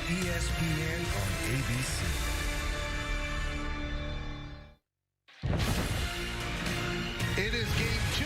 ESPN on ABC. It is game 2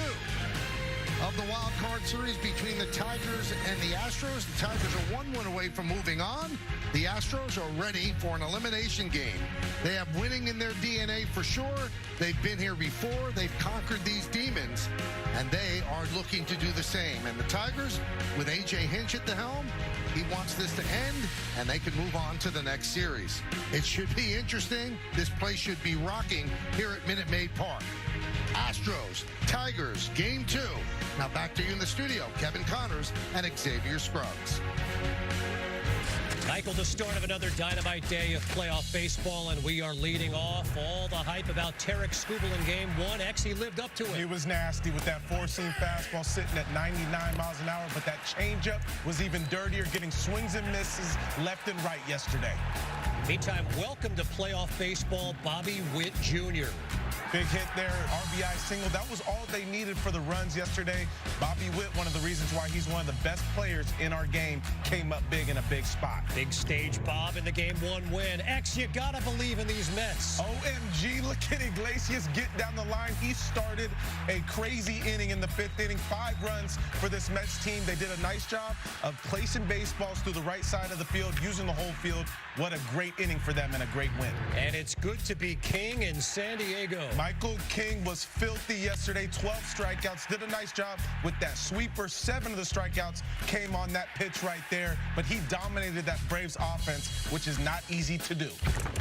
of the wild card series between the Tigers and the Astros. The Tigers are 1 away from moving on. The Astros are ready for an elimination game. They have winning in their DNA for sure. They've been here before. They've conquered these demons, and they are looking to do the same. And the Tigers, with A.J. Hinch at the helm, he wants this to end, and they can move on to the next series. It should be interesting. This place should be rocking here at Minute Maid Park. Astros, Tigers, game 2. Now back to you in the studio, Kevin Connors and Xavier Scruggs. Michael, the start of another dynamite day of playoff baseball, and we are leading off all the hype about Tarek Skubal in game 1. He lived up to it. He was nasty with that four-seam fastball sitting at 99 miles an hour, but that changeup was even dirtier, getting swings and misses left and right yesterday. Meantime, welcome to playoff baseball, Bobby Witt Jr. Big hit there, RBI single. That was all they needed for the runs yesterday. Bobby Witt, one of the reasons why he's one of the best players in our game, came up big in a big spot. Big stage, Bob, in the game 1 win. You gotta believe in these Mets. OMG, look at Iglesias get down the line. He started a crazy inning in the 5th inning. 5 runs for this Mets team. They did a nice job of placing baseballs through the right side of the field, using the whole field. What a great inning for them and a great win. And it's good to be king in San Diego. Michael King was filthy yesterday, 12 strikeouts, did a nice job with that sweeper. 7 of the strikeouts came on that pitch right there, but he dominated that Braves offense, which is not easy to do.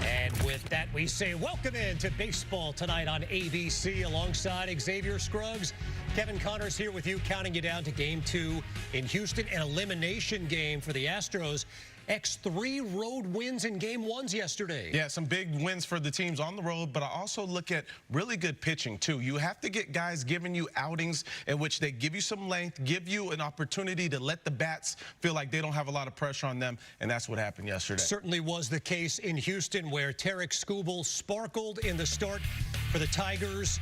And with that, we say welcome into baseball tonight on ABC alongside Xavier Scruggs. Kevin Connors here with you, counting you down to game 2 in Houston, an elimination game for the Astros. 3 road wins in game 1s yesterday. Yeah, some big wins for the teams on the road, but I also look at really good pitching, too. You have to get guys giving you outings in which they give you some length, give you an opportunity to let the bats feel like they don't have a lot of pressure on them, and that's what happened yesterday. Certainly was the case in Houston, where Tarek Skubal sparkled in the start for the Tigers.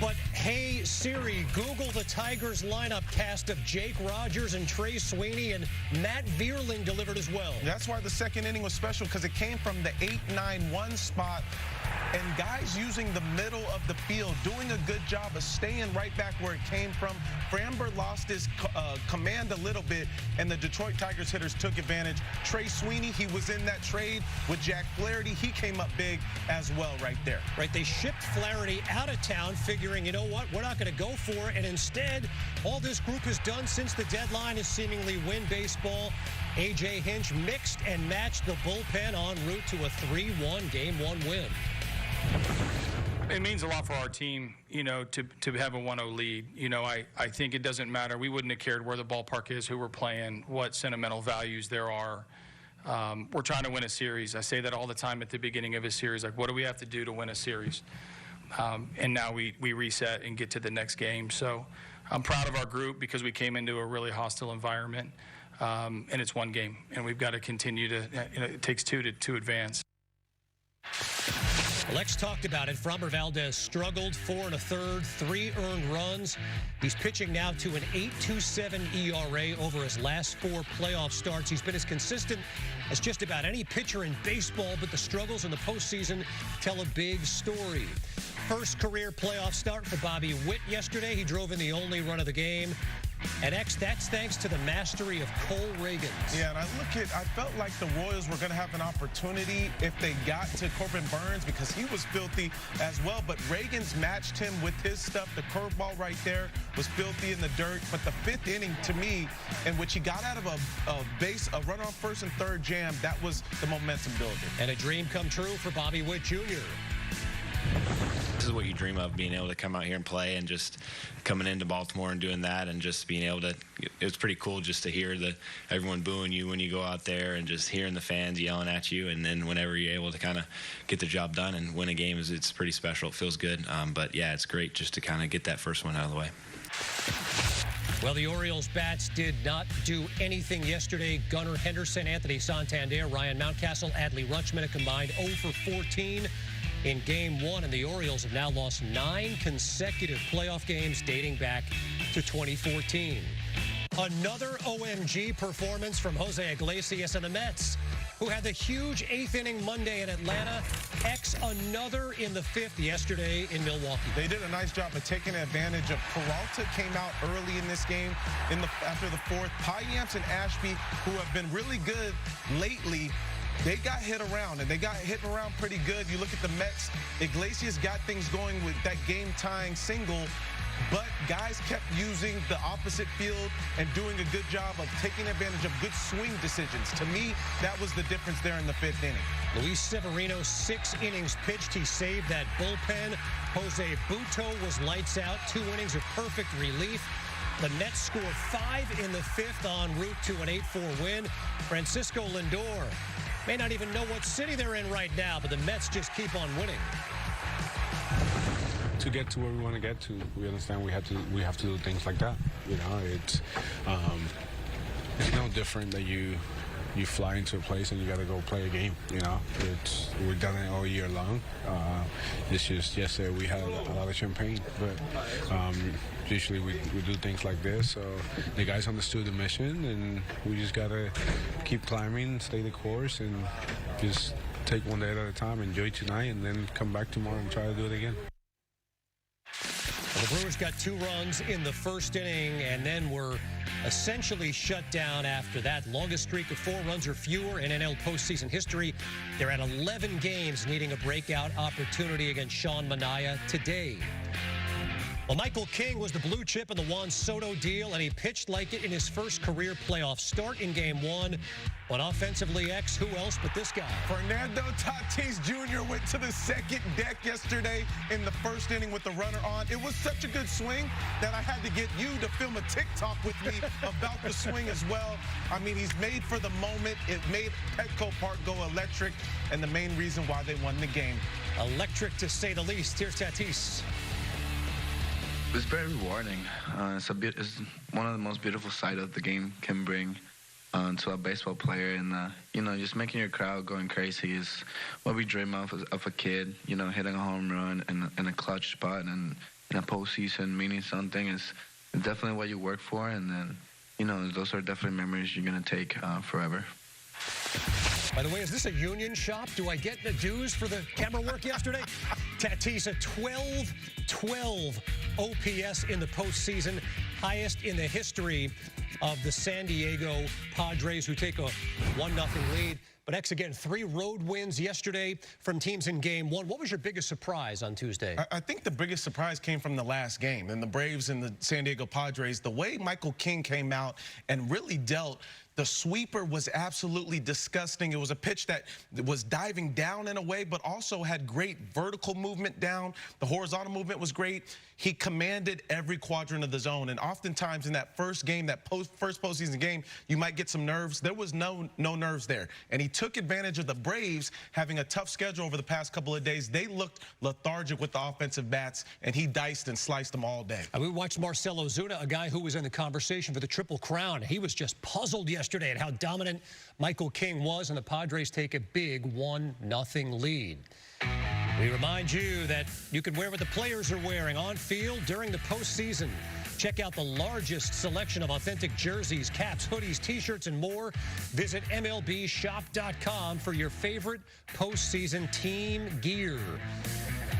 But hey, Siri, Google the Tigers lineup cast of Jake Rogers and Trey Sweeney, and Matt Vierling delivered as well. That's why the second inning was special, because it came from the 8-9-1 spot, and guys using the middle of the field, doing a good job of staying right back where it came from. Framber lost his command a little bit, and the Detroit Tigers hitters took advantage. Trey Sweeney, he was in that trade with Jack Flaherty. He came up big as well right there. Right, they shipped Flaherty out of town, figuring, you know what, we're not going to go for it. And instead, all this group has done since the deadline is seemingly win baseball. A.J. Hinch mixed and matched the bullpen en route to a 3-1 game 1 win. It means a lot for our team, you know, to have a 1-0 lead. You know, I think it doesn't matter. We wouldn't have cared where the ballpark is, who we're playing, what sentimental values there are. We're trying to win a series. I say that all the time at the beginning of a series, like, what do we have to do to win a series? And now we reset and get to the next game. So I'm proud of our group because we came into a really hostile environment, and it's one game. And we've got to continue to, you know, it takes 2 to advance. Lex talked about it. Framber Valdez struggled 4 1/3, 3 earned runs. He's pitching now to an 8.27 ERA over his last 4 playoff starts. He's been as consistent as just about any pitcher in baseball, but the struggles in the postseason tell a big story. First career playoff start for Bobby Witt yesterday. He drove in the only run of the game. And that's thanks to the mastery of Cole Reagans. Yeah, and I felt like the Royals were going to have an opportunity if they got to Corbin Burns, because he was filthy as well. But Reagans matched him with his stuff. The curveball right there was filthy in the dirt. But the 5th inning, to me, in which he got out of a run on first and third jam, that was the momentum builder. And a dream come true for Bobby Witt Jr. This is what you dream of, being able to come out here and play, and just coming into Baltimore and doing that, and just being able to, it's pretty cool just to hear everyone booing you when you go out there, and just hearing the fans yelling at you, and then whenever you're able to kind of get the job done and win a game, it's pretty special. It feels good. But yeah, it's great just to kind of get that first one out of the way. Well, the Orioles bats did not do anything yesterday. Gunnar Henderson, Anthony Santander, Ryan Mountcastle, Adley Rutschman, a combined 0 for 14 in game 1, and the Orioles have now lost 9 consecutive playoff games dating back to 2014. Another OMG performance from Jose Iglesias and the Mets, who had the huge 8th inning Monday in Atlanta. Another in the 5th yesterday in Milwaukee. They did a nice job of taking advantage of Peralta came out early in this game after the 4th. Payamps and Ashby, who have been really good lately, they got hit around, and they got hit around pretty good. You look at the Mets, Iglesias got things going with that game-tying single, but guys kept using the opposite field and doing a good job of taking advantage of good swing decisions. To me, that was the difference there in the 5th inning. Luis Severino, 6 innings pitched. He saved that bullpen. Jose Butto was lights out. 2 innings of perfect relief. The Mets score 5 in the 5th en route to an 8-4 win. Francisco Lindor may not even know what city they're in right now, but the Mets just keep on winning. To get to where we want to get to, we understand we have to do things like that. You know, it's no different that you fly into a place and you got to go play a game. You know, we've done it all year long. It's just yesterday we had a lot of champagne, but usually we do things like this. So the guys understood the mission, and we just got to keep climbing, stay the course, and just take one day at a time. Enjoy tonight, and then come back tomorrow and try to do it again. The Brewers got 2 runs in the 1st inning and then were essentially shut down after that. Longest streak of 4 runs or fewer in NL postseason history. They're at 11 games, needing a breakout opportunity against Sean Manaea today. Well, Michael King was the blue chip in the Juan Soto deal, and he pitched like it in his first career playoff start in Game 1. But offensively, who else but this guy? Fernando Tatis Jr. went to the 2nd deck yesterday in the 1st inning with the runner on. It was such a good swing that I had to get you to film a TikTok with me about the swing as well. I mean, he's made for the moment. It made Petco Park go electric, and the main reason why they won the game. Electric, to say the least. Here's Tatis. It's very rewarding. It's one of the most beautiful sides of the game can bring to a baseball player, and you know, just making your crowd going crazy is what we dream of a kid. You know, hitting a home run in a clutch spot and in a postseason, meaning something is definitely what you work for, and then you know, those are definitely memories you're gonna take forever. By the way, is this a union shop? Do I get the dues for the camera work yesterday? Tatis, a 12-12 OPS in the postseason, highest in the history of the San Diego Padres, who take a 1-0 lead. But X, again, 3 road wins yesterday from teams in Game 1. What was your biggest surprise on Tuesday? I think the biggest surprise came from the last game, and the Braves and the San Diego Padres. The way Michael King came out and really dealt. The sweeper was absolutely disgusting. It was a pitch that was diving down in a way, but also had great vertical movement down. The horizontal movement was great. He commanded every quadrant of the zone. And oftentimes in that first game, that first postseason game, you might get some nerves. There was no nerves there. And he took advantage of the Braves having a tough schedule over the past couple of days. They looked lethargic with the offensive bats, and he diced and sliced them all day. We watched Marcell Ozuna, a guy who was in the conversation for the Triple Crown. He was just puzzled yesterday at how dominant Michael King was, and the Padres take a big 1-0 lead. We remind you that you can wear what the players are wearing on field during the postseason. Check out the largest selection of authentic jerseys, caps, hoodies, T-shirts, and more. Visit MLBshop.com for your favorite postseason team gear.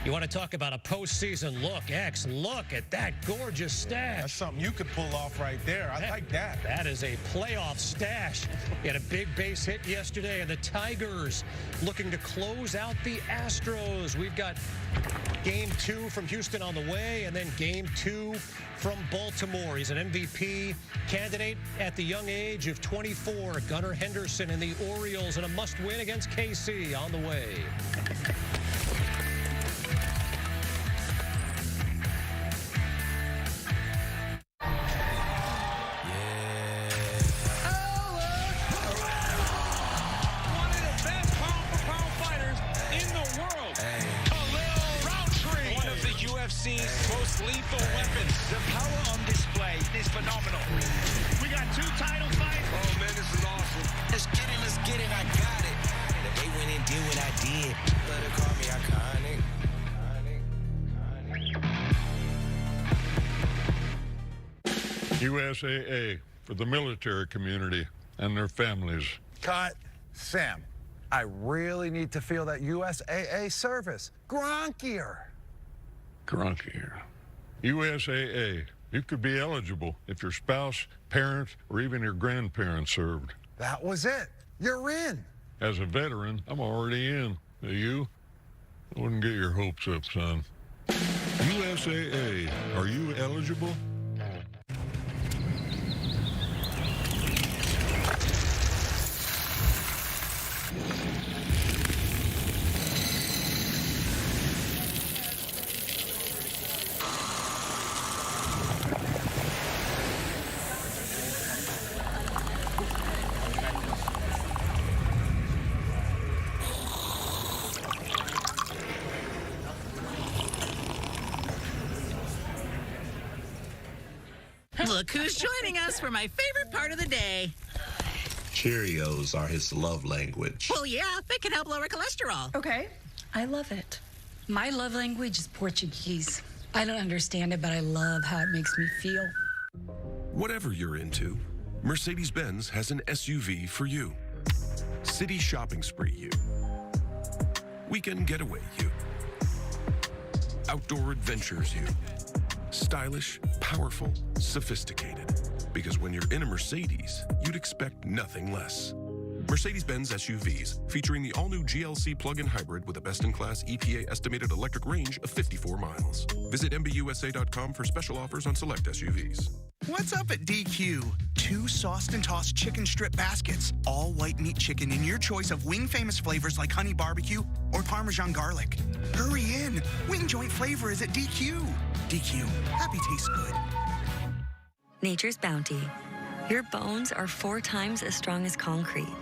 You want to talk about a postseason look? X, look at that gorgeous stash. That's something you could pull off right there. I like that. That is a playoff stash. He had a big base hit yesterday, and the Tigers looking to close out the Astros. We've got Game 2 from Houston on the way, and then Game 2 from Baltimore. He's an MVP candidate at the young age of 24. Gunnar Henderson and the Orioles in a must-win against KC on the way. Most lethal weapons. The power on display is phenomenal. We got 2 title fights. Oh, man, this is awesome. Let's get it, I got it. They went and did what I did. Let her call me iconic. USAA for the military community and their families. Cut. Sam, I really need to feel that USAA service. Gronkier. Grunkier. USAA. You could be eligible if your spouse, parents, or even your grandparents served. That was it. You're in. As a veteran, I'm already in. You? I wouldn't get your hopes up, son. USAA. Are you eligible? Look who's joining us for my favorite part of the day. Cheerios are his love language. Well, yeah, they can help lower cholesterol. Okay, I love it. My love language is Portuguese. I don't understand it, but I love how it makes me feel. Whatever you're into, Mercedes-Benz has an SUV for you. City shopping spree you. Weekend getaway you. Outdoor adventures you. Stylish, powerful, sophisticated. Because when you're in a Mercedes, you'd expect nothing less. Mercedes-Benz SUVs, featuring the all-new GLC plug-in hybrid with a best-in-class EPA estimated electric range of 54 miles. Visit MBUSA.com for special offers on select SUVs. What's up at DQ? 2 sauced and tossed chicken strip baskets, all white meat chicken in your choice of wing famous flavors like honey barbecue or Parmesan garlic. Hurry in, wing joint flavor is at DQ. DQ, happy tastes good. Nature's Bounty. Your bones are 4 times as strong as concrete.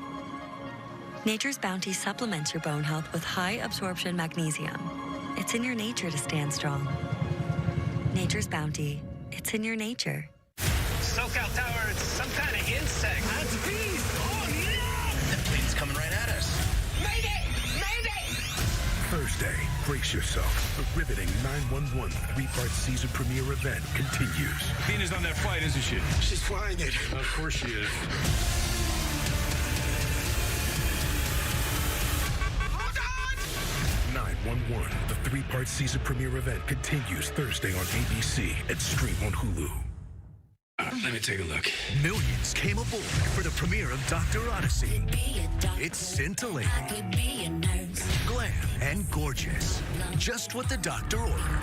Nature's Bounty supplements your bone health with high absorption magnesium. It's in your nature to stand strong. Nature's Bounty. It's in your nature. SoCal Tower, it's some kind of insect. That's a beast. Oh, no! That plane's coming right at us. Mayday! Mayday! Thursday, brace yourself. The riveting 911 3-part season premiere event continues. Tina's on that flight, isn't she? She's flying it. Of course she is. 911, the 3-part season premiere event continues Thursday on ABC and stream on Hulu. Let me take a look. Millions came aboard for the premiere of Dr. Odyssey. It's scintillating, glam, and gorgeous. Just what the doctor ordered.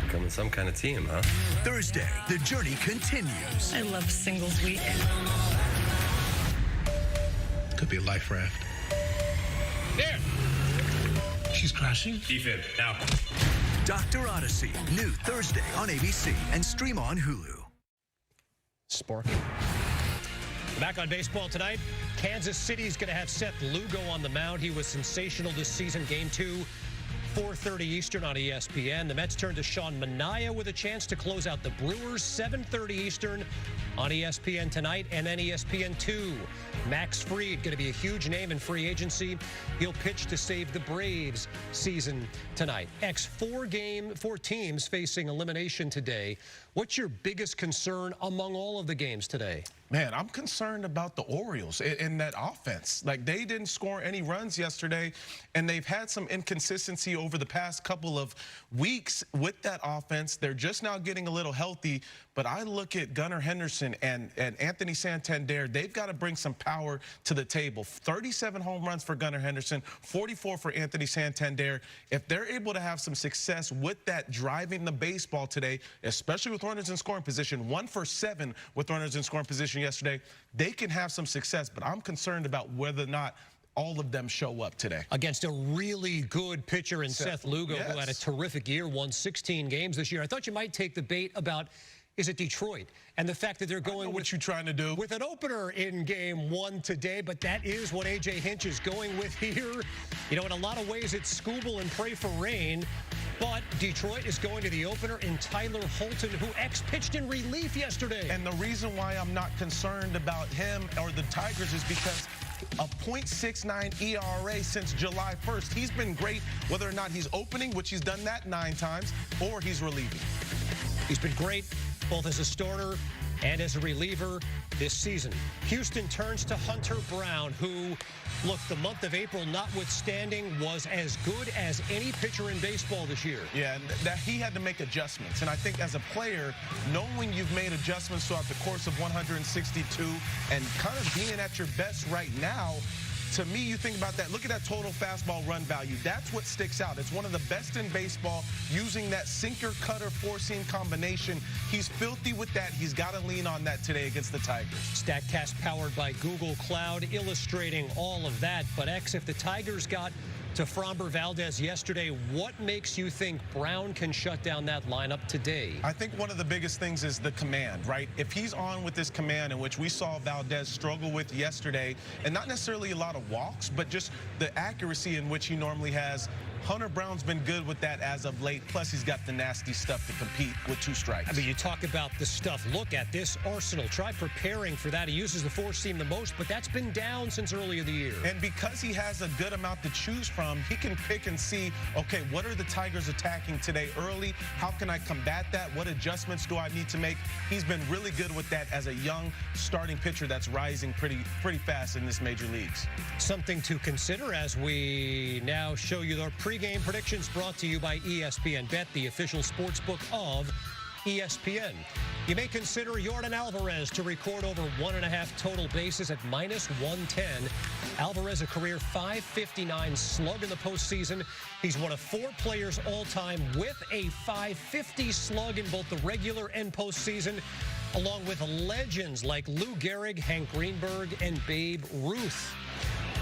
Becoming some kind of team, huh? Thursday, the journey continues. I love singles week. Could be a life raft. There! She's crashing. Defib, now. Dr. Odyssey, new Thursday on ABC and stream on Hulu. Sparking. Back on baseball tonight, Kansas City's going to have Seth Lugo on the mound. He was sensational this season. Game 2, 4:30 Eastern on ESPN. The Mets turn to Sean Manaea with a chance to close out the Brewers, 7:30 Eastern on ESPN tonight, and then ESPN2. Max Fried, going to be a huge name in free agency. He'll pitch to save the Braves season tonight. Four teams facing elimination today. What's your biggest concern among all of the games today? Man, I'm concerned about the Orioles in that offense. Like, they didn't score any runs yesterday, and they've had some inconsistency over the past couple of weeks with that offense. They're just now getting a little healthy, but I look at Gunnar Henderson and Anthony Santander. They've got to bring some power to the table. 37 home runs for Gunnar Henderson, 44 for Anthony Santander. If they're able to have some success with that driving the baseball today, especially with runners in scoring position, 1 for 7 with runners in scoring position yesterday, they can have some success, but I'm concerned about whether or not all of them show up today. Against a really good pitcher in Seth Lugo, yes, who had a terrific year, won 16 games this year. I thought you might take the bait about, is it Detroit? And the fact that they're going with what you're trying to do with an opener in game 1 today, but that is what A.J. Hinch is going with here. You know, in a lot of ways, it's Scooble and pray for rain. But Detroit is going to the opener in Tyler Holton, who pitched in relief yesterday. And the reason why I'm not concerned about him or the Tigers is because a .69 ERA since July 1st. He's been great, whether or not he's opening, which he's done that 9 times, or he's relieving. He's been great, both as a starter and as a reliever this season. Houston turns to Hunter Brown, who, look, the month of April notwithstanding, was as good as any pitcher in baseball this year. Yeah, and that he had to make adjustments. And I think as a player, knowing you've made adjustments throughout the course of 162 and kind of being at your best right now, to me, you think about that. Look at that total fastball run value. That's what sticks out. It's one of the best in baseball using that sinker, cutter, four-seam combination. He's filthy with that. He's got to lean on that today against the Tigers. StatCast powered by Google Cloud, illustrating all of that. But, X, if the Tigers got to Framber Valdez yesterday, what makes you think Brown can shut down that lineup today? I think one of the biggest things is the command, right? If he's on with this command, in which we saw Valdez struggle with yesterday, and not necessarily a lot of walks, but just the accuracy in which he normally has, Hunter Brown's been good with that as of late. Plus, he's got the nasty stuff to compete with 2 strikes. I mean, you talk about the stuff. Look at this arsenal. Try preparing for that. He uses the four-seam the most, but that's been down since early in the year. And because he has a good amount to choose from, he can pick and see, okay, what are the Tigers attacking today early? How can I combat that? What adjustments do I need to make? He's been really good with that as a young starting pitcher that's rising pretty fast in this major leagues. Something to consider as we now show you our pregame predictions, brought to you by ESPN Bet, the official sportsbook of ESPN. You may consider Yordan Alvarez to record over 1.5 total bases at -110. Alvarez, a career .559 slug in the postseason. He's one of 4 players all-time with a .550 slug in both the regular and postseason, along with legends like Lou Gehrig, Hank Greenberg, and Babe Ruth.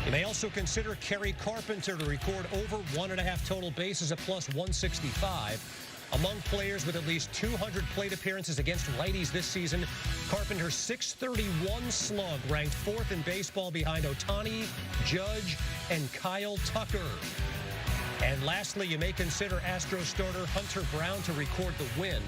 You may also consider Kerry Carpenter to record over 1.5 total bases at +165. Among players with at least 200 plate appearances against righties this season, Carpenter's .631 slug ranked 4th in baseball behind Ohtani, Judge, and Kyle Tucker. And lastly, you may consider Astros starter Hunter Brown to record the win.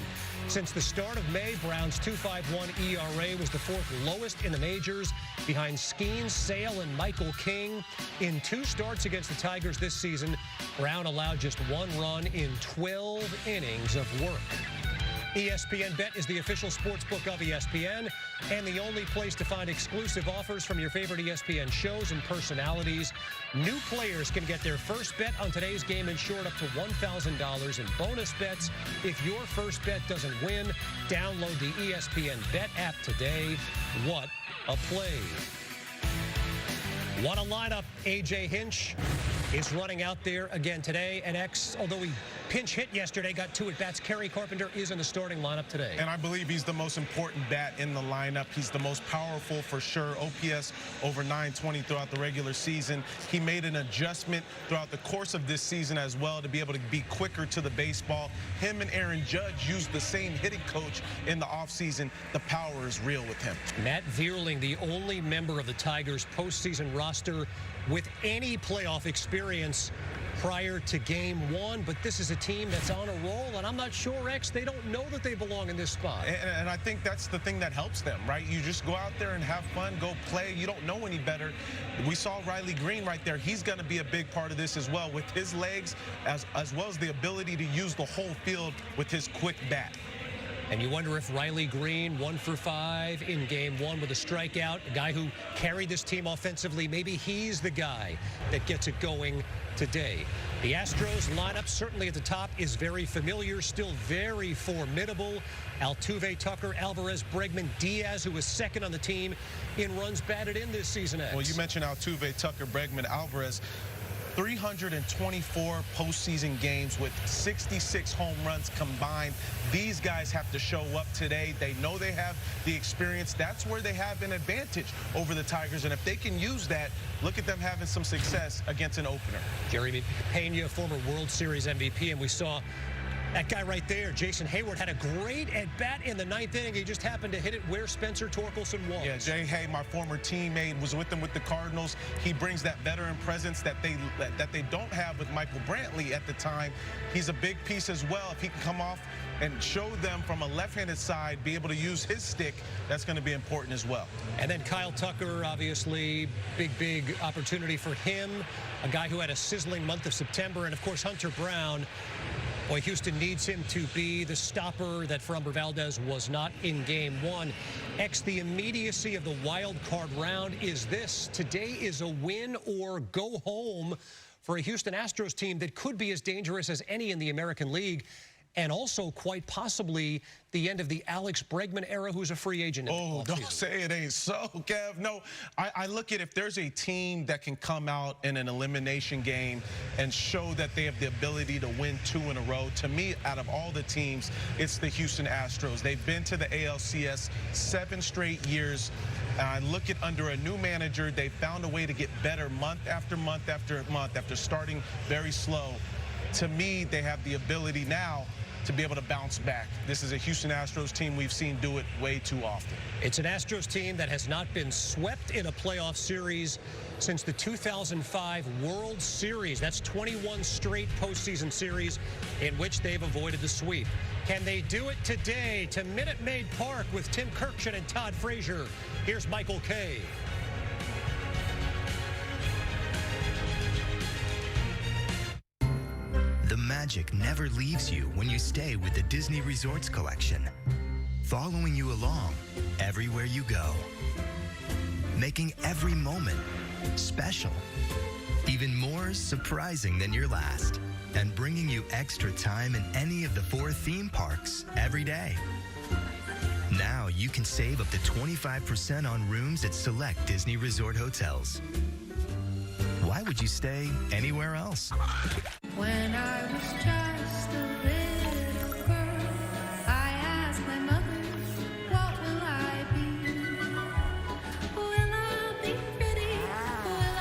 Since the start of May, Brown's .251 ERA was the 4th lowest in the majors, behind Skeens, Sale, and Michael King. In 2 starts against the Tigers this season, Brown allowed just 1 run in 12 innings of work. ESPN Bet is the official sportsbook of ESPN and the only place to find exclusive offers from your favorite ESPN shows and personalities. New players can get their first bet on today's game insured up to $1,000 in bonus bets. If your first bet doesn't win, download the ESPN Bet app today. What a play. What a lineup. A.J. Hinch is running out there again today. And X, although he pinch hit yesterday, got 2 at-bats, Kerry Carpenter is in the starting lineup today. And I believe he's the most important bat in the lineup. He's the most powerful for sure. OPS over 920 throughout the regular season. He made an adjustment throughout the course of this season as well to be able to be quicker to the baseball. Him and Aaron Judge used the same hitting coach in the offseason. The power is real with him. Matt Vierling, the only member of the Tigers' postseason roster with any playoff experience prior to Game 1, but this is a team that's on a roll, and I'm not sure, X, they don't know that they belong in this spot. And I think that's the thing that helps them, right? You just go out there and have fun, go play. You don't know any better. We saw Riley Green right there. He's going to be a big part of this as well, with his legs as well as the ability to use the whole field with his quick bat. And you wonder if Riley Green, 1 for 5 in Game 1 with a strikeout, a guy who carried this team offensively, maybe he's the guy that gets it going today. The Astros lineup, certainly at the top, is very familiar, still very formidable. Altuve, Tucker, Alvarez, Bregman, Diaz, who was 2nd on the team in runs batted in this season. X. Well, you mentioned Altuve, Tucker, Bregman, Alvarez. 324 postseason games with 66 home runs combined. These guys have to show up today. They know they have the experience. That's where they have an advantage over the Tigers. And if they can use that, look at them having some success against an opener. Jeremy Pena, former World Series MVP, and we saw that guy right there, Jason Hayward, had a great at-bat in the 9th inning. He just happened to hit it where Spencer Torkelson was. Yeah, Jay Hay, my former teammate, was with them with the Cardinals. He brings that veteran presence that they don't have with Michael Brantley at the time. He's a big piece as well. If he can come off and show them from a left-handed side, be able to use his stick, that's going to be important as well. And then Kyle Tucker, obviously, big opportunity for him, a guy who had a sizzling month of September. And, of course, Hunter Brown, Boy, Houston needs him to be the stopper that Framber Valdez was not in Game 1. The immediacy of the wild card round is this. Today is a win or go home for a Houston Astros team that could be as dangerous as any in the American League, and also quite possibly the end of the Alex Bregman era, who's a free agent. Oh, don't say it ain't so, Kev. No, I look at if there's a team that can come out in an elimination game and show that they have the ability to win 2 in a row, to me, out of all the teams, it's the Houston Astros. They've been to the ALCS 7 straight years. I look at under a new manager, they found a way to get better month after month after month after starting very slow. To me, they have the ability now to be able to bounce back. This is a Houston Astros team we've seen do it way too often. It's an Astros team that has not been swept in a playoff series since the 2005 World Series. That's 21 straight postseason series in which they've avoided the sweep. Can they do it today to Minute Maid Park with Tim Kirkshin and Todd Frazier? Here's Michael Kay. The magic never leaves you when you stay with the Disney Resorts Collection, following you along everywhere you go, making every moment special, even more surprising than your last, and bringing you extra time in any of the 4 theme parks every day. Now you can save up to 25% on rooms at select Disney Resort hotels. Why would you stay anywhere else? When I was just a little girl, I asked my mother, what will I be? Will I be pretty? Will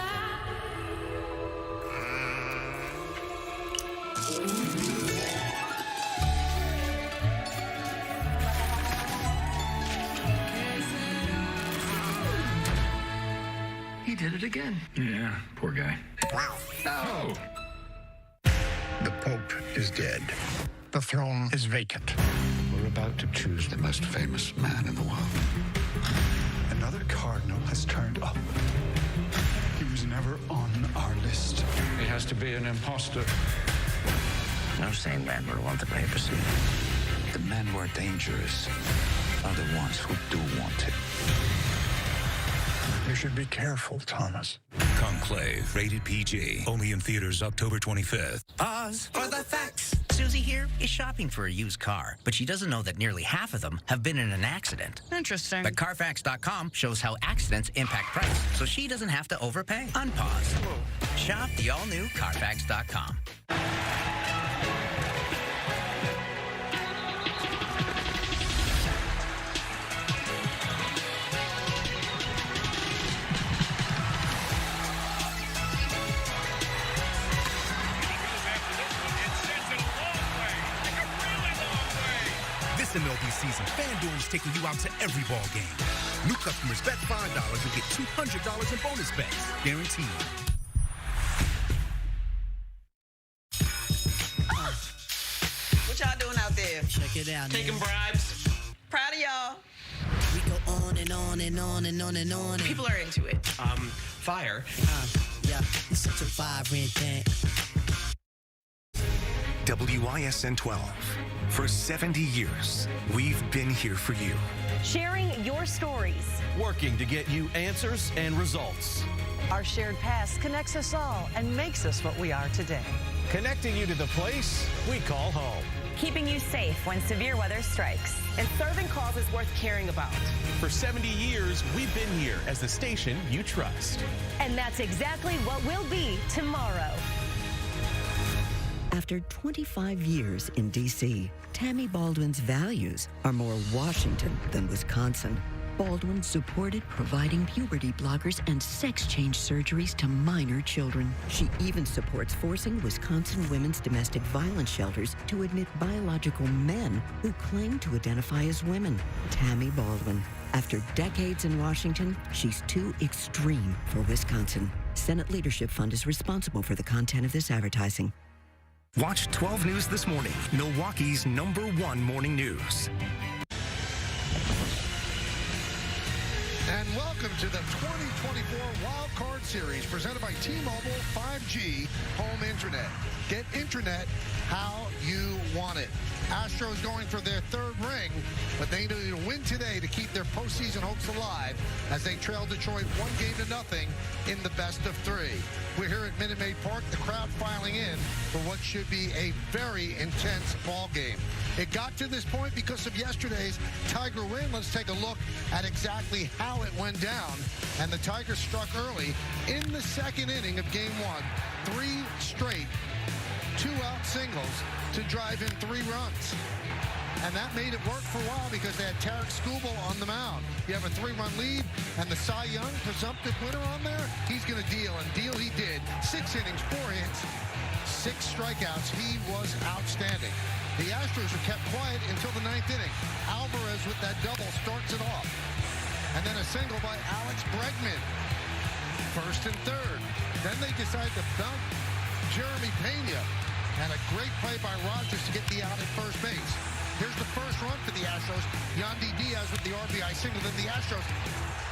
He did it again. Yeah, poor guy. No. The Pope is dead. The throne is vacant. We're about to choose the most famous man in the world. Another cardinal has turned up. He was never on our list. He has to be an imposter. No sane man would want the papacy. The men who are dangerous are the ones who do want it. You should be careful, Thomas. Conclave, rated PG. Only in theaters October 25th. Pause for the facts. Susie here is shopping for a used car, but she doesn't know that nearly half of them have been in an accident. Interesting. But Carfax.com shows how accidents impact price, so she doesn't have to overpay. Unpause. Shop the all-new Carfax.com. MLB season, FanDuel is taking you out to every ball game. New customers bet $5 and get $200 in bonus bets, guaranteed. What y'all doing out there? Check it out. Taking bribes. Proud of y'all. We go on and on and on and on and on. People are into it. Fire. Yeah, it's such a vibrant thing. WISN 12. For 70 years, we've been here for you. Sharing your stories. Working to get you answers and results. Our shared past connects us all and makes us what we are today. Connecting you to the place we call home. Keeping you safe when severe weather strikes. And serving causes worth caring about. For 70 years, we've been here as the station you trust. And that's exactly what we'll be tomorrow. After 25 years in D.C., Tammy Baldwin's values are more Washington than Wisconsin. Baldwin supported providing puberty blockers and sex change surgeries to minor children. She even supports forcing Wisconsin women's domestic violence shelters to admit biological men who claim to identify as women. Tammy Baldwin. After decades in Washington, she's too extreme for Wisconsin. Senate Leadership Fund is responsible for the content of this advertising. Watch 12 News This Morning, Milwaukee's #1 morning news. And welcome to the 2024 Wild Card Series presented by T-Mobile 5G Home Internet. Get internet how you want it. Astros going for their third ring, but they need to win today to keep their postseason hopes alive as they trail Detroit 1-0 in the best of three. We're here at Minute Maid Park, the crowd filing in for what should be a very intense ball game. It got to this point because of yesterday's Tiger win. Let's take a look at exactly how it went down. And the Tigers struck early in the second inning of Game 1. 3 straight, 2-out singles to drive in 3 runs. And that made it work for a while because they had Tarek Skubal on the mound. You have a 3-run lead, and the Cy Young presumptive winner on there, he's going to deal, and deal he did. 6 innings, 4 hits, 6 strikeouts. He was outstanding. The Astros were kept quiet until the 9th inning. Alvarez with that double starts it off. And then a single by Alex Bregman. 1st and 3rd. Then they decide to bump Jeremy Pena. And a great play by Rogers to get the out at first base. Here's the first run for the Astros. Yandy Diaz with the RBI single. Then the Astros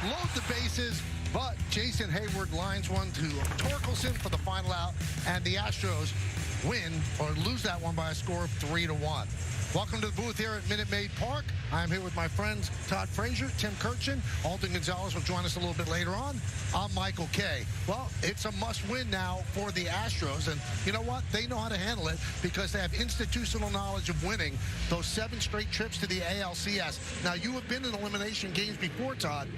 load the bases, but Jason Hayward lines one to Torkelson for the final out, and the Astros win or lose that one by a score of 3-1. Welcome to the booth here at Minute Maid Park. I'm here with my friends Todd Frazier, Tim Kirchin. Alden Gonzalez will join us a little bit later on. I'm Michael Kay. Well, it's a must-win now for the Astros, and you know what? They know how to handle it because they have institutional knowledge of winning those 7 straight trips to the ALCS. Now, you have been in elimination games before, Todd.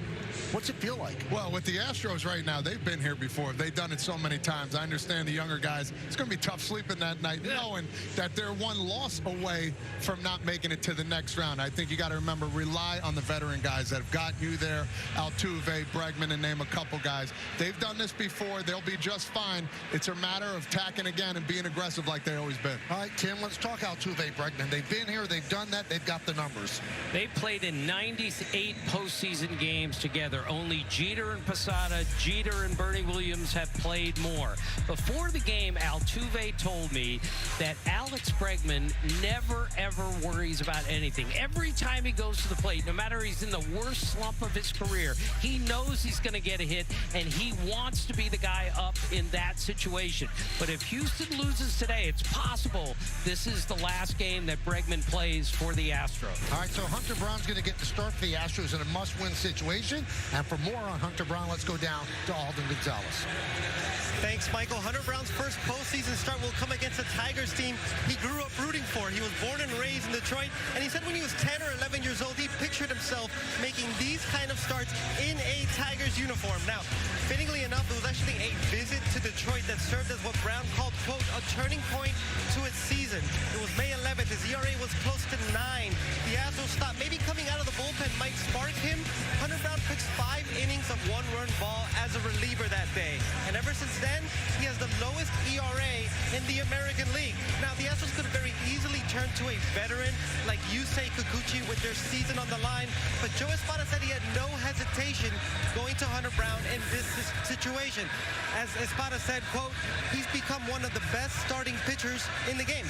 What's it feel like? Well, with the Astros right now, they've been here before. They've done it so many times. I understand the younger guys, it's going to be tough sleeping that night, knowing that they're 1 loss away from not making it to the next round. I think you got to remember, rely on the veteran guys that have gotten you there. Altuve, Bregman, and name a couple guys. They've done this before. They'll be just fine. It's a matter of tacking again and being aggressive like they always been. All right, Tim, let's talk Altuve, Bregman. They've been here. They've done that. They've got the numbers. They played in 98 postseason games together. Only Jeter and Posada, Jeter and Bernie Williams have played more. Before the game, Altuve told me that Alex Bregman never, ever worries about anything. Every time he goes to the plate, no matter he's in the worst slump of his career, he knows he's going to get a hit, and he wants to be the guy up in that situation. But if Houston loses today, it's possible this is the last game that Bregman plays for the Astros. All right, so Hunter Brown's going to get the start for the Astros in a must-win situation. And for more on Hunter Brown, let's go down to Alden Gonzalez. Thanks, Michael. Hunter Brown's first postseason start will come against a Tigers team he grew up rooting for. He was born and raised in Detroit, and he said when he was 10 or 11 years old, he pictured himself making these kind of starts in a Tigers uniform. Now, fittingly enough, it was actually a visit to Detroit that served as what Brown called, quote, a turning point to his season. It was May 11th. His ERA was close to 9. The Astros thought maybe coming out of the bullpen might spark him. Hunter Brown pitched 5 innings of 1-run ball as a reliever that day. And ever since then, he has the lowest ERA in the American League. Now, the Astros could very easily turn to a veteran like Yusei Kikuchi with their season on the line, but Joe Espada said he had no hesitation going to Hunter Brown in this situation. As Espada said, quote, he's become one of the best starting pitchers in the game.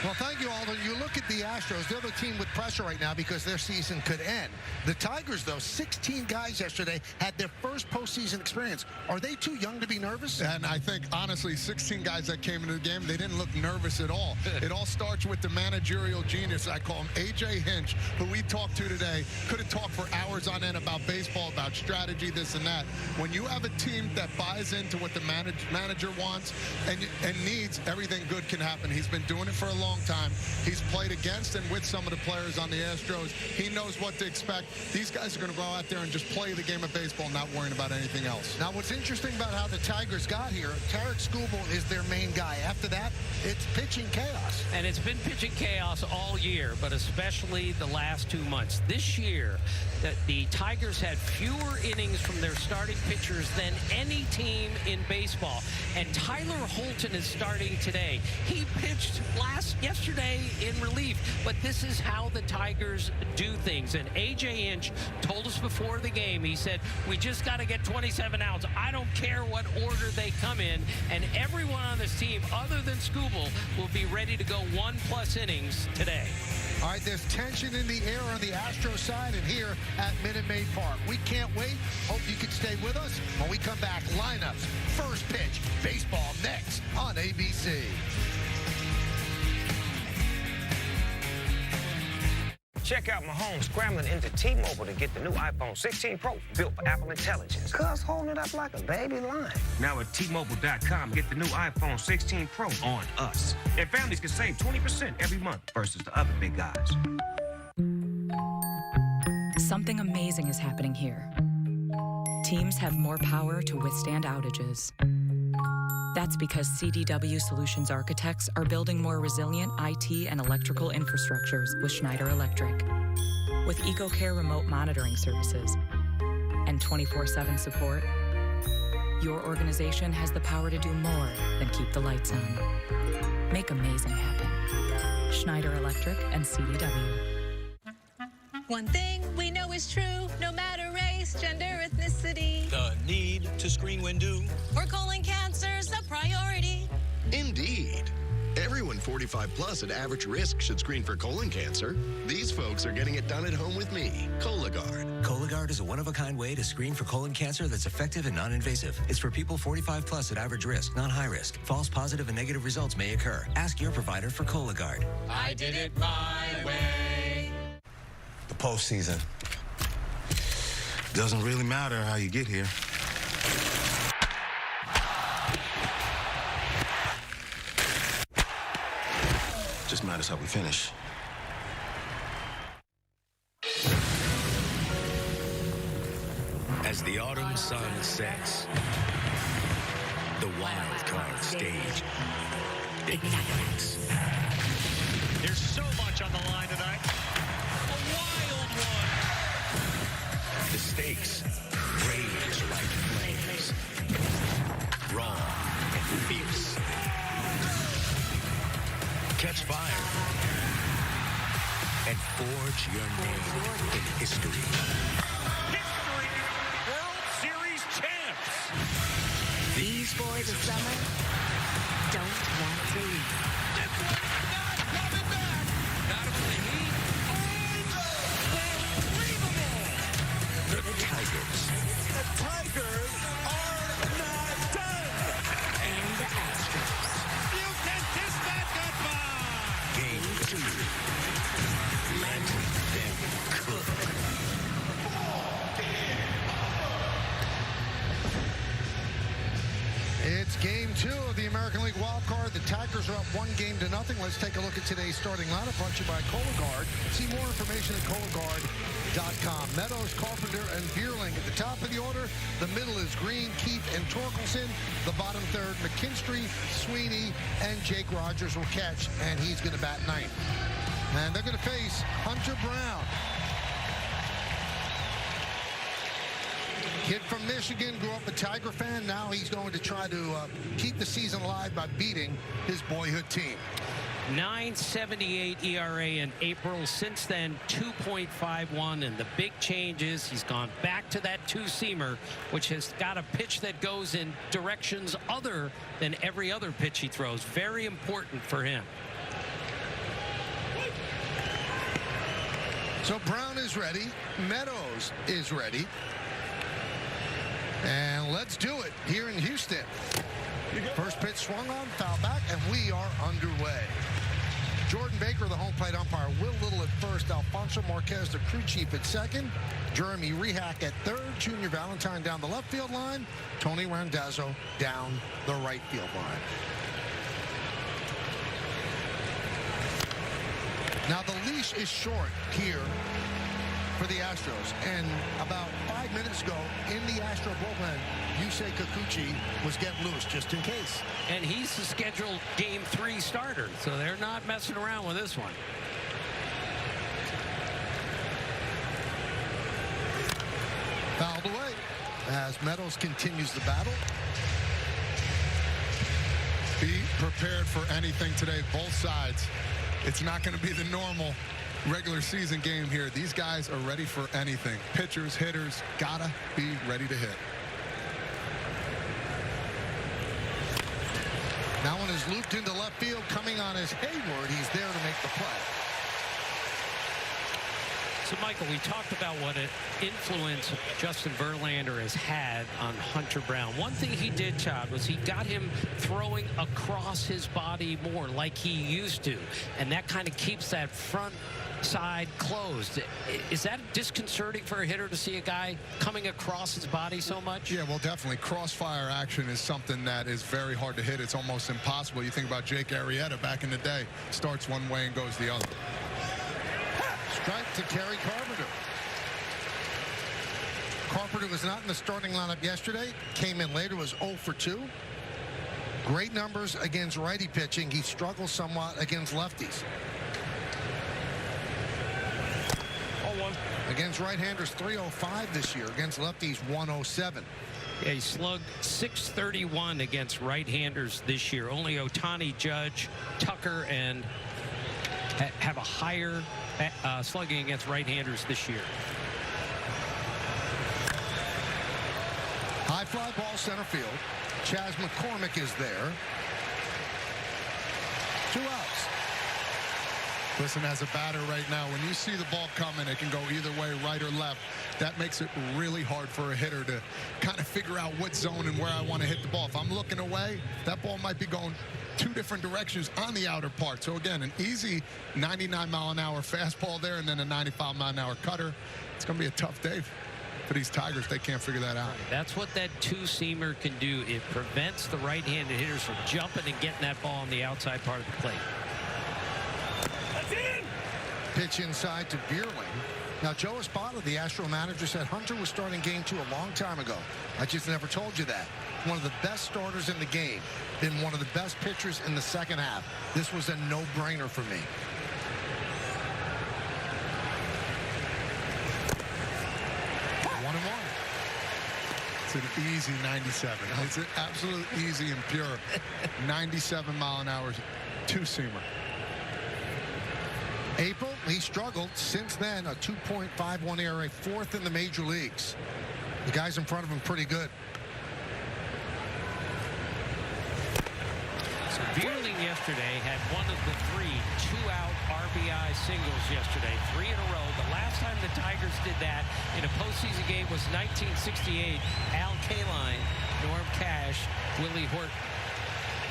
Well, thank you, Alden. You look at the Astros, they're the team with pressure right now because their season could end. The Tigers, though, 16 guys yesterday had their first postseason experience. Are they too young to be nervous? And I think, honestly, 16 guys that came into the game, they didn't look nervous at all. It all starts with the managerial genius. I call him A.J. Hinch, who we talked to today. Could have talked for hours on end about baseball, about strategy, this and that. When you have a team that buys into what the manager wants and needs, everything good can happen. He's been doing it for a long time. He's played against and with some of the players on the Astros. He knows what to expect. These guys are going to go out there and just play the game of baseball, not worrying about anything else. Now, what's interesting about how the Tigers got here, Tarek Skubal is their main guy. After that, it's pitching chaos. And it's been pitching chaos all year, but especially the last 2 months. This year, the Tigers had fewer innings from their starting pitchers than any team in baseball. And Tyler Holton is starting today. He pitched yesterday in relief, but this is how the Tigers do things. And A.J. Hinch told us before the game, he said, we just got to get 27 outs. I don't care what order they come in, and everyone on this team, other than Skubal, will be ready to go 1+ innings today. All right, there's tension in the air on the Astros side and here at Minute Maid Park. We can't wait. Hope you can stay with us. When we come back, lineups, first pitch, baseball next on ABC. Check out Mahomes scrambling into T-Mobile to get the new iPhone 16 Pro built for Apple Intelligence. Cuz holding it up like a baby lion. Now at T-Mobile.com, get the new iPhone 16 Pro on us. And families can save 20% every month versus the other big guys. Something amazing is happening here. Teams have more power to withstand outages. That's because CDW Solutions architects are building more resilient IT and electrical infrastructures with Schneider Electric. With EcoCare remote monitoring services and 24/7 support, your organization has the power to do more than keep the lights on. Make amazing happen. Schneider Electric and CDW. One thing we know is true, no matter race, gender, ethnicity. The need to screen when due. For colon cancer's a priority. Indeed. Everyone 45 plus at average risk should screen for colon cancer. These folks are getting it done at home with me, Cologuard. Cologuard is a one-of-a-kind way to screen for colon cancer that's effective and non-invasive. It's for people 45 plus at average risk, not high risk. False positive and negative results may occur. Ask your provider for Cologuard. I did it my way. The postseason. Doesn't really matter how you get here. Just matters how we finish. As the autumn sun sets, the wild card stage ignites. There's so much on the line tonight. A wild one. The stakes rage like flames, raw and fierce. Catch fire and forge your name in history. History, World Series champs. These boys of summer don't want to leave. This one's not coming back. Not only me. Unbelievable. The Tigers. The Tigers are not done. And the Astros. You can kiss that goodbye. Game 2. Let them cook. It's game 2 of the American League wild card. The Tigers are up 1-0. Let's take a look at today's starting lineup brought to you by Cologuard. See more information at Cologuard.com. Meadows, Carpenter, and Bierling at the top of the order. The middle is Green, Keith, and Torkelson. The bottom third, McKinstry, Sweeney, and Jake Rogers will catch, and he's going to bat ninth. And they're going to face Hunter Brown. Kid from Michigan, grew up a Tiger fan. Now he's going to try to keep the season alive by beating his boyhood team. 9.78 ERA in April. Since then, 2.51. And the big change is he's gone back to that two-seamer, which has got a pitch that goes in directions other than every other pitch he throws. Very important for him. So Brown is ready. Meadows is ready. And let's do it here in Houston. First pitch swung on, foul back, and we are underway. Jordan Baker, the home plate umpire. Will Little at first. Alfonso Marquez, the crew chief, at second. Jeremy Rehack at third. Junior Valentine down the left field line. Tony Randazzo down the right field line. Now the leash is short here for the Astros, and about 5 minutes ago in the Astro bullpen, Yusei Kikuchi was getting loose just in case. And he's the scheduled game 3 starter, so they're not messing around with this one. Fouled away as Meadows continues the battle. Be prepared for anything today, both sides. It's not going to be the normal regular season game here. These guys are ready for anything. Pitchers, hitters, gotta be ready to hit. That one is looped into left field. Coming on is Hayward. He's there to make the play. So, Michael, we talked about what an influence Justin Verlander has had on Hunter Brown. One thing he did, Todd, was he got him throwing across his body more like he used to. And that kind of keeps that front side closed. Is that disconcerting for a hitter to see a guy coming across his body so much? Yeah, well, definitely. Crossfire action is something that is very hard to hit. It's almost impossible. You think about Jake Arrieta back in the day. Starts one way and goes the other. Strike to Kerry Carpenter. Carpenter was not in the starting lineup yesterday. Came in later, was 0 for 2. Great numbers against righty pitching. He struggles somewhat against lefties. Against right-handers, 305 this year. Against lefties, 107. Yeah, he slugged .631 against right-handers this year. Only Ohtani, Judge, Tucker, and have a higher slugging against right-handers this year. High fly ball center field. Chaz McCormick is there. 2 outs. Listen, as a batter right now, when you see the ball coming, it can go either way, right or left. That makes it really hard for a hitter to kind of figure out what zone and where I want to hit the ball. If I'm looking away, that ball might be going 2 different directions on the outer part. So, again, an easy 99-mile-an-hour fastball there and then a 95-mile-an-hour cutter. It's going to be a tough day for these Tigers. They can't figure that out. That's what that two-seamer can do. It prevents the right-handed hitters from jumping and getting that ball on the outside part of the plate. Pitch inside to Bierling. Now, Joe Espada, the Astro manager, said Hunter was starting game 2 a long time ago. I just never told you that. One of the best starters in the game. Been one of the best pitchers in the second half. This was a no-brainer for me. One and one. It's an easy 97. It's an absolute easy and pure 97-mile-an-hour two-seamer. April, he struggled. Since then, a 2.51 ERA, 4th in the major leagues. The guys in front of him pretty good. So Bierling yesterday had one of the 3 2-out RBI singles yesterday, 3 in a row. The last time the Tigers did that in a postseason game was 1968. Al Kaline, Norm Cash, Willie Horton.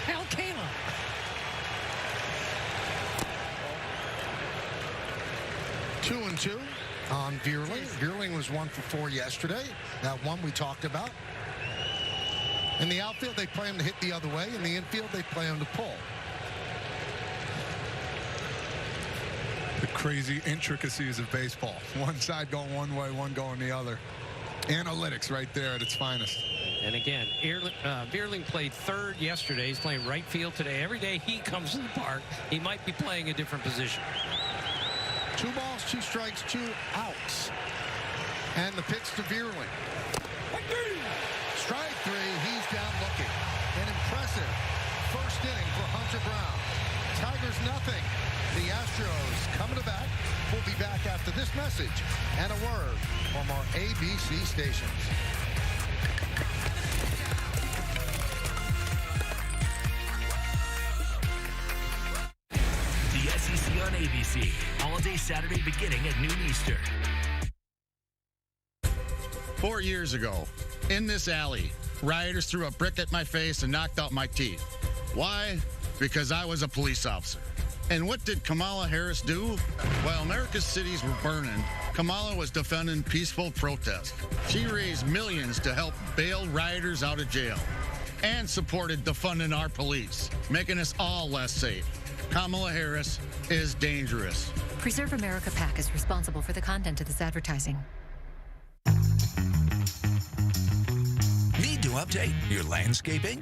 Al Kaline. 2-2 on Bierling. Bierling was 1 for 4 yesterday. That one we talked about. In the outfield, they play him to hit the other way. In the infield, they play him to pull. The crazy intricacies of baseball. One side going one way, one going the other. Analytics right there at its finest. And again, Bierling played 3rd yesterday. He's playing right field today. Every day he comes to the park, he might be playing a different position. 2 balls, 2 strikes, 2 outs. And the pitch to Bierling. Strike 3, he's down looking. An impressive first inning for Hunter Brown. Tigers nothing. The Astros coming to bat. We'll be back after this message and a word from our ABC stations. The SEC on ABC. All day Saturday beginning at noon Eastern. 4 years ago, in this alley, rioters threw a brick at my face and knocked out my teeth. Why? Because I was a police officer. And what did Kamala Harris do? While America's cities were burning, Kamala was defending peaceful protest. She raised millions to help bail rioters out of jail and supported defunding our police, making us all less safe. Kamala Harris is dangerous. Preserve America PAC is responsible for the content of this advertising. Need to update your landscaping?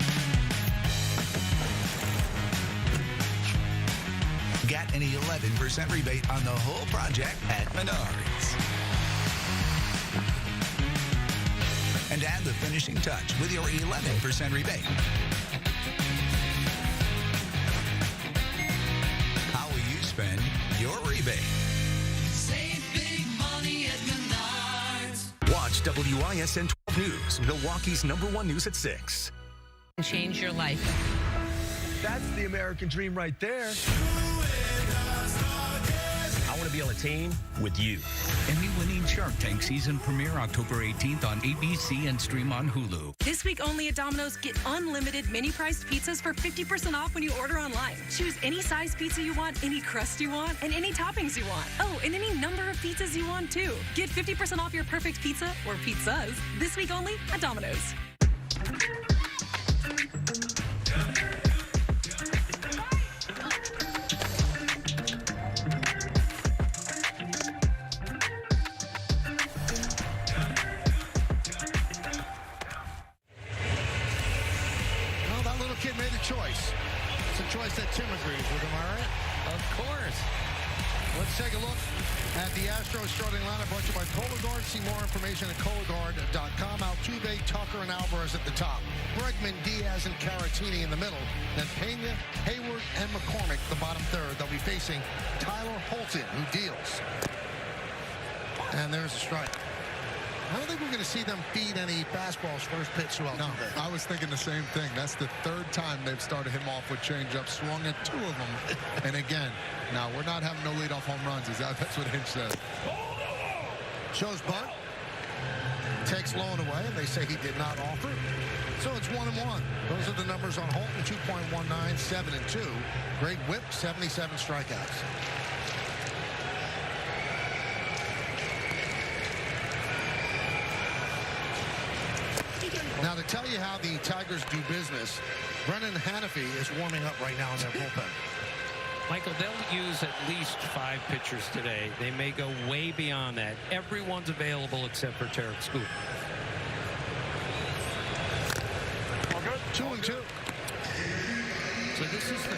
Get an 11% rebate on the whole project at Menards. And add the finishing touch with your 11% rebate. How will you spend your rebate? Save big money at Menards. Watch WISN 12 News, Milwaukee's #1 news at 6. Change your life. That's the American dream right there. I want to to be on a team with you. Emmy-winning Shark Tank season premiere October 18th on ABC and stream on Hulu. This week only at Domino's, get unlimited mini-priced pizzas for 50% off when you order online. Choose any size pizza you want, any crust you want, and any toppings you want. Oh, and any number of pizzas you want, too. Get 50% off your perfect pizza, or pizzas, this week only at Domino's. Kid made a choice. It's a choice that Tim agrees with. Am I right? Of course. Let's take a look at the Astros starting lineup brought to you by Cologuard. See more information at Cologuard.com. Altuve, Tucker, and Alvarez at the top. Bregman, Diaz, and Caratini in the middle. Then Pena, Hayward, and McCormick, the bottom third. They'll be facing Tyler Holton, who deals. And there's a strike. I don't think we're going to see them feed any fastballs first pitch to Altuve. No, I was thinking the same thing. That's the third time they've started him off with changeup, swung at 2 of them. And again, now we're not having no leadoff home runs. That's what Hinch says. Shows bunt. Takes low and away, and they say he did not offer. So it's 1-1. Those are the numbers on Holton, 2.19, 7-2. Great whip, 77 strikeouts. Now, to tell you how the Tigers do business, Brennan Hannafy is warming up right now in their bullpen. Michael, they'll use at least 5 pitchers today. They may go way beyond that. Everyone's available except for Tarek Scoop. 2-2. So this is the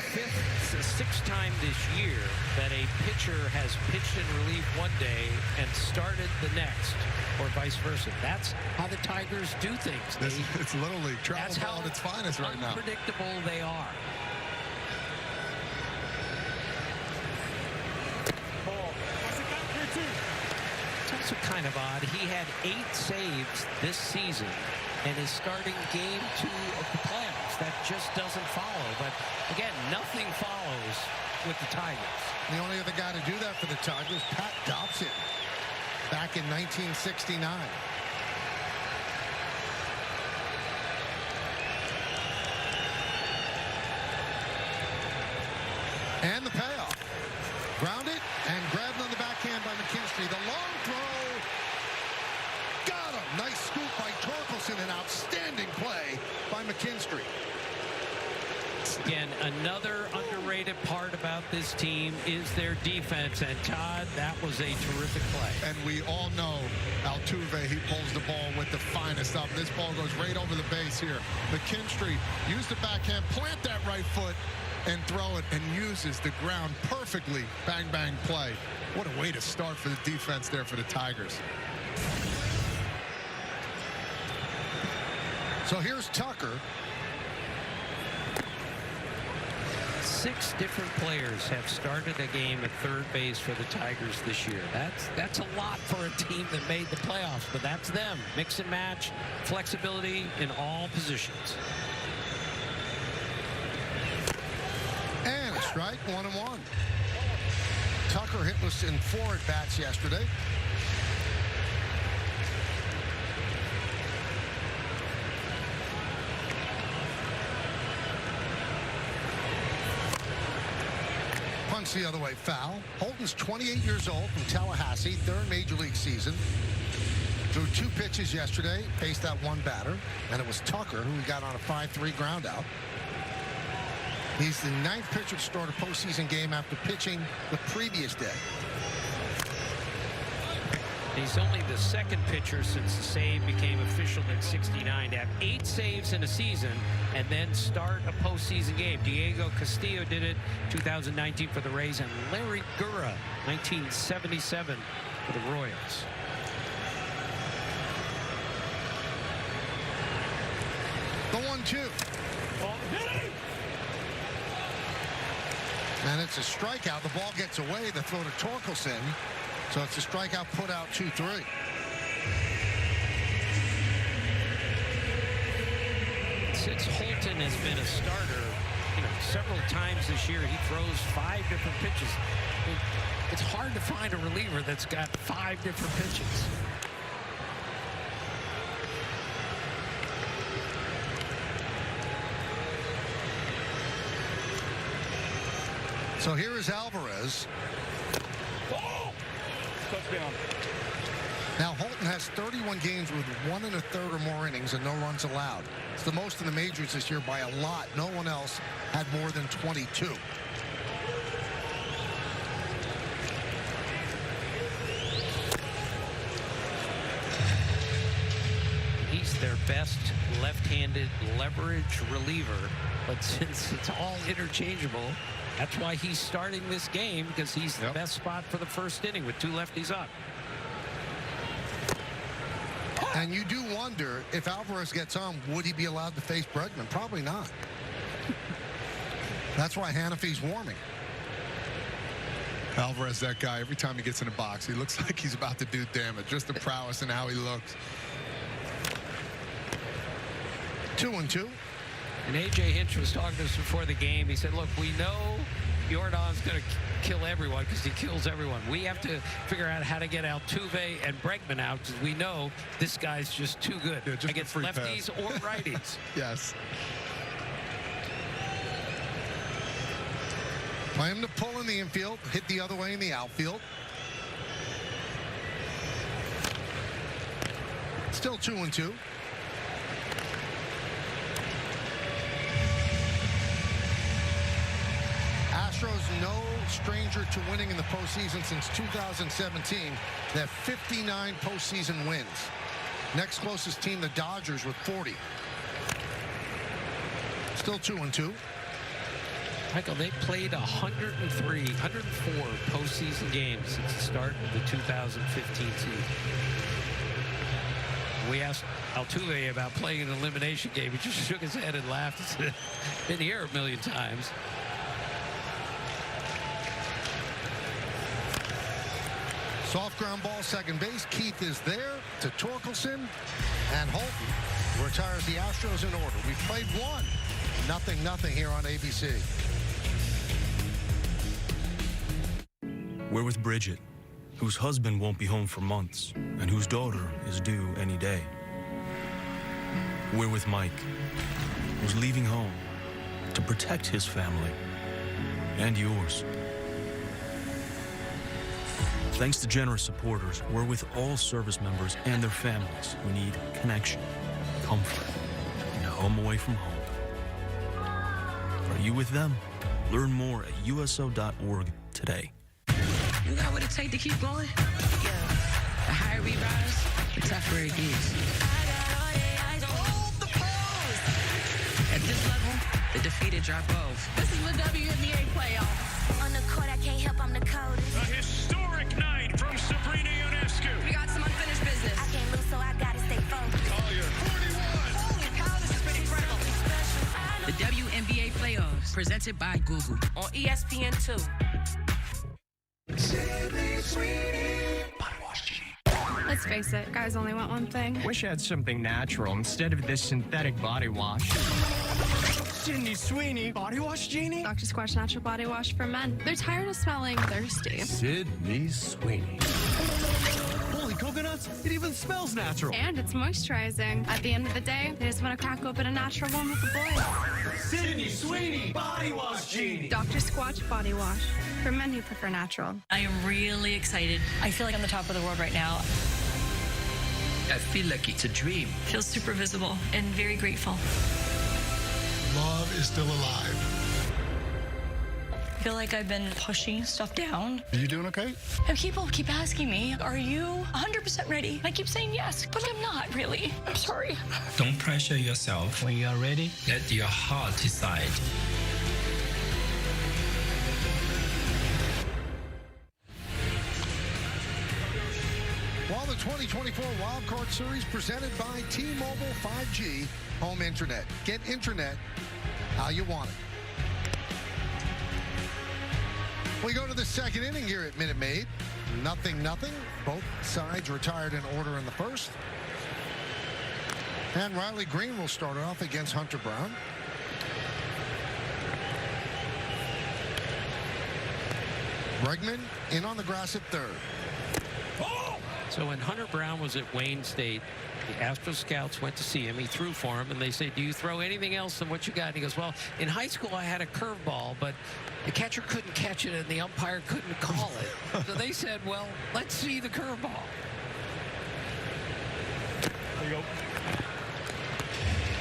6th time this year that a pitcher has pitched in relief one day and started the next, or vice versa. That's how the Tigers do things. It's Little League. Travel ball at its finest right now. Unpredictable they are. It's also kind of odd. He had 8 saves this season and is starting game 2 of the playoffs. That just doesn't follow. But again, nothing follows with the Tigers. The only other guy to do that for the Tigers, Pat Dobson, back in 1969. And the payoff. Grounded and grabbed on the backhand by McKinstry. The long throw. Got him. Nice scoop by Torkelson. An outstanding play by McKinstry. Again, another underrated part about this team is their defense. And Todd, that was a terrific play. And we all know Altuve, he pulls the ball with the finest up. This ball goes right over the base here. McKinstry used the backhand, plant that right foot, and throw it, and uses the ground perfectly. Bang, bang play. What a way to start for the defense there for the Tigers. So here's Tucker. 6 different players have started a game at third base for the Tigers this year. That's a lot for a team that made the playoffs, but that's them. Mix and match, flexibility in all positions. And a strike, 1-1. Tucker hitless in 4 at-bats yesterday. Punch the other way, foul. Holton's 28 years old from Tallahassee, 3rd major league season. Threw 2 pitches yesterday, faced that 1 batter, and it was Tucker who he got on a 5-3 ground out. He's the 9th pitcher to start a postseason game after pitching the previous day. He's only the 2nd pitcher since the save became official in '69 to have 8 saves in a season and then start a postseason game. Diego Castillo did it 2019 for the Rays, and Larry Gura 1977 for the Royals. The 1-2. And it's a strikeout. The ball gets away. The throw to Torkelson. So it's a strikeout, put out 2-3. Since Holton has been a starter, several times this year, he throws 5 different pitches. It's hard to find a reliever that's got 5 different pitches. So here is Alvarez. Oh! Touchdown. Now Holton has 31 games with 1 1/3 or more innings and no runs allowed. It's the most in the majors this year by a lot. No one else had more than 22. He's their best left-handed leverage reliever, but since it's all interchangeable, that's why he's starting this game, because he's the best spot for the first inning with 2 lefties up. And you do wonder, if Alvarez gets on, would he be allowed to face Bregman? Probably not. That's why Hanafy's warming. Alvarez, that guy, every time he gets in the box, he looks like he's about to do damage. Just the prowess and how he looks. 2-2. And A.J. Hinch was talking to us before the game. He said, look, we know Jordan's going to kill everyone because he kills everyone. We have to figure out how to get Altuve and Bregman out because we know this guy's just too good against lefties or righties. Yes. Play him to pull in the infield, hit the other way in the outfield. Still 2-2. Astros no stranger to winning in the postseason since 2017. They have 59 postseason wins. Next closest team, the Dodgers, with 40. Still 2-2. Michael, they played 104 postseason games since the start of the 2015 season. We asked Altuve about playing an elimination game. He just shook his head and laughed and said, been here a million times. Soft ground ball, second base. Keith is there to Torkelson. And Holton retires the Astros in order. We've played 1. 0-0 here on ABC. We're with Bridget, whose husband won't be home for months, and whose daughter is due any day. We're with Mike, who's leaving home to protect his family and yours. Thanks to generous supporters, we're with all service members and their families who need connection, comfort, and a home away from home. Are you with them? Learn more at USO.org today. You got what it takes to keep going? Yeah. The higher we rise, the tougher it gets. Hold the pose! At this level, the defeated drop off. This is the WNBA playoff. On the court, I can't help, I'm the coldest. A historic night from Sabrina Ionescu. We got some unfinished business. I can't lose, so I gotta stay focused. Collier, 41. Holy cow, this has been incredible. The WNBA playoffs, presented by Google on ESPN2. Let's face it, guys only want one thing. Wish I had something natural instead of this synthetic body wash. Sydney Sweeney, Body Wash Genie. Dr. Squatch Natural Body Wash for Men. They're tired of smelling thirsty. Sydney Sweeney. Holy coconuts, it even smells natural. And it's moisturizing. At the end of the day, they just want to crack open a natural one with the boys. Sydney Sweeney, Body Wash Genie. Dr. Squatch Body Wash for men who prefer natural. I am really excited. I feel like I'm the top of the world right now. I feel like it's a dream. Feel super visible and very grateful. Love is still alive. I feel like I've been pushing stuff down. Are you doing okay? And people keep asking me, are you 100% ready? I keep saying yes, but I'm not really. I'm sorry. Don't pressure yourself. When you are ready, let your heart decide. While the 2024 Wild Card Series presented by T-Mobile 5G Home Internet. Get internet how you want it. We go to the second inning here at Minute Maid. 0-0. Both sides retired in order in the first. And Riley Green will start off against Hunter Brown. Bregman in on the grass at third. So when Hunter Brown was at Wayne State, the Astros scouts went to see him. He threw for him, and they said, do you throw anything else than what you got? And he goes, well, in high school I had a curveball, but the catcher couldn't catch it, and the umpire couldn't call it. So they said, well, let's see the curveball. There you go.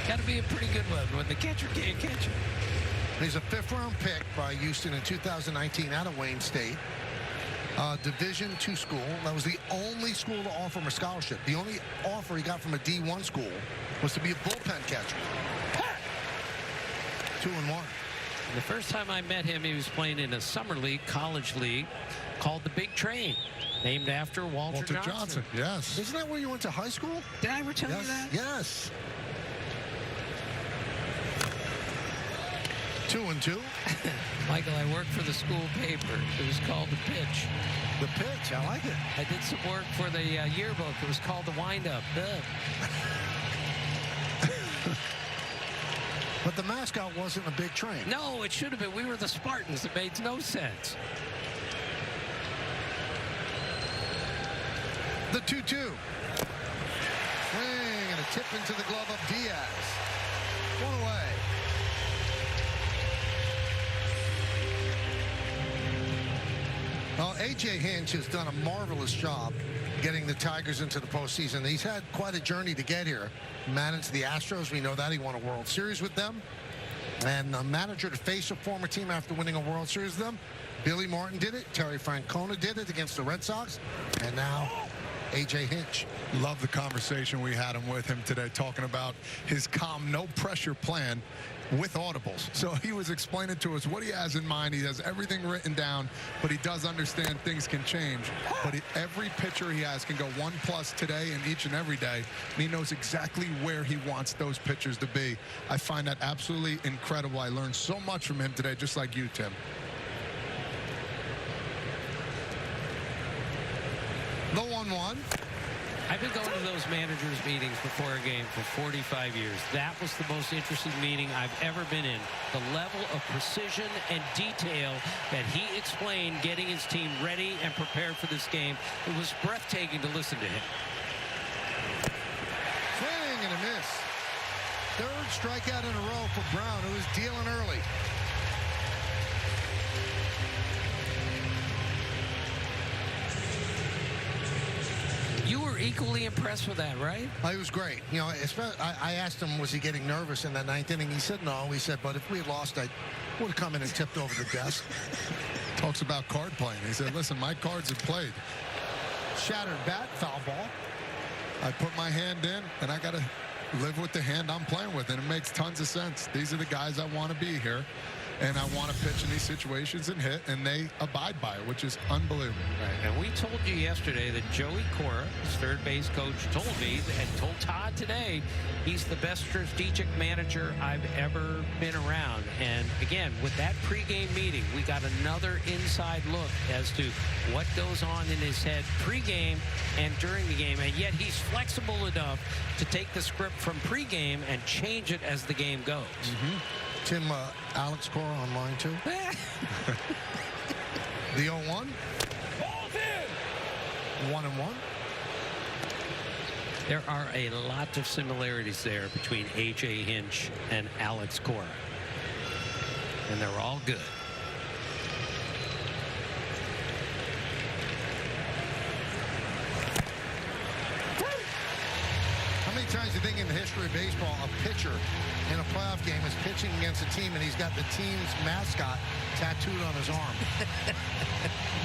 Got to be a pretty good one when the catcher can't catch it. He's a 5th-round pick by Houston in 2019 out of Wayne State. Division II school. That was the only school to offer him a scholarship. The only offer he got from a D1 school was to be a bullpen catcher. 2-1. The first time I met him, he was playing in a summer league, college league, called the Big Train, named after Walter Johnson. Yes. Isn't that where you went to high school? Did I ever tell you that? Yes. 2-2. Michael, I worked for the school paper. It was called The Pitch. The Pitch, I like it. I did some work for the yearbook. It was called The Wind-Up. But the mascot wasn't a Big Train. No, it should have been. We were the Spartans. It made no sense. The 2-2. Swing and a tip into the glove of Diaz. 1 away. Well, A.J. Hinch has done a marvelous job getting the Tigers into the postseason. He's had quite a journey to get here. Managed the Astros. We know that. He won a World Series with them. And the manager to face a former team after winning a World Series with them. Billy Martin did it. Terry Francona did it against the Red Sox. And now A.J. Hinch. Love the conversation we had with him today, talking about his calm, no-pressure plan with audibles. So he was explaining to us what he has in mind. He has everything written down, but he does understand things can change. But every pitcher he has can go 1+ today and each and every day, and he knows exactly where he wants those pitchers to be. I find that absolutely incredible. I learned so much from him today, just like you, Tim. The 1-1. I've been going to those managers' meetings before a game for 45 years. That was the most interesting meeting I've ever been in. The level of precision and detail that he explained getting his team ready and prepared for this game. It was breathtaking to listen to him. Swing and a miss. 3rd strikeout in a row for Brown, who is dealing early. You were equally impressed with that, right? He was great. You know, I asked him, was he getting nervous in that 9th inning? He said no. He said, but if we had lost, I would have come in and tipped over the desk. Talks about card playing. He said, listen, my cards have played. Shattered bat, foul ball. I put my hand in, and I got to live with the hand I'm playing with, and it makes tons of sense. These are the guys I want to be here, and I want to pitch in these situations and hit, and they abide by it, which is unbelievable. Right. And we told you yesterday that Joey Cora, his third base coach, told me and told Todd today he's the best strategic manager I've ever been around. And again, with that pregame meeting, we got another inside look as to what goes on in his head pregame and during the game. And yet he's flexible enough to take the script from pregame and change it as the game goes. Mm-hmm. Tim, Alex Cora on line 2. The 0-1. 1-1. There are a lot of similarities there between A.J. Hinch and Alex Cora. And they're all good. How many times do you think in the history of baseball a pitcher in a playoff game is pitching against a team and he's got the team's mascot tattooed on his arm?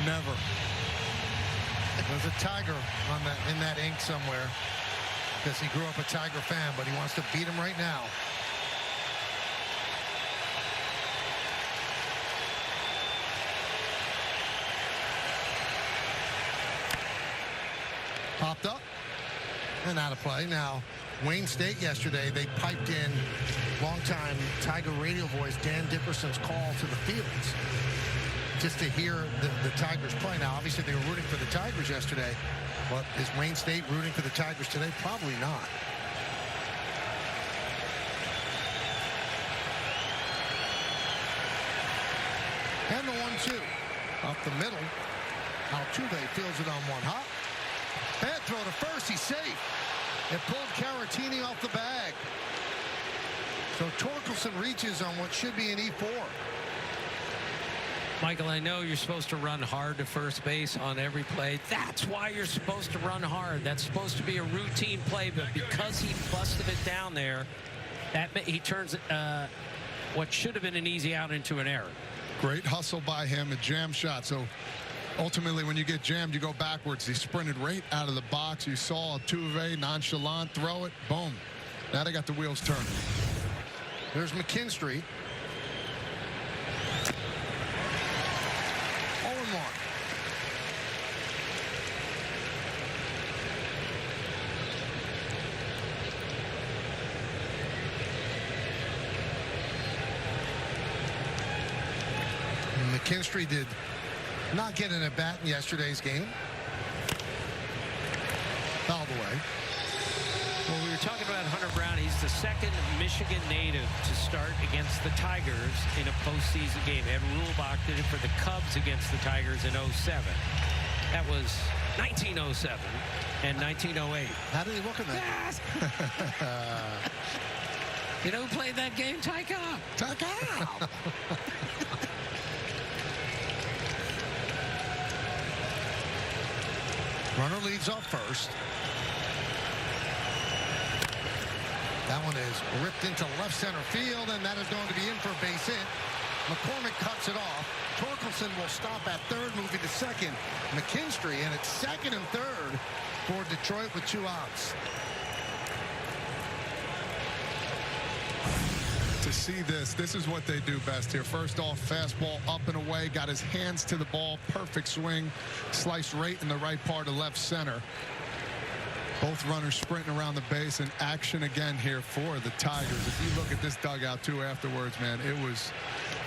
Never. There's a tiger on in that ink somewhere because he grew up a Tiger fan, but he wants to beat him right now. Popped up and out of play. Now, Wayne State yesterday, they piped in longtime Tiger radio voice Dan Dickerson's call to the fields just to hear the Tigers play. Now, obviously, they were rooting for the Tigers yesterday, but is Wayne State rooting for the Tigers today? Probably not. And the 1-2. Up the middle. Altuve fields it on one hop. Bad throw to first. He's safe. It pulled Caratini off the bag. So Torkelson reaches on what should be an E4. Michael, I know you're supposed to run hard to first base on every play. That's why you're supposed to run hard. That's supposed to be a routine play, but because he busted it down there, he turns what should have been an easy out into an error. Great hustle by him, a jam shot. So ultimately, when you get jammed, you go backwards. He sprinted right out of the box. You saw Altuve nonchalant throw it. Boom. Now they got the wheels turning. There's McKinstry. 0-1. McKinstry did not get an at-bat in yesterday's game. Fouled away. Well, we were talking about Hunter Brown. He's the second Michigan native to start against the Tigers in a postseason game. Ed Rulebach did it for the Cubs against the Tigers in 07. That was 1907 and 1908. How did he look in that? Yes. You know who played that game? Tyka. Tyka. Runner leads off first. That one is ripped into left center field, and that is going to be in for a base hit. McCormick cuts it off. Torkelson will stop at third, moving to second. McKinstry, and it's second and third for Detroit with 2 outs. To see this is what they do best here. First off, fastball up and away, got his hands to the ball, perfect swing, sliced right in the right part of left center. Both runners sprinting around the base, and action again here for the Tigers. If you look at this dugout too afterwards, man,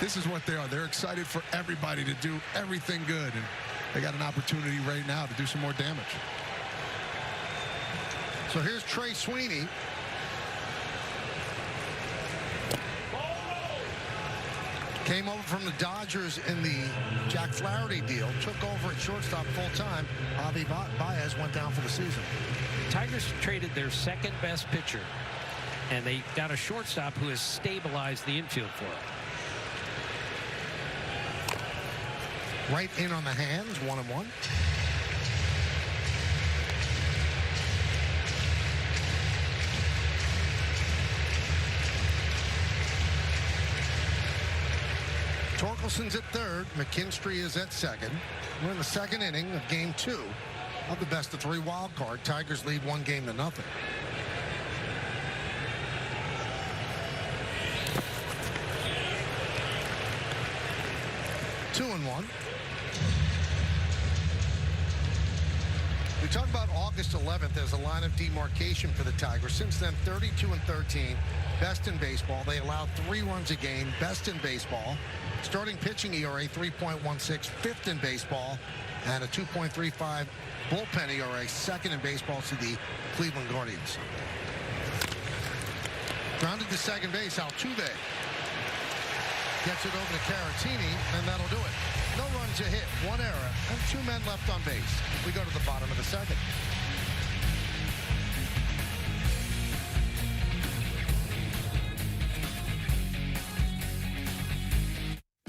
this is what they are. They're excited for everybody to do everything good, and they got an opportunity right now to do some more damage. So here's Trey Sweeney. Came over from the Dodgers in the Jack Flaherty deal. Took over at shortstop full-time. Javi Baez went down for the season. Tigers traded their second best pitcher, and they got a shortstop who has stabilized the infield for them. Right in on the hands, 1-1. Torkelson's at third. McKinstry is at second. We're in the second inning of game 2 of the best-of-3 wild card. Tigers lead 1-0. 2-1. We talked about August 11th as a line of demarcation for the Tigers. Since then, 32-13, best in baseball. They allowed 3 runs a game, best in baseball. Starting pitching ERA 3.16, fifth in baseball, and a 2.35 bullpen ERA, second in baseball to the Cleveland Guardians. Grounded to second base, Altuve gets it over to Caratini, and that'll do it. No runs, a hit, 1 error, and 2 men left on base. We go to the bottom of the second.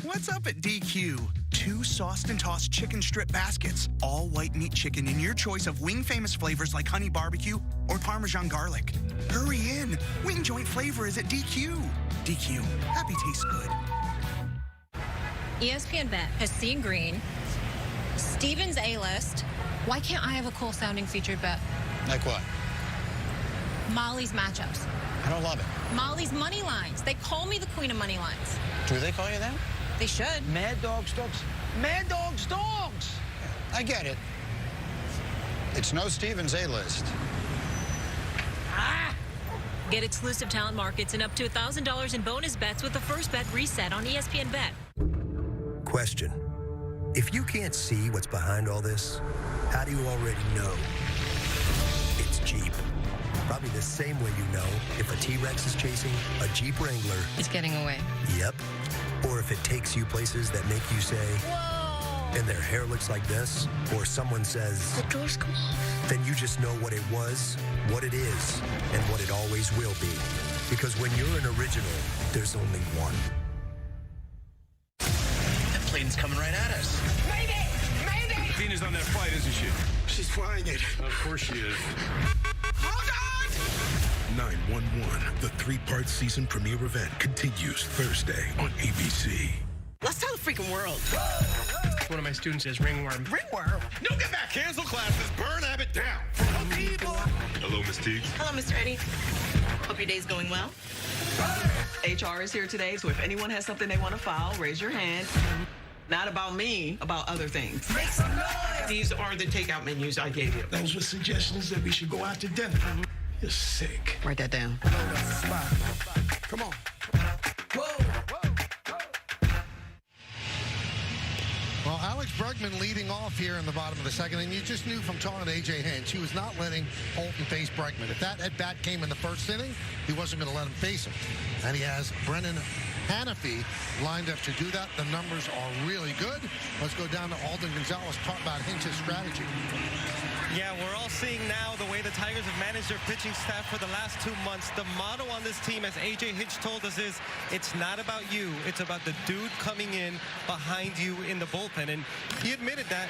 What's up at DQ? 2 sauced and tossed chicken strip baskets, all white meat chicken in your choice of Wing Famous flavors like honey barbecue or Parmesan garlic. Hurry in, wing joint flavor is at DQ. DQ, happy tastes good. ESPN Bet has seen green, Steven's A-list. Why can't I have a cool sounding featured bet? Like what? Molly's matchups. I don't love it. Molly's money lines. They call me the queen of money lines. Do they call you that? They should. Mad Dogs Dogs? Mad Dogs Dogs! I get it. It's no Stevens A-list. Get exclusive talent markets and up to $1,000 in bonus bets with the first bet reset on ESPN Bet. Question. If you can't see what's behind all this, how do you already know? It's Jeep. Probably the same way you know if a T-Rex is chasing a Jeep Wrangler. It's getting away. Yep. Or if it takes you places that make you say, whoa! and their hair looks like this, or someone says, The doors come off. then you just know what it was, what it is, and what it always will be. Because when you're an original, there's only one. That plane's coming right at us. Mayday! Mayday! Tina's on that flight, isn't she? She's flying it. Of course she is. Hold on! 911, the 3-part season premiere event continues Thursday on ABC. Let's tell the freaking world. One of my students is ringworm. Ringworm? No, get back. Cancel classes. Burn Abbott down. Hello, Miss Teagues. Hello, Mr. Eddie. Hope your day's going well. HR is here today, so if anyone has something they want to file, raise your hand. Not about me, about other things. Make some noise! These are the takeout menus I gave you. Those were suggestions that we should go out to dinner. You're sick. Write that down. Come on. Well, Alex Bregman leading off here in the bottom of the second, and you just knew from talking to A.J. Hinch, he was not letting Holton face Bregman. If that at-bat came in the first inning, he wasn't going to let him face him. And he has Brennan Hanafy lined up to do that. The numbers are really good. Let's go down to Alden Gonzalez, talk about Hinch's strategy. Yeah, we're all seeing now the way the Tigers have managed their pitching staff for the last 2 months. The motto on this team, as A.J. Hinch told us, is it's not about you. It's about the dude coming in behind you in the bullpen. And he admitted that.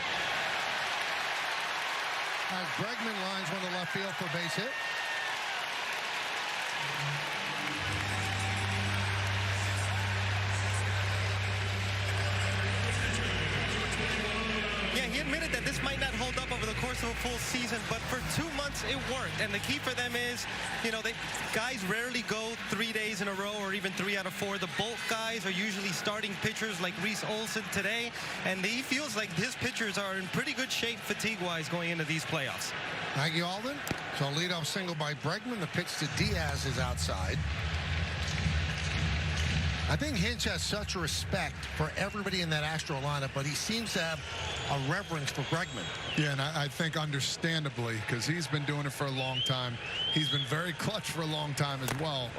As Bregman lines one to left field for a base hit. Yeah, he admitted that this might not hold up over the course of a full season, but for 2 months it worked. And the key for them is, you know, guys rarely go 3 days in a row or even 3 out of 4. The bulk guys are usually starting pitchers like Reese Olson today, and he feels like his pitchers are in pretty good shape fatigue-wise going into these playoffs. Thank you, Alden. So leadoff single by Bregman. The pitch to Diaz is outside. I think Hinch has such respect for everybody in that Astro lineup, but he seems to have a reverence for Bregman. Yeah, and I think understandably, because he's been doing it for a long time. He's been very clutch for a long time as well.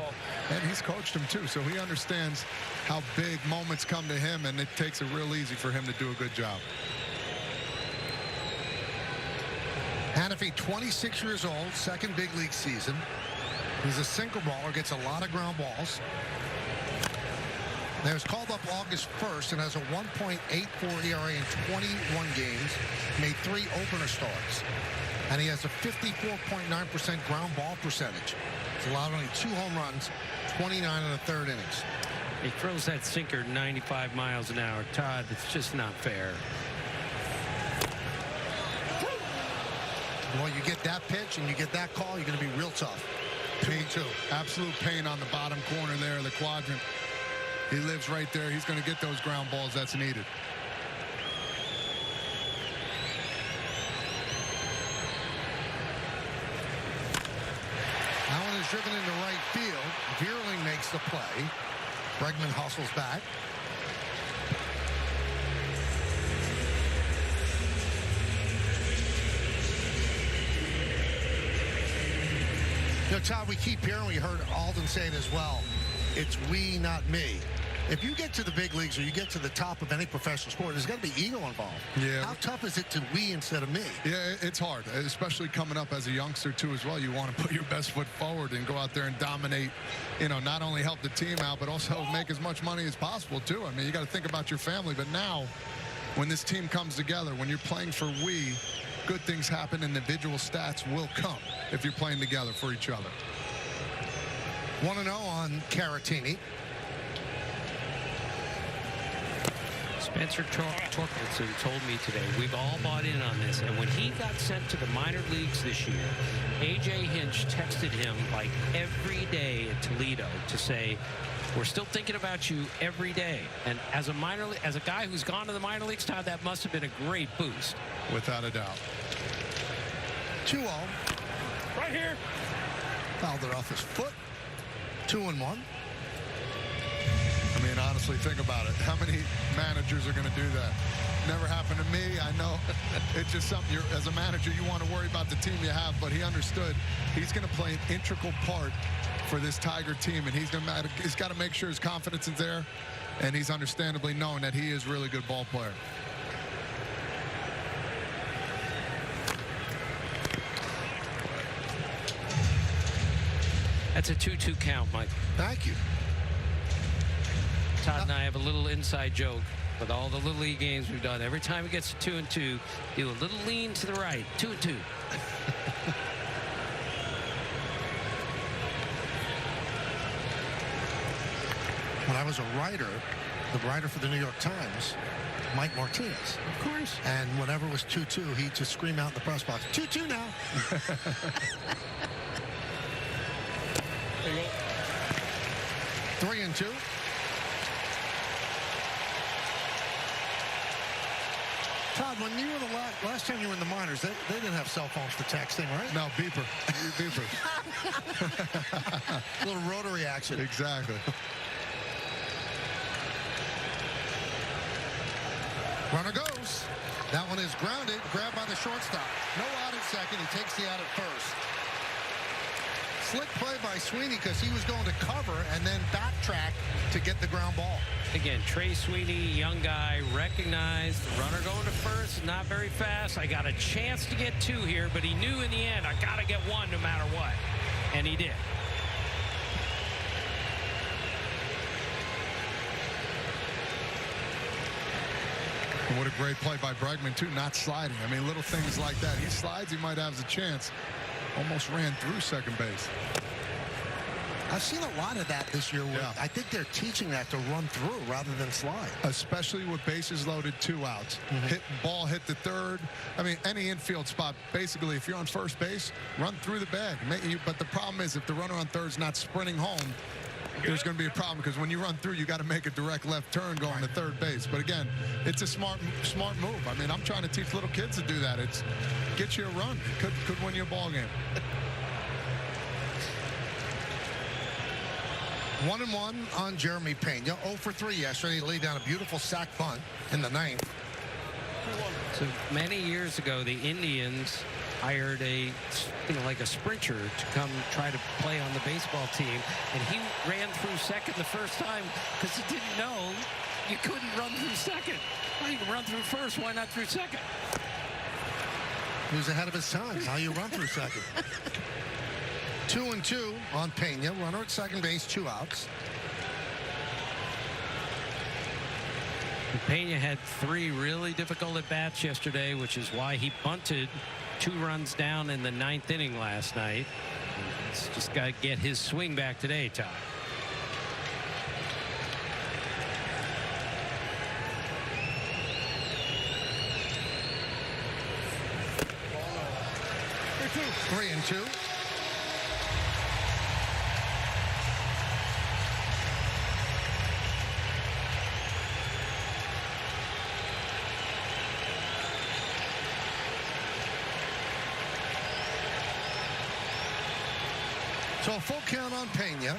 And he's coached him too, so he understands how big moments come to him, and it takes it real easy for him to do a good job. Hanafy, 26 years old, second big league season. He's a single baller, gets a lot of ground balls. Now, he was called up August 1st and has a 1.84 ERA in 21 games, made 3 opener starts. And he has a 54.9% ground ball percentage. He's allowed only 2 home runs, 29 in the third innings. He throws that sinker 95 miles an hour. Todd, it's just not fair. Well, you get that pitch and you get that call, you're going to be real tough. Pain too. Absolute pain on the bottom corner there of the quadrant. He lives right there. He's going to get those ground balls that's needed. That one is driven into right field. Vierling makes the play. Bregman hustles back. You know, Todd, we keep hearing, we heard Alden say it as well, it's we, not me. If you get to the big leagues or you get to the top of any professional sport, there's got to be ego involved. Yeah. How tough is it to we instead of me? Yeah, it's hard, especially coming up as a youngster, too, as well. You want to put your best foot forward and go out there and dominate, you know, not only help the team out, but also make as much money as possible, too. I mean, you got to think about your family. But now, when this team comes together, when you're playing for we, good things happen. Individual stats will come if you're playing together for each other. 1-0 on Caratini. Spencer Torkelson told me today, we've all bought in on this. And when he got sent to the minor leagues this year, A.J. Hinch texted him like every day at Toledo to say, we're still thinking about you every day. And as a guy who's gone to the minor leagues, Todd, that must have been a great boost. Without a doubt. 2-0. Right here. Fouled it off his foot. 2-1. I mean, honestly, think about it. How many managers are going to do that? Never happened to me. I know it's just something as a manager, you want to worry about the team you have, but he understood he's going to play an integral part for this Tiger team, and he's got to make sure his confidence is there, and he's understandably known that he is a really good ball player. That's a 2-2 count, Mike. Thank you. Todd and I have a little inside joke with all the Little League games we've done. Every time it gets to 2-2, do a little lean to the right. 2-2. When I was a writer, the writer for the New York Times, Mike Martinez. Of course. And whenever it was 2-2, he'd just scream out in the press box, 2-2 now. There you go. 3-2. Todd, when you were the last time you were in the minors, they didn't have cell phones for texting, right? No, beeper. Beeper. Little rotary action. Exactly. Runner goes. That one is grounded, grabbed by the shortstop. No out at second. He takes the out at first. Slick play by Sweeney because he was going to cover and then backtrack to get the ground ball. Again, Trey Sweeney, young guy, recognized the runner going to first, not very fast. I got a chance to get 2 here, but he knew in the end I got to get 1 no matter what. And he did. And what a great play by Bregman, too, not sliding. I mean, little things like that. He slides, he might have a chance. Almost ran through second base. I've seen a lot of that this year. Yeah. I think they're teaching that to run through rather than slide. Especially with bases loaded, 2 outs. Ball hit the third. I mean, any infield spot, basically, if you're on first base, run through the bag. But the problem is if the runner on third is not sprinting home, there's going to be a problem because when you run through, you got to make a direct left turn going to third base. But again, it's a smart move. I mean, I'm trying to teach little kids to do that. It's get you a run. Could win you a ball game. 1-1 on Jeremy Pena. 0 for 3 yesterday. He laid down a beautiful sac bunt in the 9th. So many years ago, the Indians hired a sprinter to come try to play on the baseball team, and he ran through second the first time because he didn't know you couldn't run through second. Well, you can run through first, why not through second? He was ahead of his time. How you run through second. 2-2 on Pena. Runner at second base, 2 outs. Pena had 3 really difficult at-bats yesterday, which is why he bunted 2 runs down in the 9th inning last night. He's just got to get his swing back today, Todd. Three and 2. So a full count on Pena.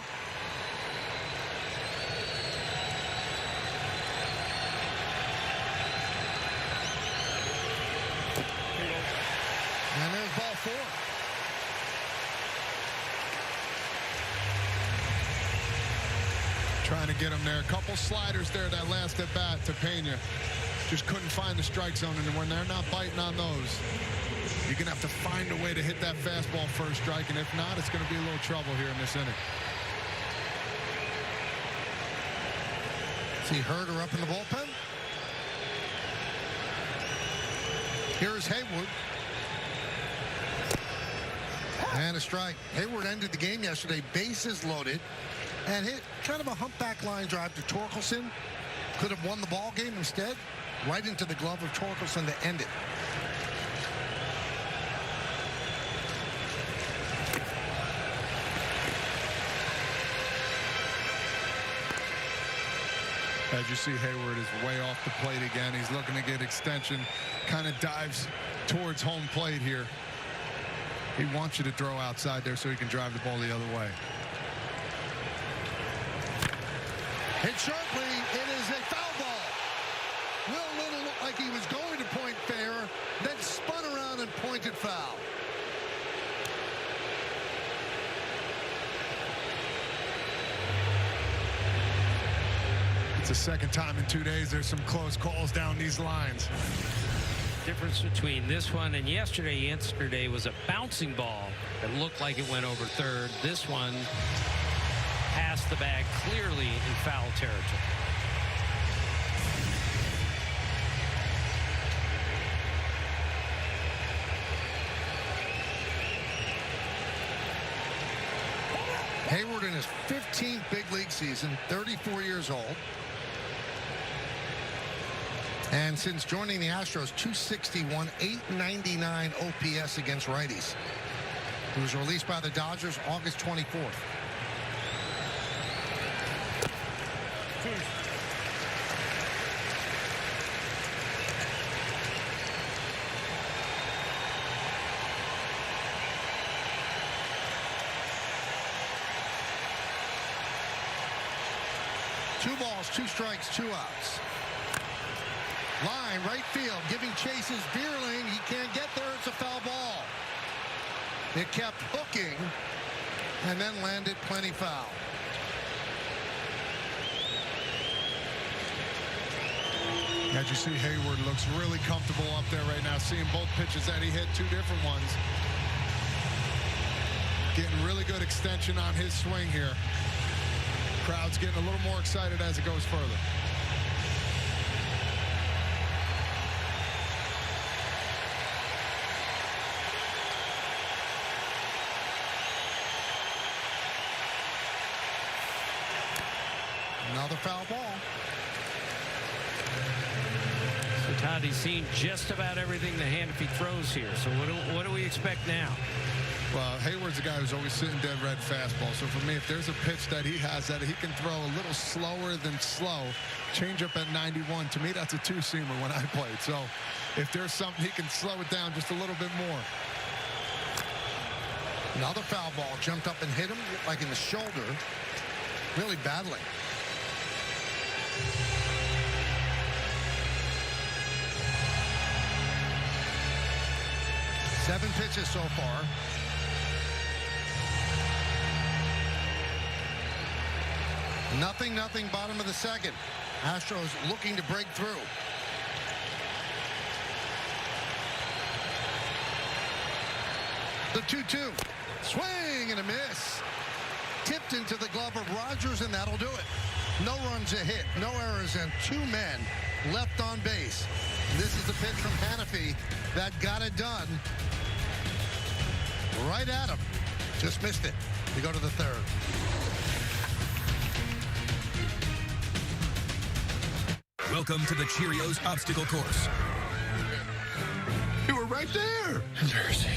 And there's ball 4. Trying to get him there. A couple sliders there that last at bat to Pena. Just couldn't find the strike zone, and when they're not biting on those, you're going to have to find a way to hit that fastball first strike, and if not, it's going to be a little trouble here in this inning. See Herder up in the bullpen. Here's Hayward. And a strike. Hayward ended the game yesterday, bases loaded, and hit kind of a humpback line drive to Torkelson. Could have won the ball game instead. Right into the glove of Torkelson to end it. As you see, Hayward is way off the plate again. He's looking to get extension. Kind of dives towards home plate here. He wants you to throw outside there so he can drive the ball the other way. Hit sharply. It is a foul ball. Will Little looked like he was going to point fair, then spun around and pointed foul. It's the second time in 2 days there's some close calls down these lines. Difference between this one and yesterday. Yesterday was a bouncing ball that looked like it went over third. This one passed the bag clearly in foul territory. Hayward in his 15th big league season, 34 years old. And since joining the Astros, 261, 899 OPS against righties. He was released by the Dodgers August 24th. Two balls, two strikes, two outs. Line, right field, giving chases Bierling. He can't get there. It's a foul ball. It kept hooking and then landed plenty foul. As you see, Hayward looks really comfortable up there right now, seeing both pitches that he hit, two different ones. Getting really good extension on his swing here. Crowd's getting a little more excited as it goes further. Another foul ball. So Todd, he's seen just about everything the hand if he throws here. So what do we expect now? Well, Hayward's a guy who's always sitting dead red fastball. So for me, if there's a pitch that he has that he can throw a little slower than slow, change up at 91, to me that's a two-seamer when I played. So if there's something he can slow it down just a little bit more. Another foul ball jumped up and hit him like in the shoulder, really badly. Seven pitches so far. Nothing, bottom of the second. Astros looking to break through. The 2-2. Swing and a miss. Tipped into the glove of Rogers, and that'll do it. No runs a hit, no errors, and two men left on base. This is the pitch from Hannafy that got it done. Right at him. Just missed it. We go to the third. Welcome to the Cheerios obstacle course. You were right there. Embarrassing.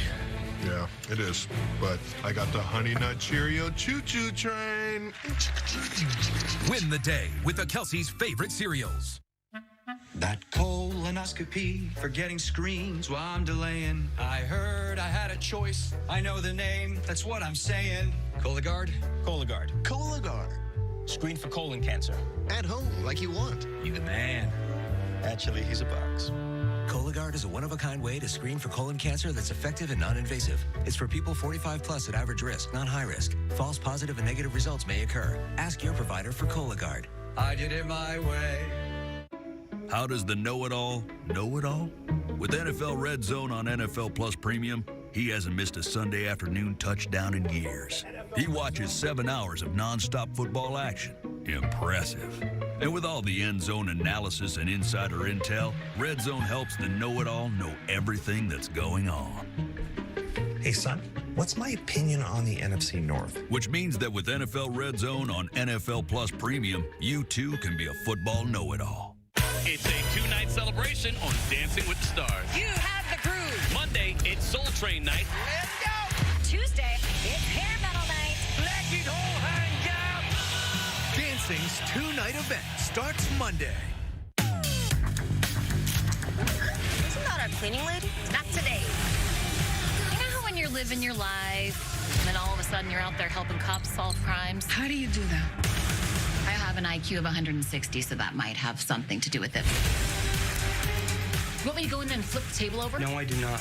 Yeah, it is. But I got the Honey Nut Cheerio choo-choo train. Win the day with the Kelsey's favorite cereals. That colonoscopy for getting screens while I'm delaying. I heard I had a choice. I know the name. That's what I'm saying. Cologuard? Cologuard. Cologuard. Screen for colon cancer. At home, like you want. You the man. Actually, he's a box. Cologuard is a one-of-a-kind way to screen for colon cancer that's effective and non-invasive. It's for people 45 plus at average risk, not high risk. False positive and negative results may occur. Ask your provider for Cologuard. I did it my way. How does the know-it-all know it all? With NFL Red Zone on NFL Plus Premium, he hasn't missed a Sunday afternoon touchdown in years. He watches 7 hours of nonstop football action. Impressive. And with all the end zone analysis and insider intel, Red Zone helps the know-it-all know everything that's going on. Hey, son, what's my opinion on the NFC North? Which means that with NFL Red Zone on NFL Plus Premium, you too can be a football know-it-all. It's a two-night celebration on Dancing with the Stars. You have the groove. Monday, it's Soul Train night. Let's go. Tuesday, it's hair metal night. Let it all hang out. Dancing's two-night event starts Monday. Isn't that our cleaning lady? Not today. You know how when you're living your life, and then all of a sudden you're out there helping cops solve crimes? How do you do that? I have an IQ of 160, so that might have something to do with it. You want me to go in there and flip the table over? No, I do not.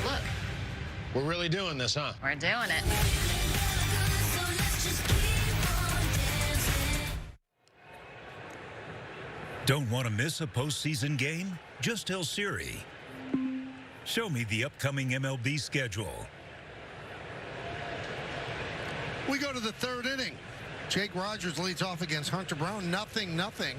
Look. We're really doing this, huh? We're doing it. Don't want to miss a postseason game? Just tell Siri. Show me the upcoming MLB schedule. We go to the third inning. Jake Rogers leads off against Hunter Brown. 0-0.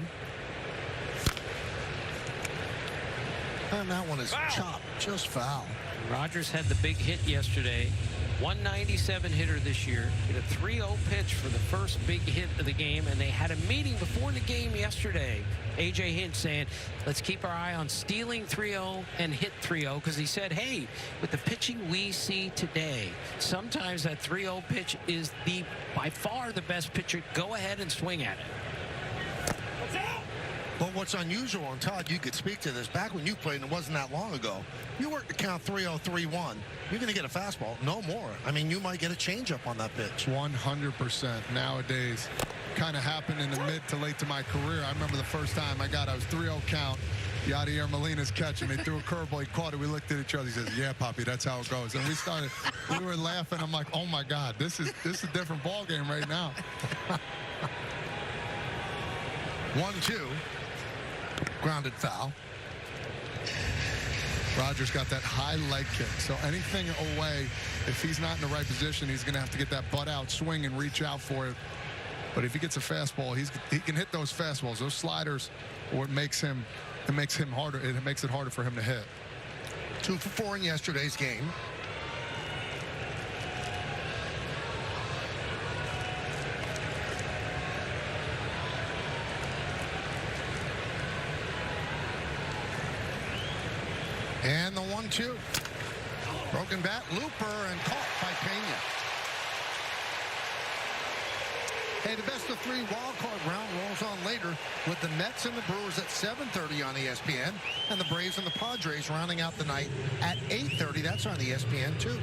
And that one is chopped, just foul. Rogers had the big hit yesterday. 197 hitter this year. Hit a 3-0 pitch for the first big hit of the game, and they had a meeting before the game yesterday. A.J. Hinch saying, let's keep our eye on stealing 3-0 and hit 3-0, because he said, hey, with the pitching we see today, sometimes that 3-0 pitch is by far the best pitcher. Go ahead and swing at it. But what's unusual, and Todd, you could speak to this, back when you played, and it wasn't that long ago, you worked to count 3-0, 3-1. You're going to get a fastball, no more. I mean, you might get a changeup on that pitch. 100% nowadays. Kind of happened in the mid to late to my career. I remember the first time I was 3-0 count. Yadier Molina's catching. They threw a curveball. He caught it. We looked at each other. He says, yeah, Poppy, that's how it goes. And we were laughing. I'm like, oh, my God, this is a different ball game right now. 1-2. Grounded foul. Rogers got that high leg kick. So anything away, if he's not in the right position, he's going to have to get that butt out swing and reach out for it. But if he gets a fastball, he can hit those fastballs. Those sliders, it makes it harder. It makes it harder for him to hit. 2 for 4 in yesterday's game. And the 1-2. Broken bat, looper, and caught by Pena. Hey, the best of 3 wild card round rolls on later with the Mets and the Brewers at 7:30 on ESPN, and the Braves and the Padres rounding out the night at 8:30. That's on ESPN too.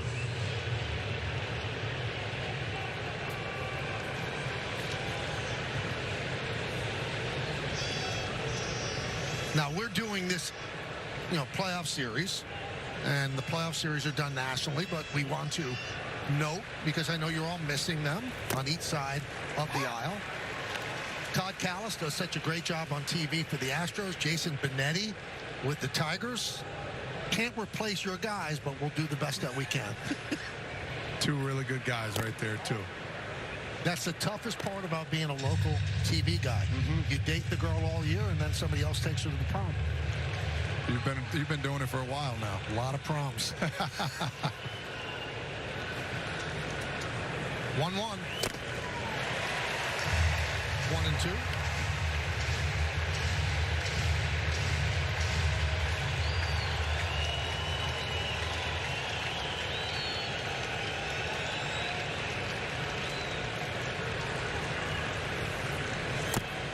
Now we're doing this, playoff series, and the playoff series are done nationally, but we want to note, because I know you're all missing them on each side of the aisle. Todd Callis does such a great job on TV for the Astros. Jason Benetti with the Tigers. Can't replace your guys, but we'll do the best that we can. 2 really good guys right there, too. That's the toughest part about being a local TV guy. You date the girl all year, and then somebody else takes her to the prom. You've been doing it for a while now. A lot of proms. 1-1. 1-2.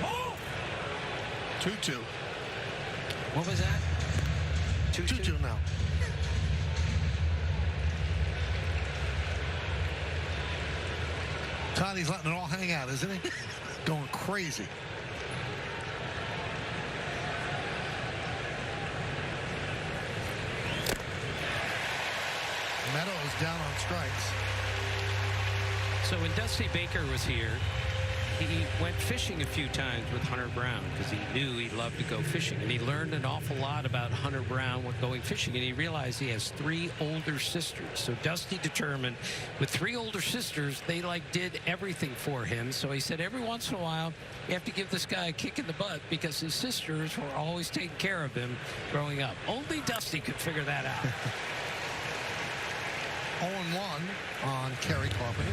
Oh! 2-2. What was that? 2-2 now. Tony's letting it all hang out, isn't he? Going crazy. Meadows down on strikes. So when Dusty Baker was here, he went fishing a few times with Hunter Brown because he knew he loved to go fishing, and he learned an awful lot about Hunter Brown when going fishing, and he realized he has 3 older sisters. So Dusty determined with 3 older sisters, they did everything for him. So he said every once in a while you have to give this guy a kick in the butt because his sisters were always taking care of him growing up. Only Dusty could figure that out. 0-1 on Kerry Carpenter.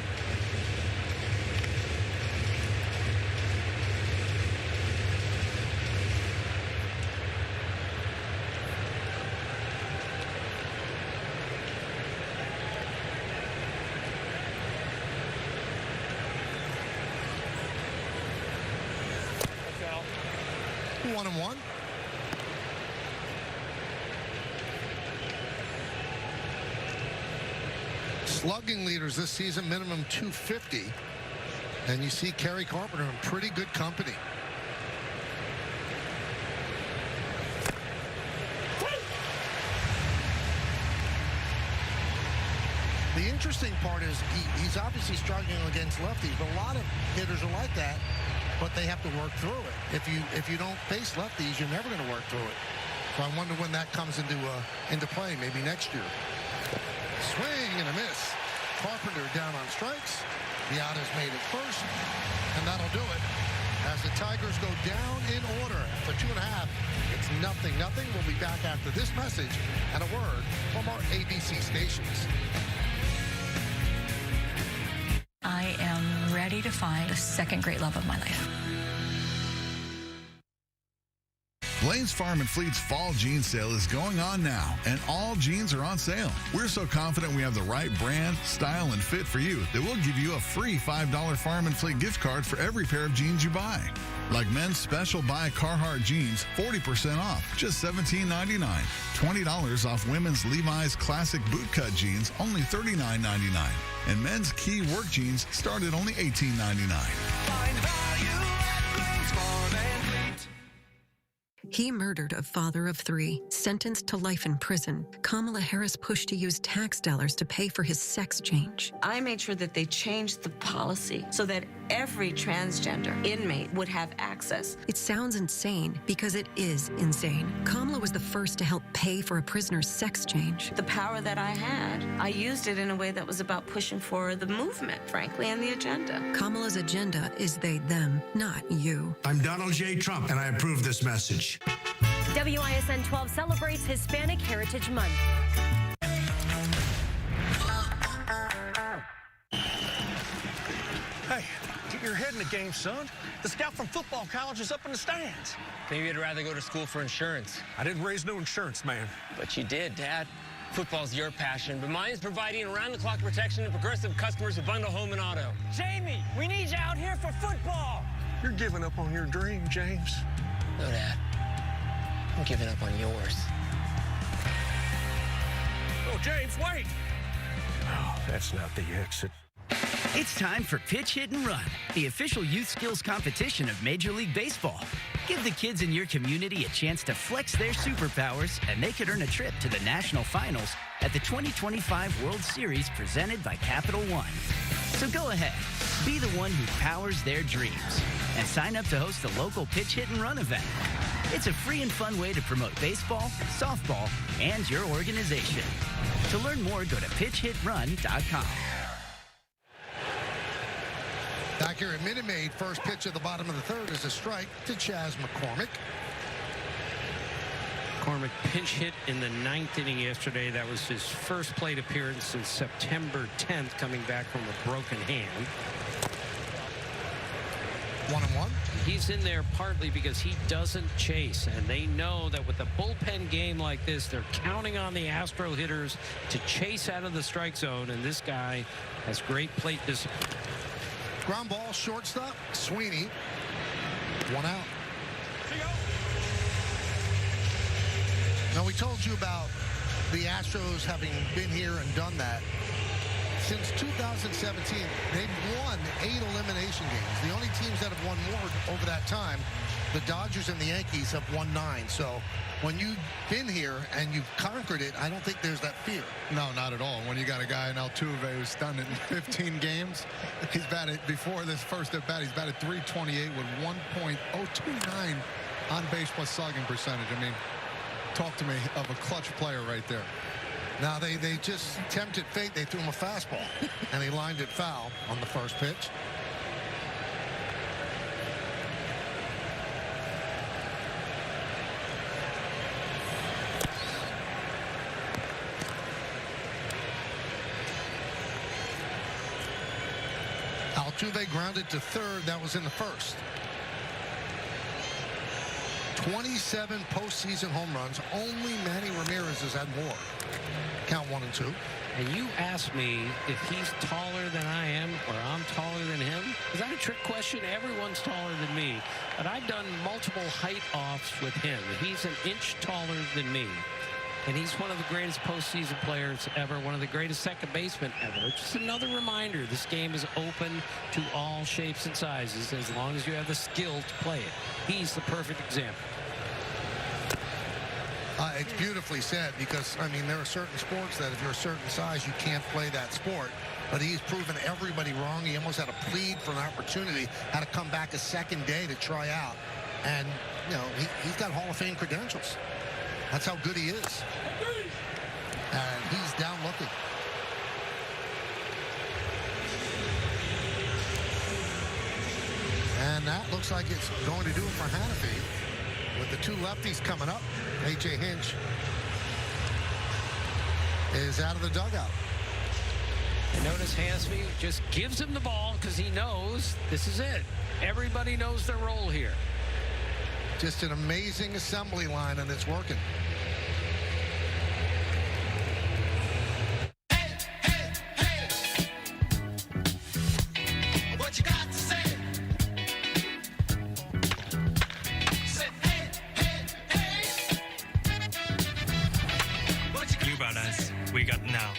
One and one. Slugging leaders this season, minimum 250. And you see Kerry Carpenter in pretty good company. The interesting part is he's obviously struggling against lefties, but a lot of hitters are like that. but they have to work through it. If you don't face lefties, you're never going to work through it. So I wonder when that comes into play, maybe next year. Swing and a miss. Carpenter down on strikes. Giada's made it first, and that'll do it. As the Tigers go down in order after 2.5, it's 0-0. We'll be back after this message and a word from our ABC stations. I am ready to find the second great love of my life. Blaine's Farm and Fleet's fall jean sale is going on now, and all jeans are on sale. We're so confident we have the right brand, style, and fit for you that we'll give you a free $5 Farm and Fleet gift card for every pair of jeans you buy. Like men's special buy Carhartt jeans, 40% off, just $17.99. $20 off women's Levi's classic bootcut jeans, only $39.99. And men's Key work jeans start at only $18.99. Find value at Blaine's Farm and Fleet. He murdered a father of 3, sentenced to life in prison. Kamala Harris pushed to use tax dollars to pay for his sex change. I made sure that they changed the policy so that every transgender inmate would have access. It sounds insane because it is insane. Kamala was the first to help pay for a prisoner's sex change. The power that I had, I used it in a way that was about pushing for the movement, frankly, and the agenda. Kamala's agenda is they, them, not you. I'm Donald J. Trump, and I approve this message. WISN 12 celebrates Hispanic Heritage Month. Hey, get your head in the game, son. The scout from football college is up in the stands. Maybe you'd rather go to school for insurance. I didn't raise no insurance, man. But you did, Dad. Football's your passion, but mine's providing around-the-clock protection to Progressive customers who bundle home and auto. Jamie, we need you out here for football. You're giving up on your dream, James. No, Dad. I'm giving up on yours. Oh, James, wait! Oh, that's not the exit. It's time for Pitch, Hit, and Run, the official youth skills competition of Major League Baseball. Give the kids in your community a chance to flex their superpowers, and they could earn a trip to the national finals at the 2025 World Series presented by Capital One. So go ahead, be the one who powers their dreams, and sign up to host the local Pitch, Hit, and Run event. It's a free and fun way to promote baseball, softball, and your organization. To learn more, go to pitchhitrun.com. Back here at Minute Maid, first pitch of the bottom of the third is a strike to Chas McCormick. McCormick pinch hit in the 9th inning yesterday. That was his first plate appearance since September 10th, coming back from a broken hand. 1-1. He's in there partly because he doesn't chase, and they know that with a bullpen game like this, they're counting on the Astro hitters to chase out of the strike zone, and this guy has great plate discipline. Ground ball, shortstop, Sweeney. 1 out. Now, we told you about the Astros having been here and done that. Since 2017, they've won 8 elimination games. The only teams that have won more over that time, the Dodgers and the Yankees, have won 9. So when you've been here and you've conquered it, I don't think there's that fear. No, not at all. When you got a guy in Altuve who's done it in 15 games, he's batted, before this first at bat, he's batted .328 with 1.029 on base plus slugging percentage. I mean, talk to me of a clutch player right there. Now, they just tempted fate. They threw him a fastball, and he lined it foul on the first pitch. Altuve grounded to third. That was in the first. 27 postseason home runs. Only Manny Ramirez has had more. Count 1 and 2. And you asked me if he's taller than I am or I'm taller than him. Is that a trick question? Everyone's taller than me. But I've done multiple height offs with him. He's an inch taller than me. And he's one of the greatest postseason players ever, one of the greatest second basemen ever. Just another reminder, this game is open to all shapes and sizes as long as you have the skill to play it. He's the perfect example. It's beautifully said because, I mean, there are certain sports that if you're a certain size, you can't play that sport. But he's proven everybody wrong. He almost had to plead for an opportunity, had to come back a second day to try out. And, you know, he's got Hall of Fame credentials. That's how good he is. And he's down looking. And that looks like it's going to do it for Hannafy. With the two lefties coming up, A.J. Hinch is out of the dugout. And notice Hannafy just gives him the ball because he knows this is it. Everybody knows their role here. Just an amazing assembly line, and it's working. What you got to say? You brought us. We got now.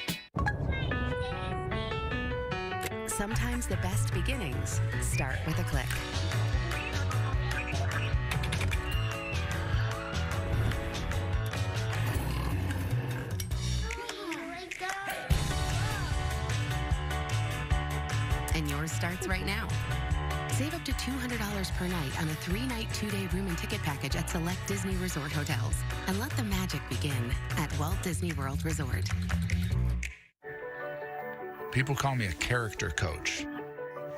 Sometimes the best beginnings start with a click. And yours starts right now. Save up to $200 per night on a 3-night, 2-day room and ticket package at select Disney Resort hotels. And let the magic begin at Walt Disney World Resort. People call me a character coach.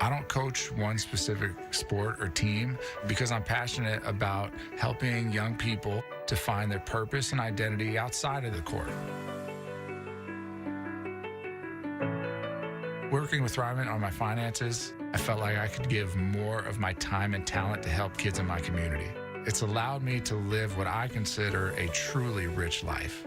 I don't coach one specific sport or team because I'm passionate about helping young people to find their purpose and identity outside of the court. Working with Thrivent on my finances, I felt like I could give more of my time and talent to help kids in my community. It's allowed me to live what I consider a truly rich life.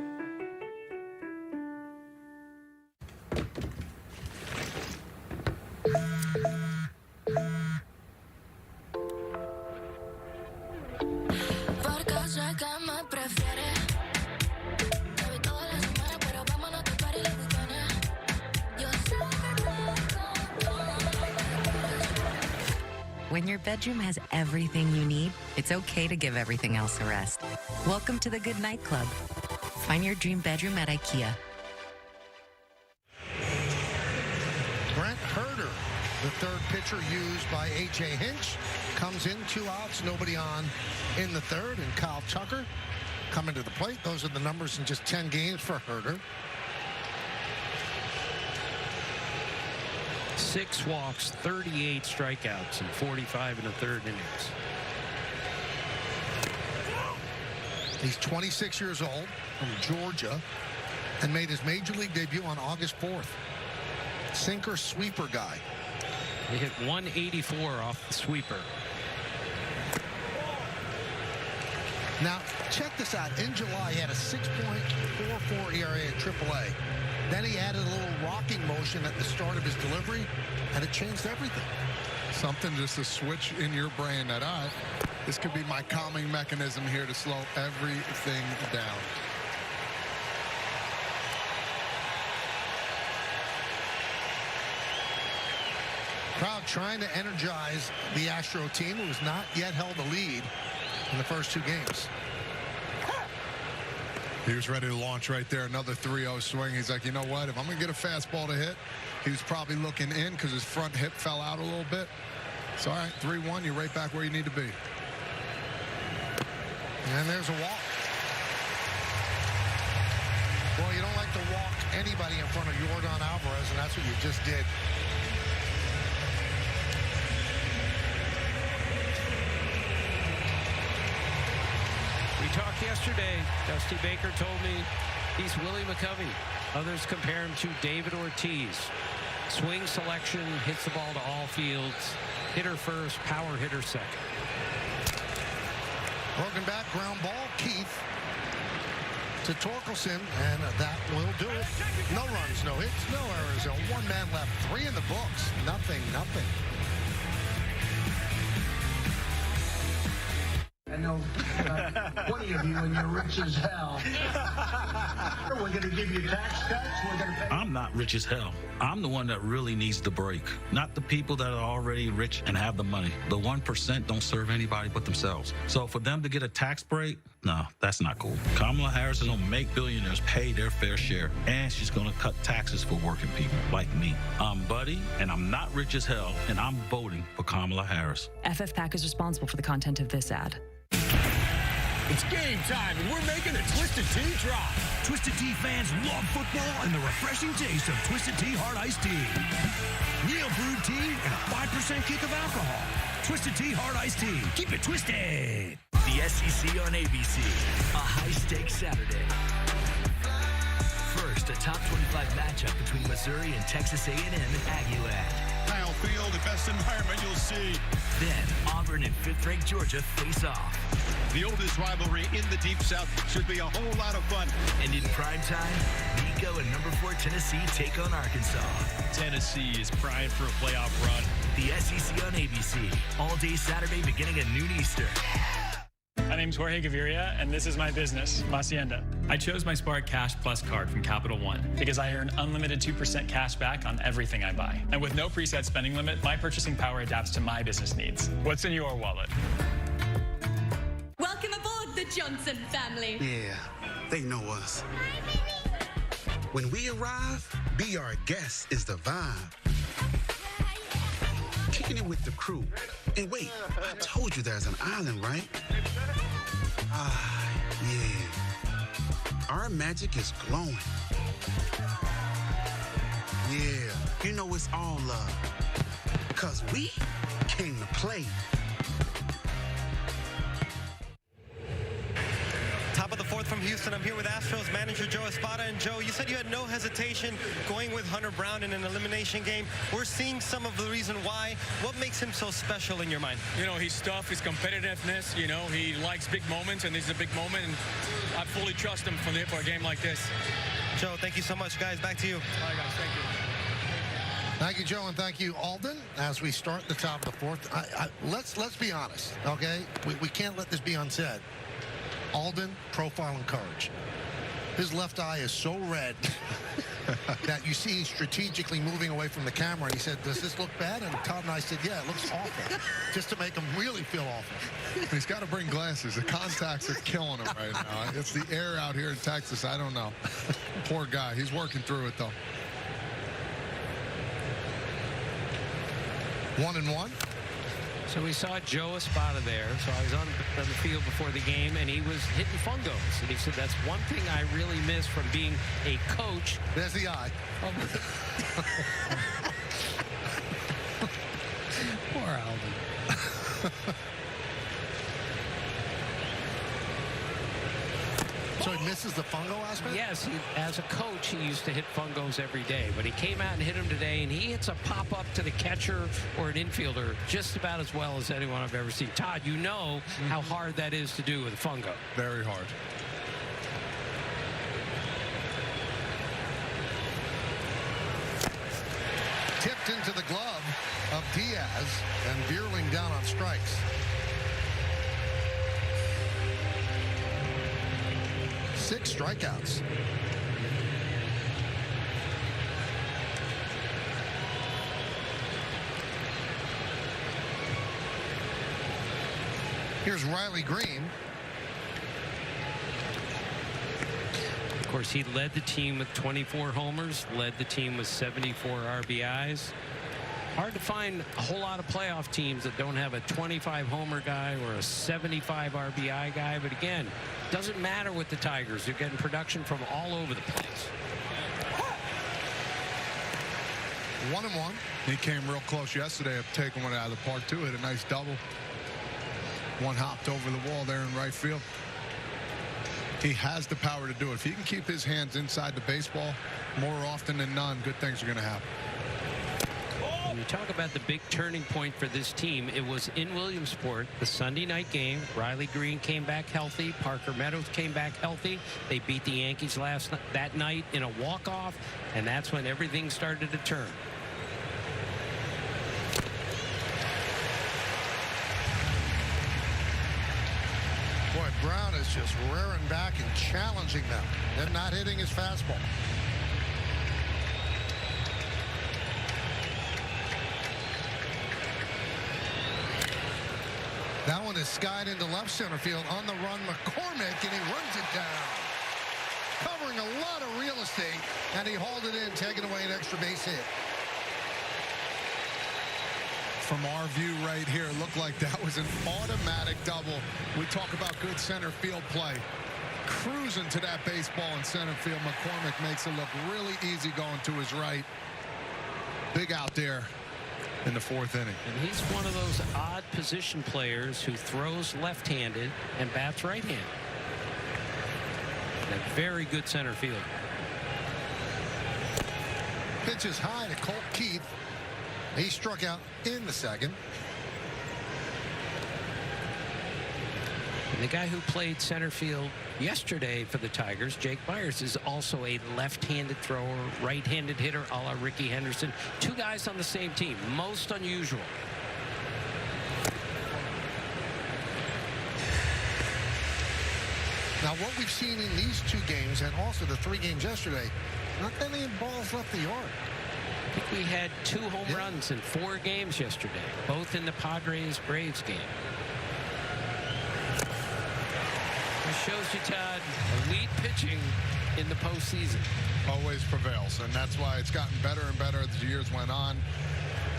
When your bedroom has everything you need, it's okay to give everything else a rest. Welcome to the Good Night Club. Find your dream bedroom at IKEA. Brent Herder, the third pitcher used by A.J. Hinch, comes in, 2 outs, nobody on in the third, and Kyle Tucker coming to the plate. Those are the numbers in just 10 games for Herder. 6 walks, 38 strikeouts, and 45 in the third innings. He's 26 years old, from Georgia, and made his major league debut on August 4th. Sinker sweeper guy. He hit 184 off the sweeper. Now, check this out. In July, he had a 6.44 ERA at AAA. Then he added a little rocking motion at the start of his delivery, and it changed everything. Something just a switch in your brain that this could be my calming mechanism here to slow everything down. Crowd trying to energize the Astro team, who has not yet held a lead in the first 2 games. He was ready to launch right there. Another 3-0 swing. He's like, you know what? If I'm going to get a fastball to hit, he was probably looking in because his front hip fell out a little bit. It's all right. 3-1. You're right back where you need to be. And there's a walk. Well, you don't like to walk anybody in front of Yordan Alvarez, and that's what you just did. We talked yesterday. Dusty Baker told me he's Willie McCovey. Others compare him to David Ortiz. Swing selection, hits the ball to all fields. Hitter first, power hitter second. Broken back, ground ball. Keith to Torkelson, and that will do it. No runs, no hits, no errors. And 1 man left. 3 in the books. Nothing. know 20 of you, and you're rich as hell. We're going to give you tax cuts. We're going to pay. I'm not rich as hell. I'm the one that really needs the break, not the people that are already rich and have the money. The 1% don't serve anybody but themselves. So for them to get a tax break, no, that's not cool. Kamala Harris is going to make billionaires pay their fair share, and she's going to cut taxes for working people like me. I'm Buddy, and I'm not rich as hell, and I'm voting for Kamala Harris. FFPAC is responsible for the content of this ad. It's game time, and we're making a Twisted Tea drop. Twisted Tea fans love football and the refreshing taste of Twisted Tea Hard Iced Tea. Real brewed tea and a 5% kick of alcohol. Twisted Tea Hard Iced Tea. Keep it twisted. The SEC on ABC. A high-stakes Saturday. First, a top 25 matchup between Missouri and Texas A&M in Aggieland. Kyle Field, the best environment you'll see. Then, Auburn and 5th-ranked Georgia face off. The oldest rivalry in the Deep South should be a whole lot of fun. And in primetime, Nico and number 4 Tennessee take on Arkansas. Tennessee is primed for a playoff run. The SEC on ABC. All day Saturday beginning at noon Eastern. My name's Jorge Gaviria, and this is my business, La Hacienda. I chose my Spark Cash Plus card from Capital One because I earn unlimited 2% cash back on everything I buy. And with no preset spending limit, my purchasing power adapts to my business needs. What's in your wallet? Welcome aboard the Johnson family. Yeah, they know us. When we arrive, be our guest is the vibe. Kicking it with the crew. And wait, I told you there's an island, right? Ah, yeah. Our magic is glowing. Yeah, you know it's all love. Because we came to play. Top of the 4th from Houston. I'm here with Astros manager Joe Espada. And Joe, you said you had no hesitation going with Hunter Brown in an elimination game. We're seeing some of the reason why. What makes him so special in your mind? You know, he's tough, his competitiveness, you know, he likes big moments, and this is a big moment, and I fully trust him for a game like this. Joe, thank you so much, guys. Back to you. All right, guys, thank you. Thank you, Joe, and thank you, Alden. As we start the top of the 4th, let's be honest, okay? We can't let this be unsaid. Alden, profile and courage. His left eye is so red that you see he's strategically moving away from the camera. And he said, does this look bad? And Todd and I said, yeah, it looks awful. Just to make him really feel awful. He's got to bring glasses. The contacts are killing him right now. It's the air out here in Texas. I don't know. Poor guy. He's working through it, though. 1-1. So we saw Joe Espada there. So I was on the field before the game, and he was hitting fungos. And he said, that's one thing I really miss from being a coach. There's the eye. Poor Alden. So he misses the fungo aspect? Yes, as a coach, he used to hit fungos every day. But he came out and hit him today, and he hits a pop-up to the catcher or an infielder just about as well as anyone I've ever seen. Todd, you know how hard that is to do with a fungo. Very hard. Tipped into the glove of Diaz, and Bierling down on strikes. Six strikeouts. Here's Riley Green. Of course, he led the team with 24 homers, led the team with 74 RBIs. Hard to find a whole lot of playoff teams that don't have a 25 homer guy or a 75 RBI guy. But again, doesn't matter with the Tigers. They're getting production from all over the place. 1-1. He came real close yesterday of taking one out of the park, too. Hit a nice double. One hopped over the wall there in right field. He has the power to do it. If he can keep his hands inside the baseball more often than none, good things are going to happen. When you talk about the big turning point for this team, it was in Williamsport, the Sunday night game. Riley Green came back healthy. Parker Meadows came back healthy. They beat the Yankees that night in a walk-off, and that's when everything started to turn. Brown is just rearing back and challenging them. They're not hitting his fastball. That one is skied into left center field. On the run, McCormick, and he runs it down. Covering a lot of real estate, and he hauled it in, taking away an extra base hit. From our view right here, it looked like that was an automatic double. We talk about good center field play. Cruising to that baseball in center field. McCormick makes it look really easy going to his right. Big out there in the 4th inning. And he's one of those odd position players who throws left-handed and bats right-handed. A very good center field. Pitches high to Colt Keith. He struck out in the 2nd. And the guy who played center field yesterday for the Tigers, Jake Myers, is also a left-handed thrower, right-handed hitter a la Ricky Henderson. 2 guys on the same team. Most unusual. Now, what we've seen in these 2 games and also the 3 games yesterday, not that many balls left the yard. I think we had 2 home runs in 4 games yesterday, both in the Padres-Braves game. It shows you, Todd, elite pitching in the postseason. Always prevails, and that's why it's gotten better and better as the years went on.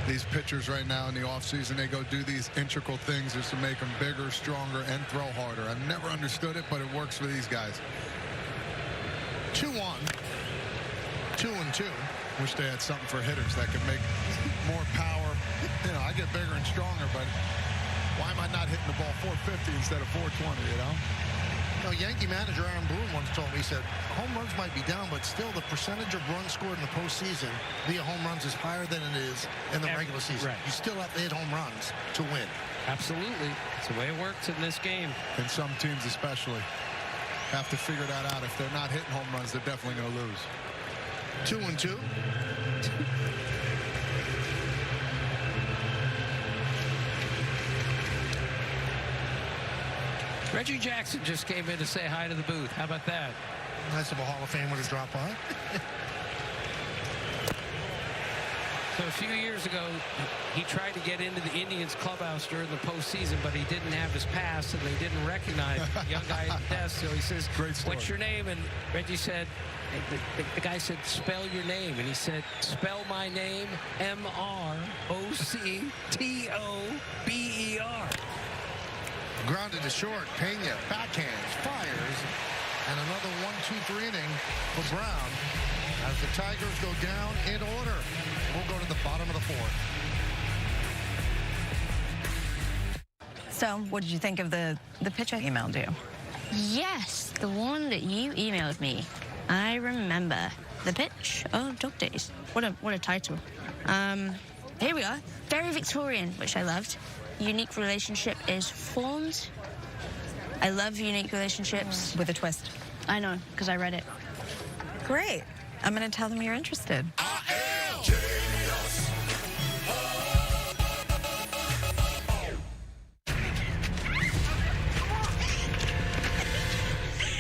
These pitchers right now in the offseason, they go do these integral things just to make them bigger, stronger, and throw harder. I've never understood it, but it works for these guys. 2-1. 2-2. Wish they had something for hitters that could make more power. You know, I get bigger and stronger, but why am I not hitting the ball 450 instead of 420, you know? You know, Yankee manager Aaron Boone once told me, he said, home runs might be down, but still the percentage of runs scored in the postseason via home runs is higher than it is in the regular season. Right. You still have to hit home runs to win. Absolutely. It's the way it works in this game. And some teams especially have to figure that out. If they're not hitting home runs, they're definitely going to lose. 2-2. Reggie Jackson just came in to say hi to the booth. How about that? Nice of a Hall of Famer to drop by. So a few years ago, he tried to get into the Indians clubhouse during the postseason, but he didn't have his pass, and they didn't recognize the young guy at the desk. So he says, "What's your name?" And Reggie said, the guy said, "Spell your name." And he said, "Spell my name, M-R-O-C-T-O-B-E-R. Grounded to short. Pena backhands, fires, and another 1-2-3 inning for Brown as the Tigers go down in order. We'll go to the bottom of the 4th. So, what did you think of the pitch I emailed you? Yes, the one that you emailed me. I remember. The pitch of Dog Days. What a title. Here we are. Very Victorian, which I loved. Unique relationship is formed. I love unique relationships. With a twist. I know, because I read it. Great. I'm going to tell them you're interested.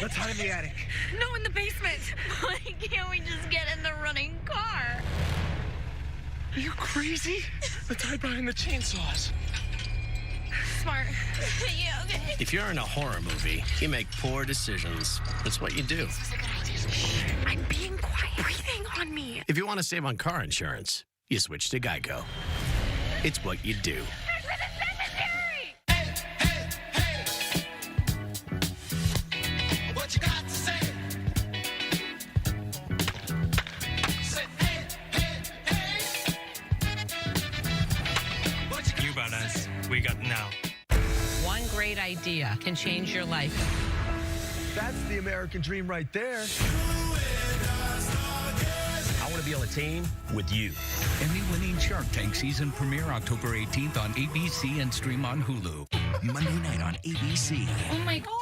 Let's hide in the attic. No, in the basement. Why can't we just get in the running car? Are you crazy? Let's hide behind the chainsaws. Smart. Yeah, okay. If you're in a horror movie, you make poor decisions. That's what you do. I'm being quiet. Breathing on me. If you want to save on car insurance, you switch to Geico. It's what you do. What you got to say? Say hey, hey, hey. You about us. We got now. One great idea can change your life. That's the American dream right there. I want to be on a team with you. Emmy-winning Shark Tank season premiere October 18th on ABC and stream on Hulu. Monday night on ABC. Oh my gosh.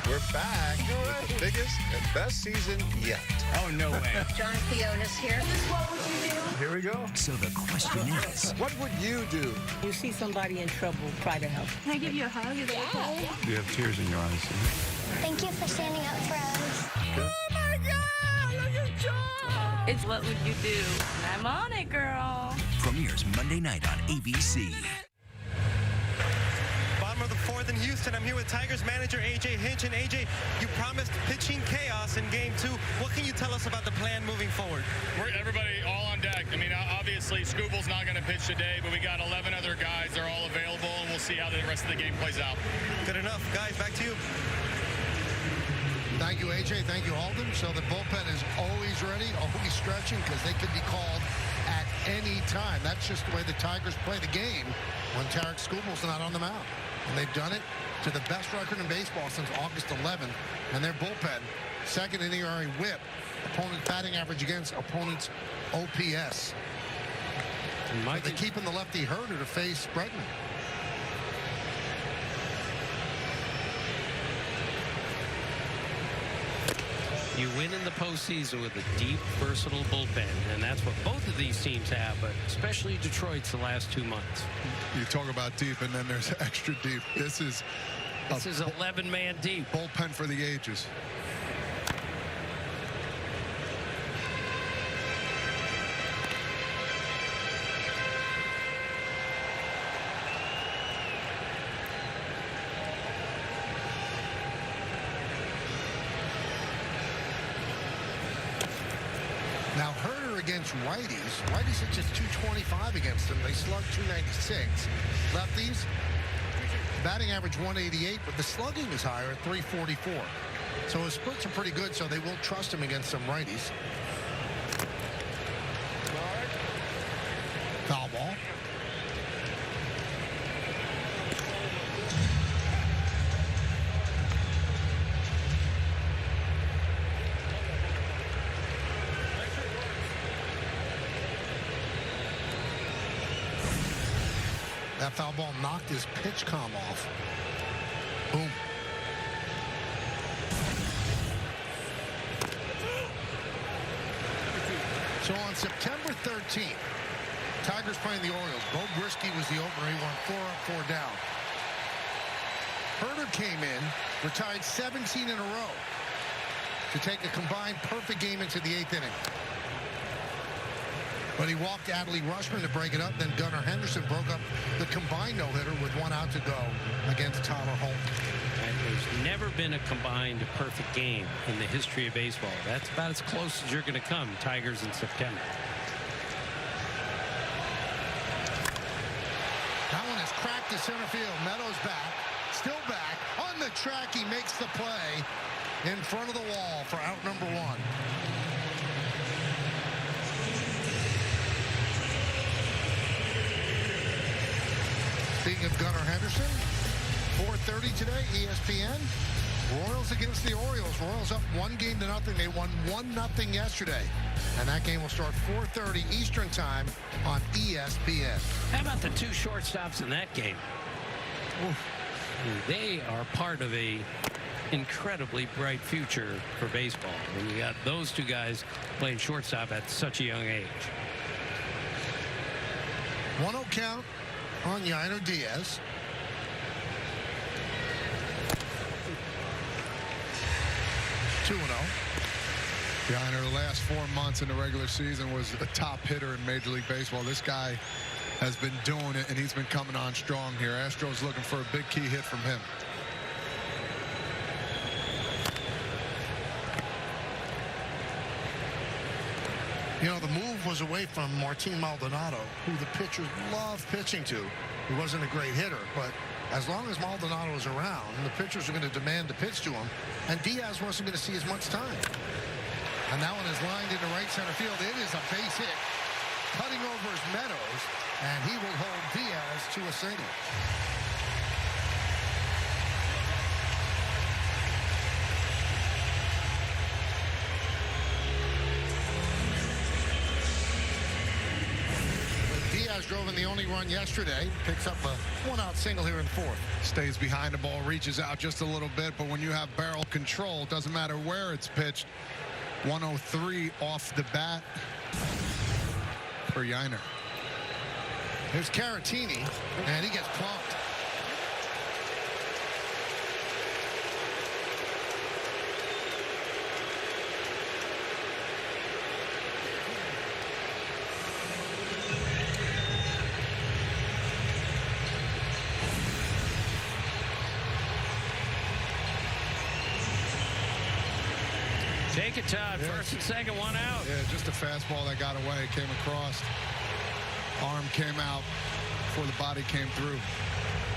We're back with the biggest and best season yet. Oh, no way. John Fiona's here. What would you do? Here we go. So the question is, what would you do? You see somebody in trouble, try to help. Can I give you a hug? Is that okay? You have tears in your eyes. Thank you for standing up for us. Oh my God! Look at John! It's What Would You Do? I'm on it, girl. Premieres Monday night on ABC. Bottom of the fourth in Houston. I'm here with Tigers manager A.J. Hinch. And A.J., you promised pitching chaos in Game 2. What can you tell us about the plan moving forward? Everybody all on deck. I mean, obviously, Scooble's not going to pitch today, but we got 11 other guys. They're all available, and we'll see how the rest of the game plays out. Good enough. Guys, back to you. Thank you, AJ. Thank you, Alden. So the bullpen is always ready, always stretching, because they could be called at any time. That's just the way the Tigers play the game when Tarek Skubel's not on the mound. And they've done it to the best record in baseball since August 11th. And their bullpen, second in ERA whip, opponent batting average against opponent's OPS. So they're keeping the lefty Herder to face Bregman. You win in the postseason with a deep, versatile bullpen, and that's what both of these teams have, but especially Detroit's the last 2 months. You talk about deep, and then there's extra deep. This is 11-man deep. Bullpen for the ages. Now, Herder against righties. Righties hit just 225 against them. They slugged 296. Lefties, batting average 188, but the slugging is higher at 344. So his splits are pretty good, so they will trust him against some righties. Foul ball. That foul ball knocked his pitch comm off. Boom. So on September 13th, Tigers playing the Orioles. Bo Brisky was the opener. He won 4 up, 4 down. Herder came in, retired 17 in a row to take a combined perfect game into the 8th inning. But he walked Adley Rushman to break it up. Then Gunnar Henderson broke up the combined no-hitter with 1 out to go against Tyler Holt. And there's never been a combined perfect game in the history of baseball. That's about as close as you're going to come, Tigers in September. That one is cracked to center field. Meadows back, still back. On the track, he makes the play in front of the wall for out number 1. Speaking of Gunnar Henderson, 4:30 today, ESPN. Royals against the Orioles. Royals up 1-0. They won 1-0 yesterday. And that game will start 4:30 Eastern time on ESPN. How about the 2 shortstops in that game? Oof. They are part of a incredibly bright future for baseball. When you got those 2 guys playing shortstop at such a young age. 1-0 count on Yainer Diaz. Yainer, the last 4 months in the regular season, was a top hitter in Major League Baseball. This guy has been doing it, and he's been coming on strong here. Astros looking for a big key hit from him. You know, the move was away from Martin Maldonado, who the pitchers love pitching to. He wasn't a great hitter, but as long as Maldonado is around, the pitchers are going to demand to pitch to him, and Diaz wasn't going to see as much time. And that one is lined into right center field. It is a base hit, cutting over his Meadows, and he will hold Diaz to a single. Diaz drove in the only run yesterday, picks up a 1-out single here in the 4th. Stays behind the ball, reaches out just a little bit, but when you have barrel control, it doesn't matter where it's pitched. 103 off the bat for Yiner. Here's Caratini, and he gets plunked. Take it, Todd. First and second, one out. Yeah, just a fastball that got away, came across. Arm came out before the body came through.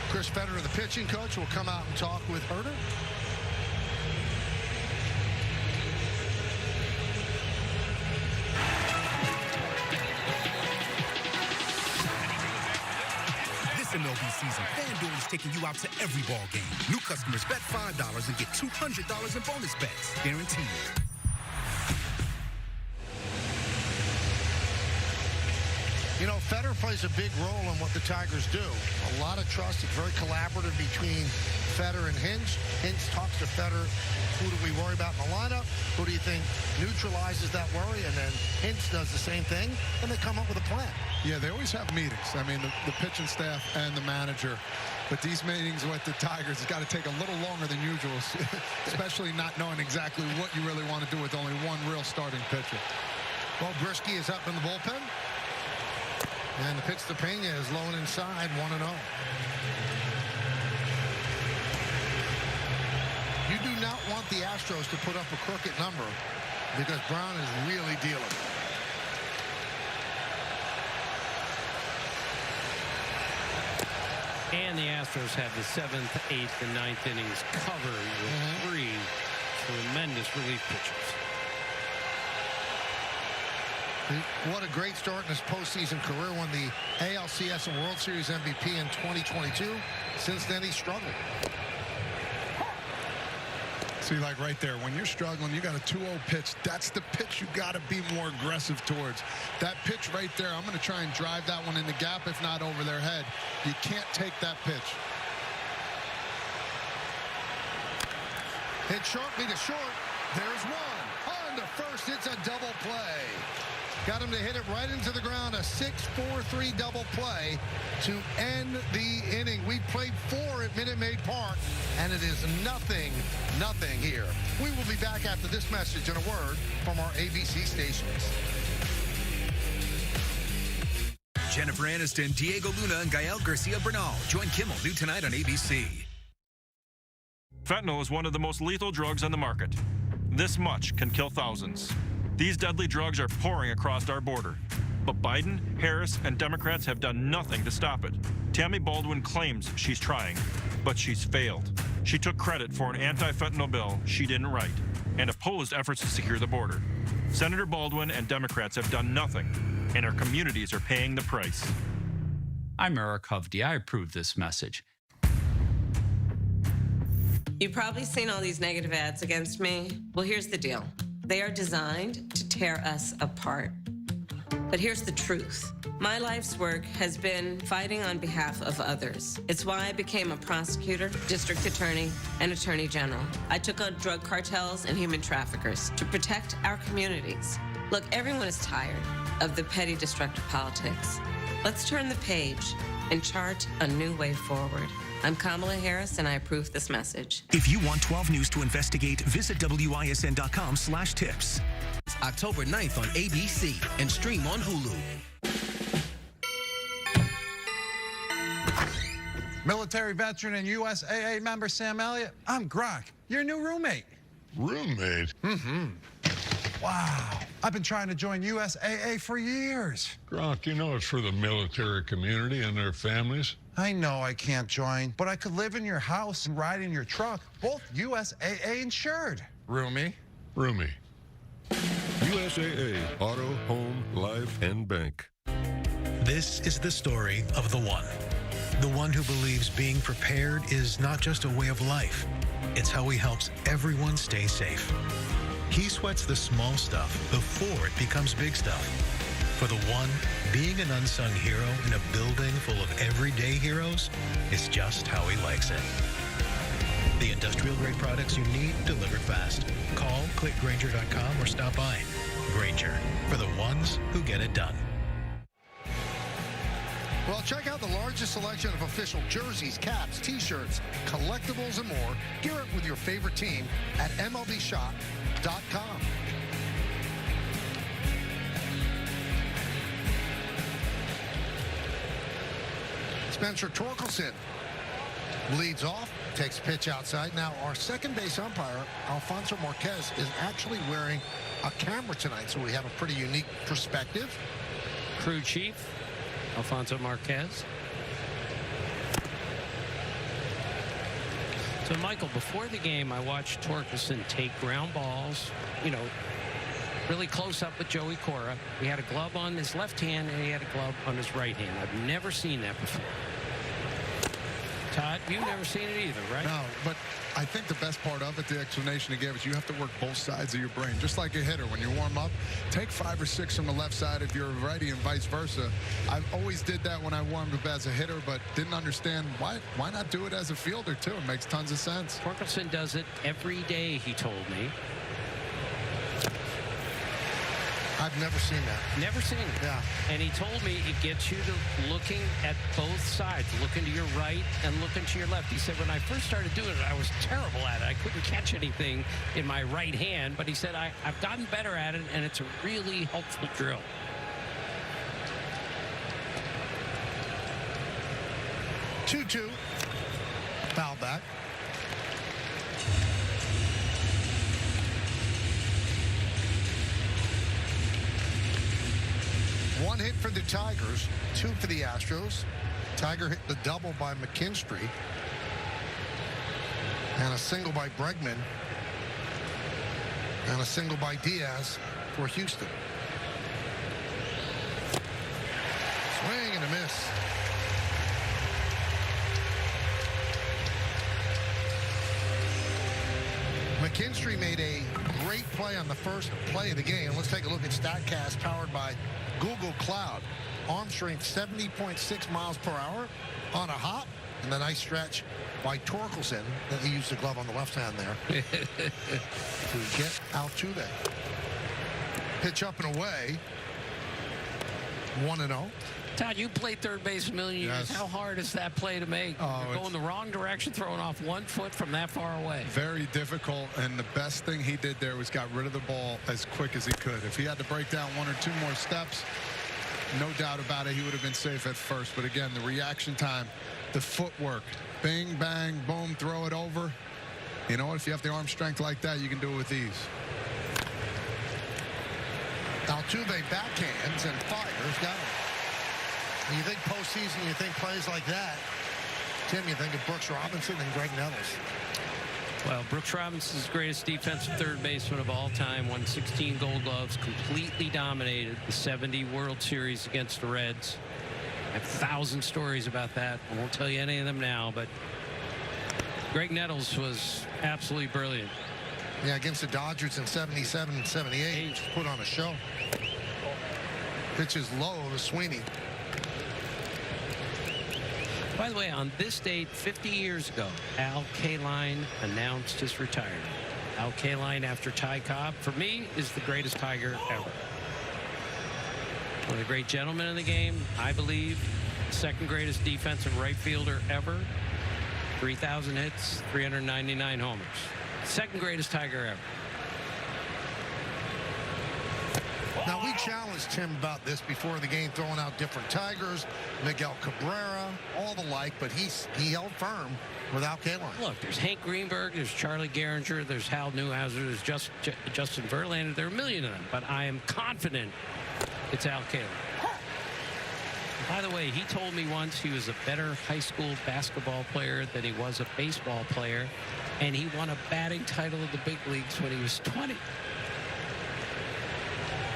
Chris Federer, the pitching coach, will come out and talk with Herter. This MLB season, FanDuel is taking you out to every ball game. New customers bet $5 and get $200 in bonus bets, guaranteed. You know, Federer plays a big role in what the Tigers do. A lot of trust. It's very collaborative between Federer and Hinch. Hinch talks to Federer. Who do we worry about in the lineup? Who do you think neutralizes that worry? And then Hinch does the same thing, and they come up with a plan. Yeah, they always have meetings. I mean, the pitching staff and the manager. But these meetings with the Tigers has got to take a little longer than usual, especially not knowing exactly what you really want to do with only one real starting pitcher. Well, Brisky is up in the bullpen. And the pitch to Pena is low and inside, 1-0. You do not want the Astros to put up a crooked number because Brown is really dealing. And the Astros have the 7th, 8th, and 9th innings covered with 3 tremendous relief pitchers. What a great start in his postseason career. Won the ALCS and World Series MVP in 2022. Since then, he struggled. See, like right there, when you're struggling, you got a 2-0 pitch. That's the pitch you got to be more aggressive towards. That pitch right there, I'm going to try and drive that one in the gap, if not over their head. You can't take that pitch. Hit sharply to short. There's one. On to first. It's a double play. Got him to hit it right into the ground. A 6-4-3 double play to end the inning. We played 4 at Minute Maid Park, and it is nothing here. We will be back after this message and a word from our ABC stations. Jennifer Aniston, Diego Luna, and Gael Garcia Bernal join Kimmel new tonight on ABC. Fentanyl is one of the most lethal drugs on the market. This much can kill thousands. These deadly drugs are pouring across our border. But Biden, Harris, and Democrats have done nothing to stop it. Tammy Baldwin claims she's trying, but she's failed. She took credit for an anti-fentanyl bill she didn't write and opposed efforts to secure the border. Senator Baldwin and Democrats have done nothing, and our communities are paying the price. I'm Eric Hovde. I approve this message. You've probably seen all these negative ads against me. Well, here's the deal. They are designed to tear us apart. But here's the truth. My life's work has been fighting on behalf of others. It's why I became a prosecutor, district attorney, and attorney general. I took on drug cartels and human traffickers to protect our communities. Look, everyone is tired of the petty, destructive politics. Let's turn the page and chart a new way forward. I'm Kamala Harris, and I approve this message. If you want 12 News to investigate, visit WISN.com/tips. October 9th on ABC and stream on Hulu. Military veteran and USAA member Sam Elliott, I'm Grok, your new roommate. Roommate? Mm-hmm. Wow. I've been trying to join USAA for years. Grok, you know it's for the military community and their families. I know I can't join, but I could live in your house and ride in your truck, both USAA insured. Roomie? Roomie. USAA, auto, home, life, and bank. This is the story of the one who believes being prepared is not just a way of life, it's how he helps everyone stay safe. He sweats the small stuff before it becomes big stuff. For the one, being an unsung hero in a building full of everyday heroes is just how he likes it. The industrial-grade products you need delivered fast. Call, click Grainger.com, or stop by. Grainger, for the ones who get it done. Well, check out the largest selection of official jerseys, caps, T-shirts, collectibles, and more. Gear up with your favorite team at MLBshop.com. Spencer Torkelson leads off, takes a pitch outside. Now, our second base umpire, Alfonso Marquez, is actually wearing a camera tonight, so we have a pretty unique perspective. Crew chief, Alfonso Marquez. So, Michael, before the game, I watched Torkelson take ground balls, really close up with Joey Cora. He had a glove on his left hand, and he had a glove on his right hand. I've never seen that before. Todd, you've never seen it either, right? No, but I think the best part of it, the explanation he gave is you have to work both sides of your brain. Just like a hitter, when you warm up, take 5 or 6 from the left side if you're a righty and vice versa. I always did that when I warmed up as a hitter, but didn't understand why not do it as a fielder, too? It makes tons of sense. Torkelson does it every day, he told me. I've never seen that. Never seen it. Yeah. And he told me it gets you to looking at both sides, looking to your right and looking to your left. He said, when I first started doing it, I was terrible at it. I couldn't catch anything in my right hand. But he said, I've gotten better at it, and it's a really helpful drill. Two-two. Foul back. One hit for the Tigers, 2 for the Astros. Tiger hit the double by McKinstry. And a single by Bregman. And a single by Diaz for Houston. Swing and a miss. McKinstry made a great play on the first play of the game. Let's take a look at StatCast, powered by Google Cloud. Arm strength 70.6 miles per hour on a hop, and the nice stretch by Torkelson. He used the glove on the left hand there to get Altuve. Pitch up and away. 1-0. Todd, you played third base a million years. Yes. How hard is that play to make? You're going the wrong direction, throwing off 1 foot from that far away. Very difficult, and the best thing he did there was got rid of the ball as quick as he could. If he had to break down 1 or 2 more steps, no doubt about it, he would have been safe at first. But again, the reaction time, the footwork, bing, bang, boom, throw it over. You know what? If you have the arm strength like that, you can do it with ease. Altuve backhands and fires. Got him. When you think postseason, you think plays like that. Tim, you think of Brooks Robinson and Greg Nettles. Well, Brooks Robinson's the greatest defensive third baseman of all time. Won 16 Gold Gloves. Completely dominated the 70 World Series against the Reds. I have 1,000 stories about that. I won't tell you any of them now, but Greg Nettles was absolutely brilliant. Yeah, against the Dodgers in 77 and 78. Just put on a show. Pitches low to Sweeney. By the way, on this date 50 years ago, Al Kaline announced his retirement. Al Kaline, after Ty Cobb, for me, is the greatest Tiger ever. One of the great gentlemen in the game, I believe. Second greatest defensive right fielder ever. 3,000 hits, 399 homers. Second greatest Tiger ever. Now, we challenged him about this before the game, throwing out different Tigers, Miguel Cabrera, all the like, but he held firm without Kaline. Look, there's Hank Greenberg, there's Charlie Gehringer, there's Hal Newhouser, there's Justin Verlander. There are a million of them, but I am confident it's Al Kaline. By the way, he told me once he was a better high school basketball player than he was a baseball player, and he won a batting title of the big leagues when he was 20.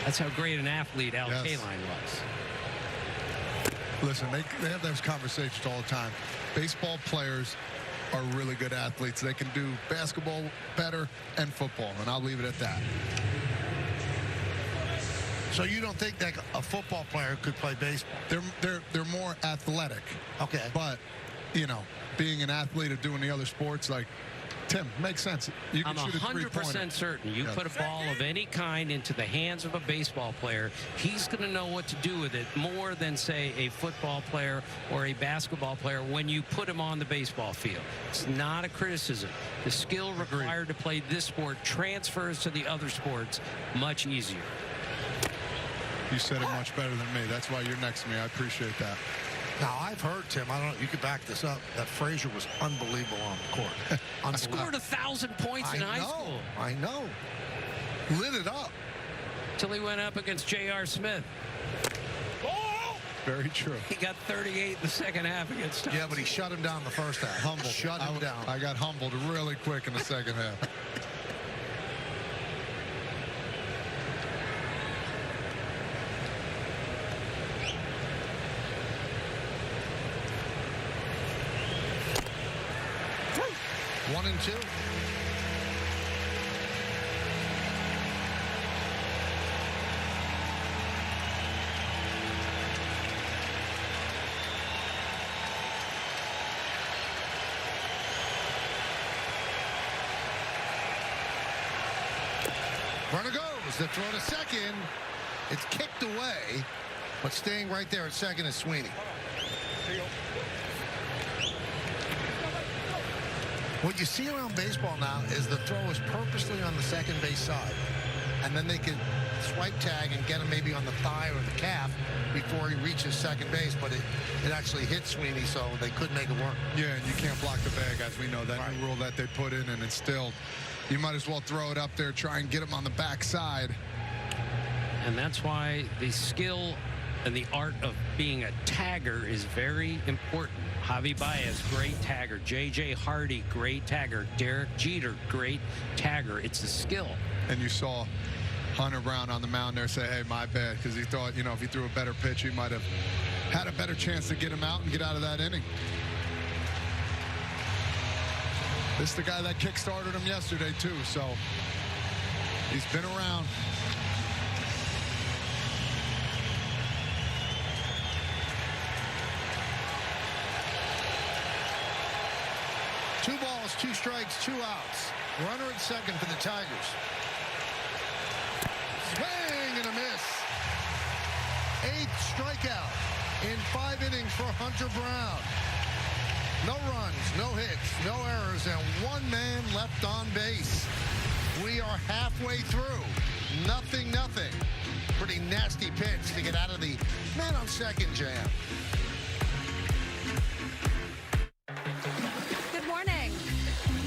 That's how great an athlete Al Kaline was. Listen, they have those conversations all the time. Baseball players are really good athletes. They can do basketball better and football, and I'll leave it at that. So you don't think that a football player could play baseball? They're more athletic. Okay. But, you know, being an athlete of doing the other sports, like Tim, makes sense. You can I'm shoot a 100% certain you put a ball of any kind into the hands of a baseball player, he's going to know what to do with it more than, say, a football player or a basketball player when you put him on the baseball field. It's not a criticism. The skill required to play this sport transfers to the other sports much easier. You said it much better than me. That's why you're next to me. I appreciate that. Now, I've heard, Tim, I don't know, you could back this up, that Frazier was unbelievable on the court. Scored 1,000 points in high school. I know. Lit it up. Till he went up against J.R. Smith. Very true. He got 38 in the second half against Thompson. Yeah, but he shut him down the first half. Humbled. Shut him down. I got humbled really quick in the second half. One and two. Runner goes. The throw to second. It's kicked away, but staying right there at second is Sweeney. What you see around baseball now is the throw is purposely on the second base side. And then they can swipe tag and get him maybe on the thigh or the calf before he reaches second base. But it actually hit Sweeney, so they couldn't make it work. Yeah, and you can't block the bag, as we know. That new rule that they put in and instilled. You might as well throw it up there, try and get him on the backside. And that's why the skill and the art of being a tagger is very important. Javi Baez, great tagger. J.J. Hardy, great tagger. Derek Jeter, great tagger. It's a skill. And you saw Hunter Brown on the mound there say, hey, my bad, because he thought, you know, if he threw a better pitch, he might have had a better chance to get him out and get out of that inning. This is the guy that kick-started him yesterday, too, so he's been around. Two balls, two strikes, 2 outs. Runner at second for the Tigers. Swing and a miss. 8th strikeout in 5 innings for Hunter Brown. No runs, no hits, no errors, and 1 man left on base. We are halfway through. Nothing. Pretty nasty pitch to get out of the man on second jam. Good morning.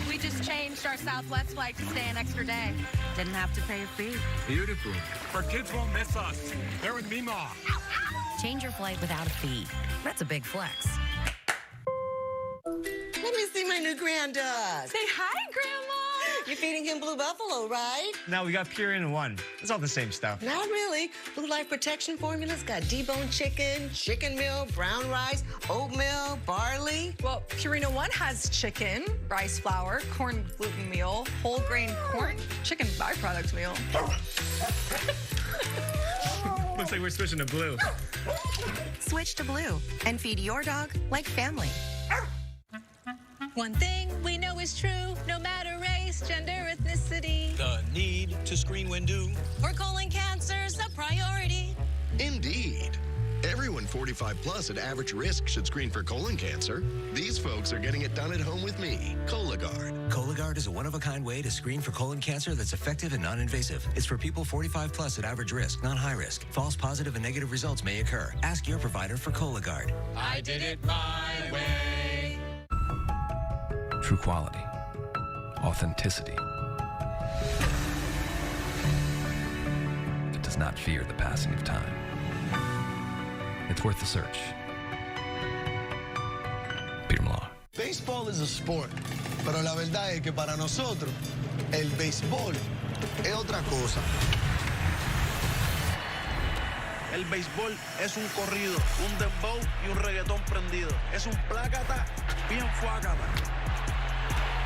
We just changed our Southwest flight to stay an extra day. Didn't have to pay a fee. Beautiful. Our kids won't miss us. They're with me, Ma. Change your flight without a fee. That's a big flex. Let me see my new granddog. Say hi, Grandma. You're feeding him Blue Buffalo, right? No, we got Purina in 1. It's all the same stuff. Not really. Blue Life Protection Formula's got deboned chicken, chicken meal, brown rice, oatmeal, barley. Well, Purina 1 has chicken, rice flour, corn gluten meal, whole grain corn, chicken byproduct meal. Looks like we're switching to Blue. Switch to Blue and feed your dog like family. One thing we know is true, no matter race, gender, ethnicity. The need to screen when due. For colon cancer's a priority. Indeed. Everyone 45 plus at average risk should screen for colon cancer. These folks are getting it done at home with me. Cologuard. Cologuard is a one-of-a-kind way to screen for colon cancer that's effective and non-invasive. It's for people 45 plus at average risk, not high risk. False positive and negative results may occur. Ask your provider for Cologuard. I did it my way. True quality, authenticity. It does not fear the passing of time. It's worth the search. Peter Millar. Baseball is a sport, pero la verdad es que para nosotros, el béisbol es otra cosa. El béisbol es un corrido, un dembow y un reggaetón prendido. Es un plácata bien fuácata.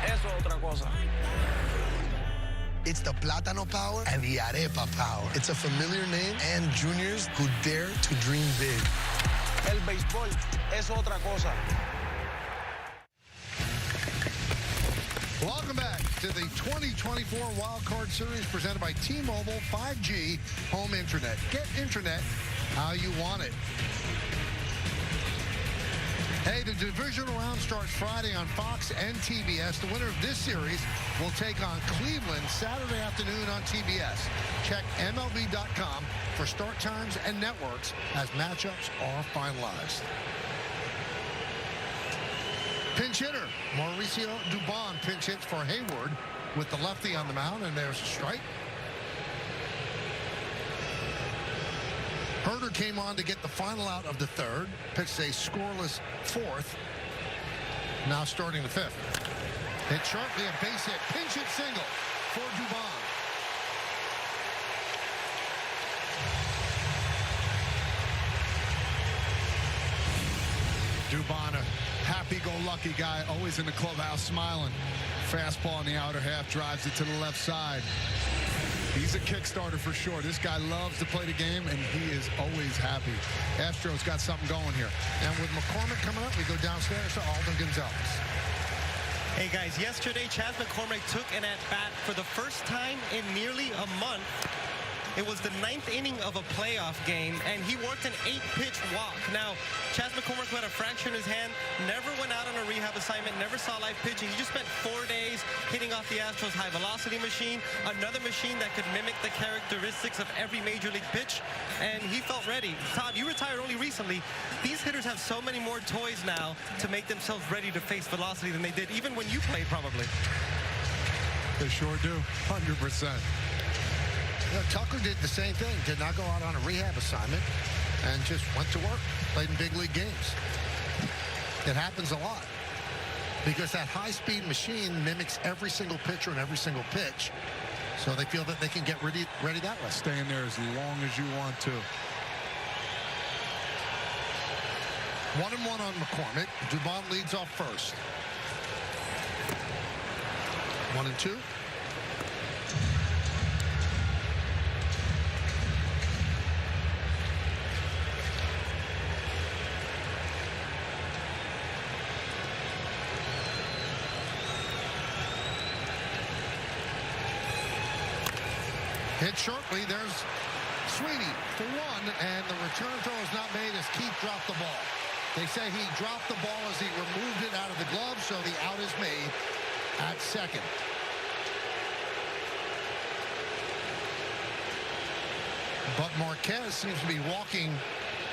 Eso es otra cosa. It's the Plátano power and the Arepa power. It's a familiar name and juniors who dare to dream big. El béisbol es otra cosa. Welcome back to the 2024 Wild Card Series presented by T-Mobile 5G Home Internet. Get internet how you want it. Hey, the divisional round starts Friday on Fox and TBS. The winner of this series will take on Cleveland Saturday afternoon on TBS. Check MLB.com for start times and networks as matchups are finalized. Pinch hitter Mauricio Dubon pinch hits for Hayward with the lefty on the mound, and there's a strike. Herder came on to get the final out of the third, pitched a scoreless fourth. Now starting the fifth. Hit sharply, a base hit, pinch hit single for Dubon. Dubon, a happy-go-lucky guy, always in the clubhouse smiling. Fastball in the outer half, drives it to the left side. He's a kickstarter for sure. This guy loves to play the game, and he is always happy. Astros got something going here. And with McCormick coming up, we go downstairs to Alden Gonzalez. Hey, guys, yesterday, Chas McCormick took an at-bat for the first time in nearly a month. It was the 9th inning of a playoff game, and he worked an 8-pitch walk. Now, Chas McCormick, who had a fracture in his hand, never went out on a rehab assignment, never saw live pitching. He just spent 4 days hitting off the Astros high-velocity machine, another machine that could mimic the characteristics of every major league pitch, and he felt ready. Todd, you retired only recently. These hitters have so many more toys now to make themselves ready to face velocity than they did, even when you played, probably. They sure do, 100%. Tucker did the same thing, did not go out on a rehab assignment and just went to work, played in big league games. It happens a lot because that high-speed machine mimics every single pitcher and every single pitch, so they feel that they can get ready that way. Stay in there as long as you want to. 1-1 on McCormick. Dubon leads off first. 1-2. Hit shortly. There's Sweeney for one, and the return throw is not made as Keith dropped the ball. They say he dropped the ball as he removed it out of the glove, so the out is made at second. But Marquez seems to be walking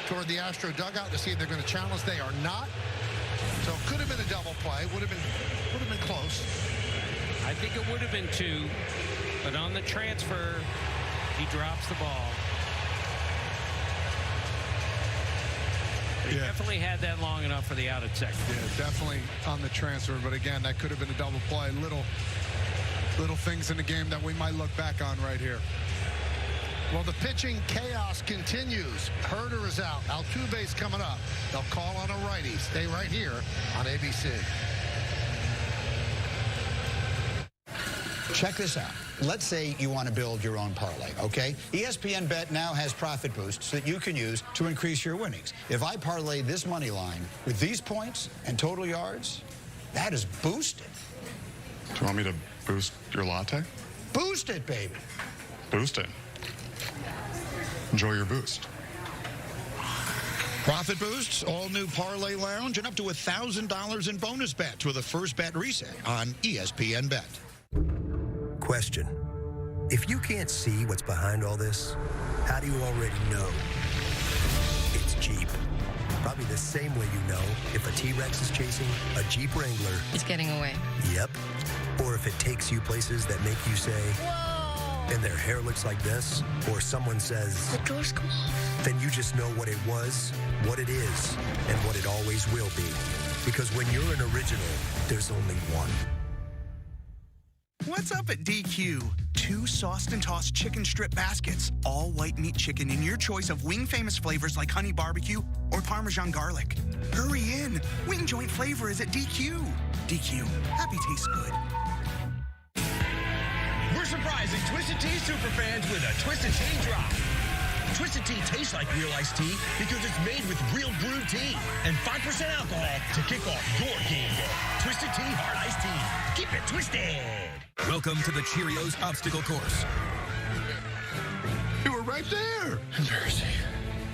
toward the Astro dugout to see if they're going to challenge. They are not. So it could have been a double play. Would have been close. I think it would have been 2. But on the transfer, he drops the ball. He definitely had that long enough for the out at second. Yeah, definitely on the transfer. But again, that could have been a double play. Little things in the game that we might look back on right here. Well, the pitching chaos continues. Herder is out. Altuve's coming up. They'll call on a righty. Stay right here on ABC. Check this out. Let's say you want to build your own parlay, okay? ESPN Bet now has profit boosts that you can use to increase your winnings. If I parlay this money line with these points and total yards, that is boosted. Do you want me to boost your latte? Boost it, baby. Boost it. Enjoy your boost. Profit boosts, all new Parlay Lounge, and up to $1,000 in bonus bets with a first bet reset on ESPN Bet. Question. If you can't see what's behind all this, how do you already know? It's Jeep. Probably the same way you know if a T-Rex is chasing a Jeep Wrangler. It's getting away. Yep. Or if it takes you places that make you say, whoa! And their hair looks like this, or someone says, the doors come off. Then you just know what it was, what it is, and what it always will be. Because when you're an original, there's only one. What's up at DQ? 2 sauced and tossed chicken strip baskets, all white meat chicken in your choice of wing famous flavors like honey barbecue or Parmesan garlic. Hurry in, wing joint flavor is at DQ. DQ, happy tastes good. We're surprising Twisted Tea superfans with a Twisted Tea drop. Twisted Tea tastes like real iced tea because it's made with real brewed tea and 5% alcohol to kick off your game day. Twisted Tea Hard Iced Tea. Keep it twisted. Welcome to the Cheerios obstacle course. You were right there. Embarrassing.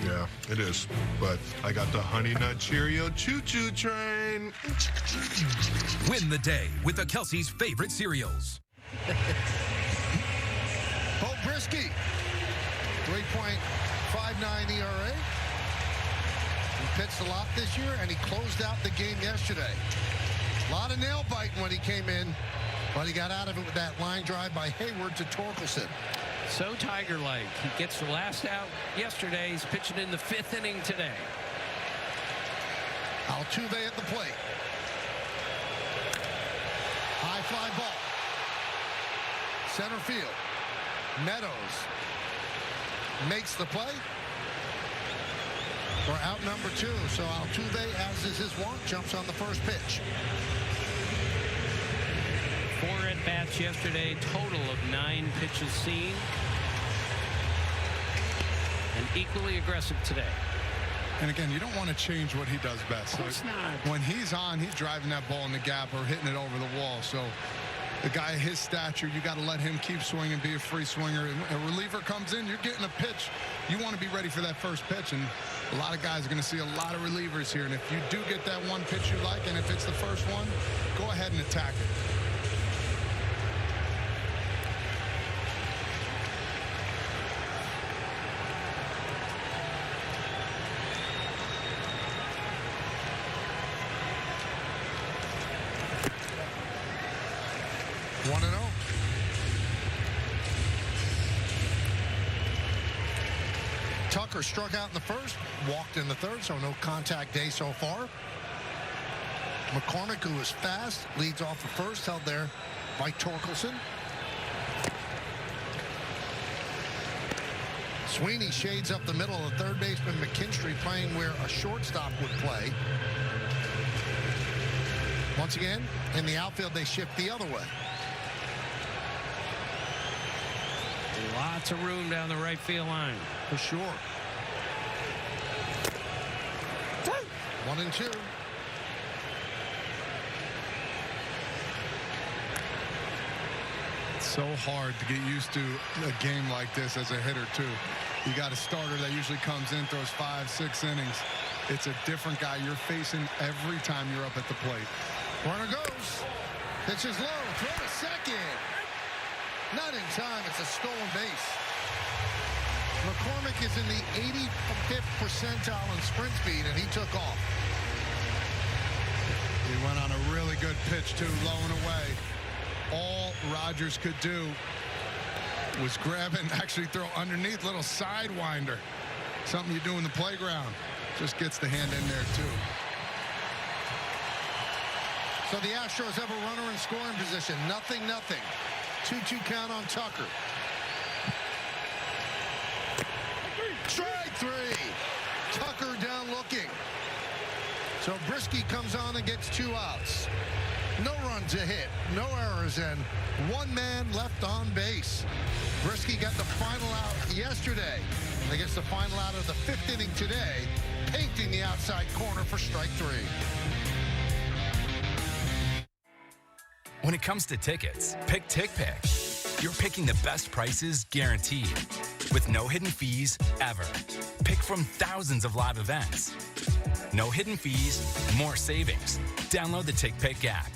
Yeah, it is. But I got the Honey Nut Cheerio choo-choo train. Win the day with the Kelsey's favorite cereals. Bo Brisky, 3.59 ERA. He pitched a lot this year, and he closed out the game yesterday. A lot of nail biting when he came in, but he got out of it with that line drive by Hayward to Torkelson. So Tiger-like. He gets the last out yesterday. He's pitching in the 5th inning today. Altuve at the plate. High fly ball. Center field. Meadows makes the play. For out number 2. So Altuve, as is his want, jumps on the first pitch. 4 at-bats yesterday, total of 9 pitches seen. And equally aggressive today. And again, you don't want to change what he does best. Of course not. When he's on, he's driving that ball in the gap or hitting it over the wall. So the guy his stature, you got to let him keep swinging, be a free swinger. And a reliever comes in, you're getting a pitch. You want to be ready for that first pitch. And a lot of guys are going to see a lot of relievers here. And if you do get that one pitch you like, and if it's the first one, go ahead and attack it. Tucker struck out in the first, walked in the third, so no contact day so far. McCormick, who is fast, leads off the first, held there by Torkelson. Sweeney shades up the middle of the third baseman. McKinstry playing where a shortstop would play. Once again, in the outfield, they shift the other way. Lots of room down the right field line. For sure. 1-2. It's so hard to get used to a game like this as a hitter, too. You got a starter that usually comes in, throws 5-6 innings. It's a different guy you're facing every time you're up at the plate. Runner goes. Pitch is low. Throw to second. Not in time. It's a stolen base. McCormick is in the 85th percentile in sprint speed, and he took off. He went on a really good pitch, too, low and away. All Rogers could do was grab it and actually throw underneath, little sidewinder. Something you do in the playground. Just gets the hand in there, too. So the Astros have a runner in scoring position. 0-0. 2-2 count on Tucker. Strike 3. Tucker down looking. So Brisky comes on and gets 2 outs. No runs to hit, no errors, and 1 man left on base. Brisky got the final out yesterday. He gets the final out of the 5th inning today, painting the outside corner for strike 3. When it comes to tickets, pick TickPick. You're picking the best prices guaranteed, with no hidden fees ever. Pick from thousands of live events. No hidden fees, more savings. Download the TickPick app.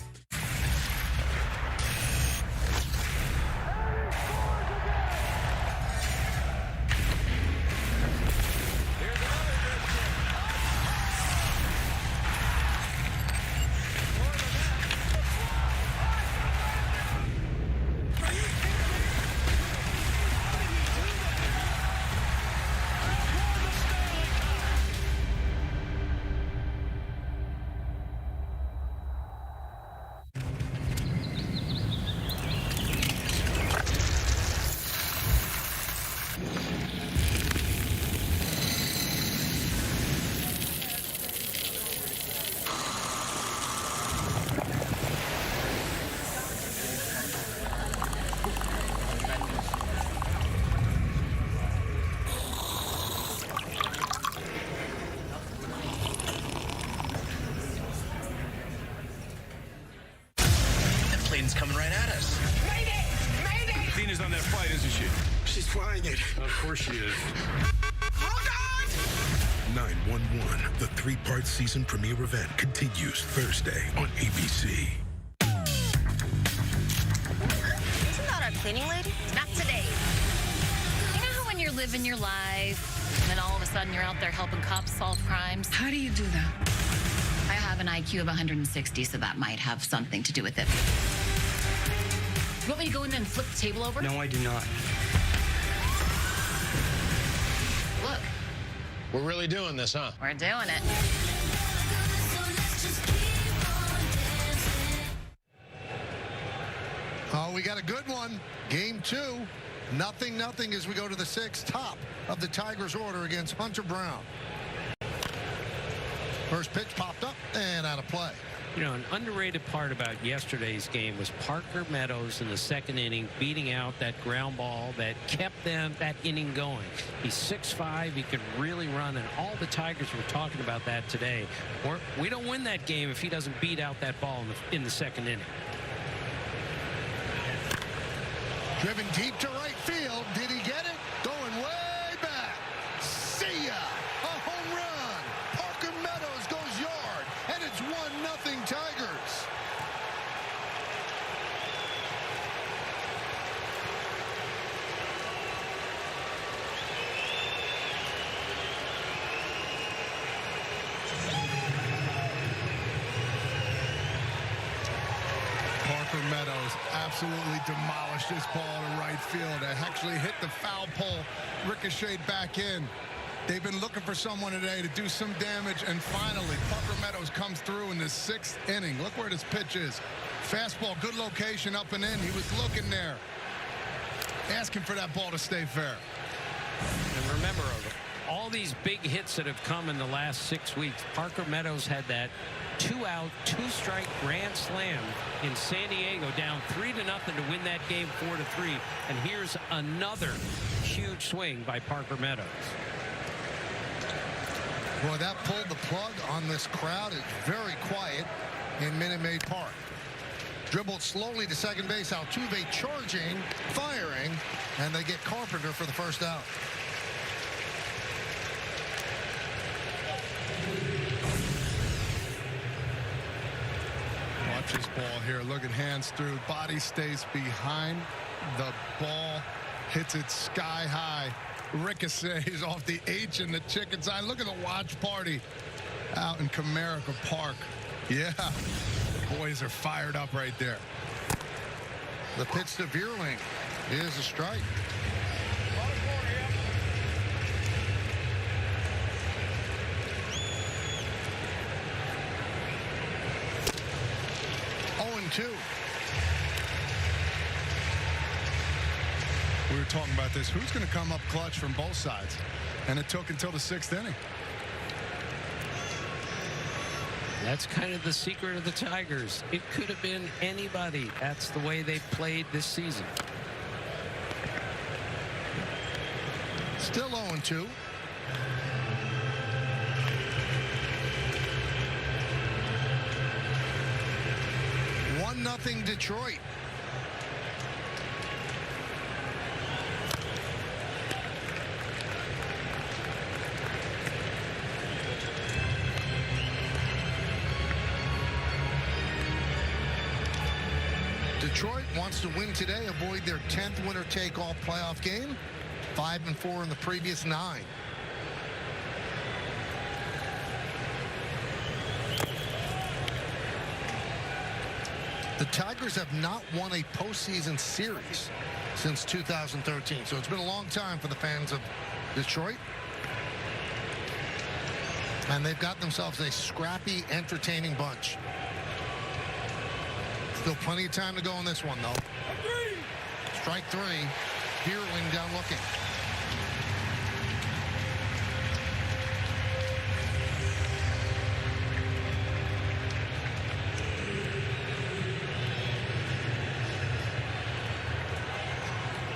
Athene's coming right at us. Mayday! Mayday! Athena's on that flight, isn't she? She's flying it. Of course she is. Hold on! 911, the three-part season premiere event continues Thursday on ABC. Isn't that our cleaning lady? Not today. You know how when you're living your life, and then all of a sudden you're out there helping cops solve crimes? How do you do that? I have an IQ of 160, so that might have something to do with it. You want me to go in there and flip the table over? No, I do not. Look. We're really doing this, huh? We're doing it. Oh, we got a good one. Game 2. 0-0 as we go to the 6th. Top of the Tigers' order against Hunter Brown. First pitch popped up and out of play. You know, an underrated part about yesterday's game was Parker Meadows in the second inning beating out that ground ball that kept them that inning going. He's 6'5". He could really run, and all the Tigers were talking about that today. We don't win that game if he doesn't beat out that ball in the second inning. Driven deep to right field. Did he get it? Going way back. See ya! A home run. Parker Meadows goes yard, and it's 1-0 Tigers. Parker Meadows absolutely demolished this ball to right field. It actually hit the foul pole, ricocheted back in. They've been looking for someone today to do some damage, and finally, Parker Meadows comes through in the 6th inning. Look where this pitch is. Fastball, good location, up and in. He was looking there, asking for that ball to stay fair. And remember, all these big hits that have come in the last 6 weeks, Parker Meadows had that 2-out, 2-strike grand slam in San Diego, down 3-0 to win that game 4-3. And here's another huge swing by Parker Meadows. Boy, that pulled the plug on this crowd. It's very quiet in Minute Maid Park. Dribbled slowly to second base. Altuve charging, firing, and they get Carpenter for the first out. Watch this ball here. Look at hands through. Body stays behind. The ball hits it sky high. Ricochets off the H in the chicken's eye. Look at the watch party out in Comerica Park. Yeah, the boys are fired up right there. The pitch to Vierling is a strike. We were talking about this. Who's going to come up clutch from both sides? And it took until the 6th inning. That's kind of the secret of the Tigers. It could have been anybody. That's the way they played this season. Still 0-2. Nothing Detroit. Detroit wants to win today, avoid their 10th winner-take-all playoff game. 5-4 in the previous 9. The Tigers have not won a postseason series since 2013, so it's been a long time for the fans of Detroit. And they've got themselves a scrappy, entertaining bunch. Still plenty of time to go in this one, though. Strike 3. Vierling down looking.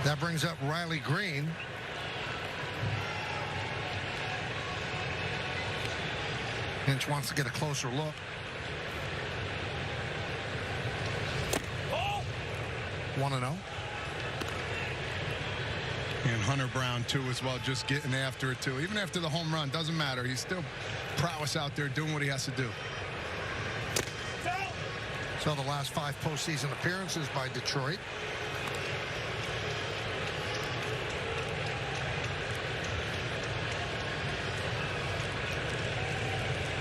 That brings up Riley Green. Hinch wants to get a closer look. 1-0. And Hunter Brown, too, as well, just getting after it, too. Even after the home run, doesn't matter. He's still prowess out there doing what he has to do. So the last 5 postseason appearances by Detroit.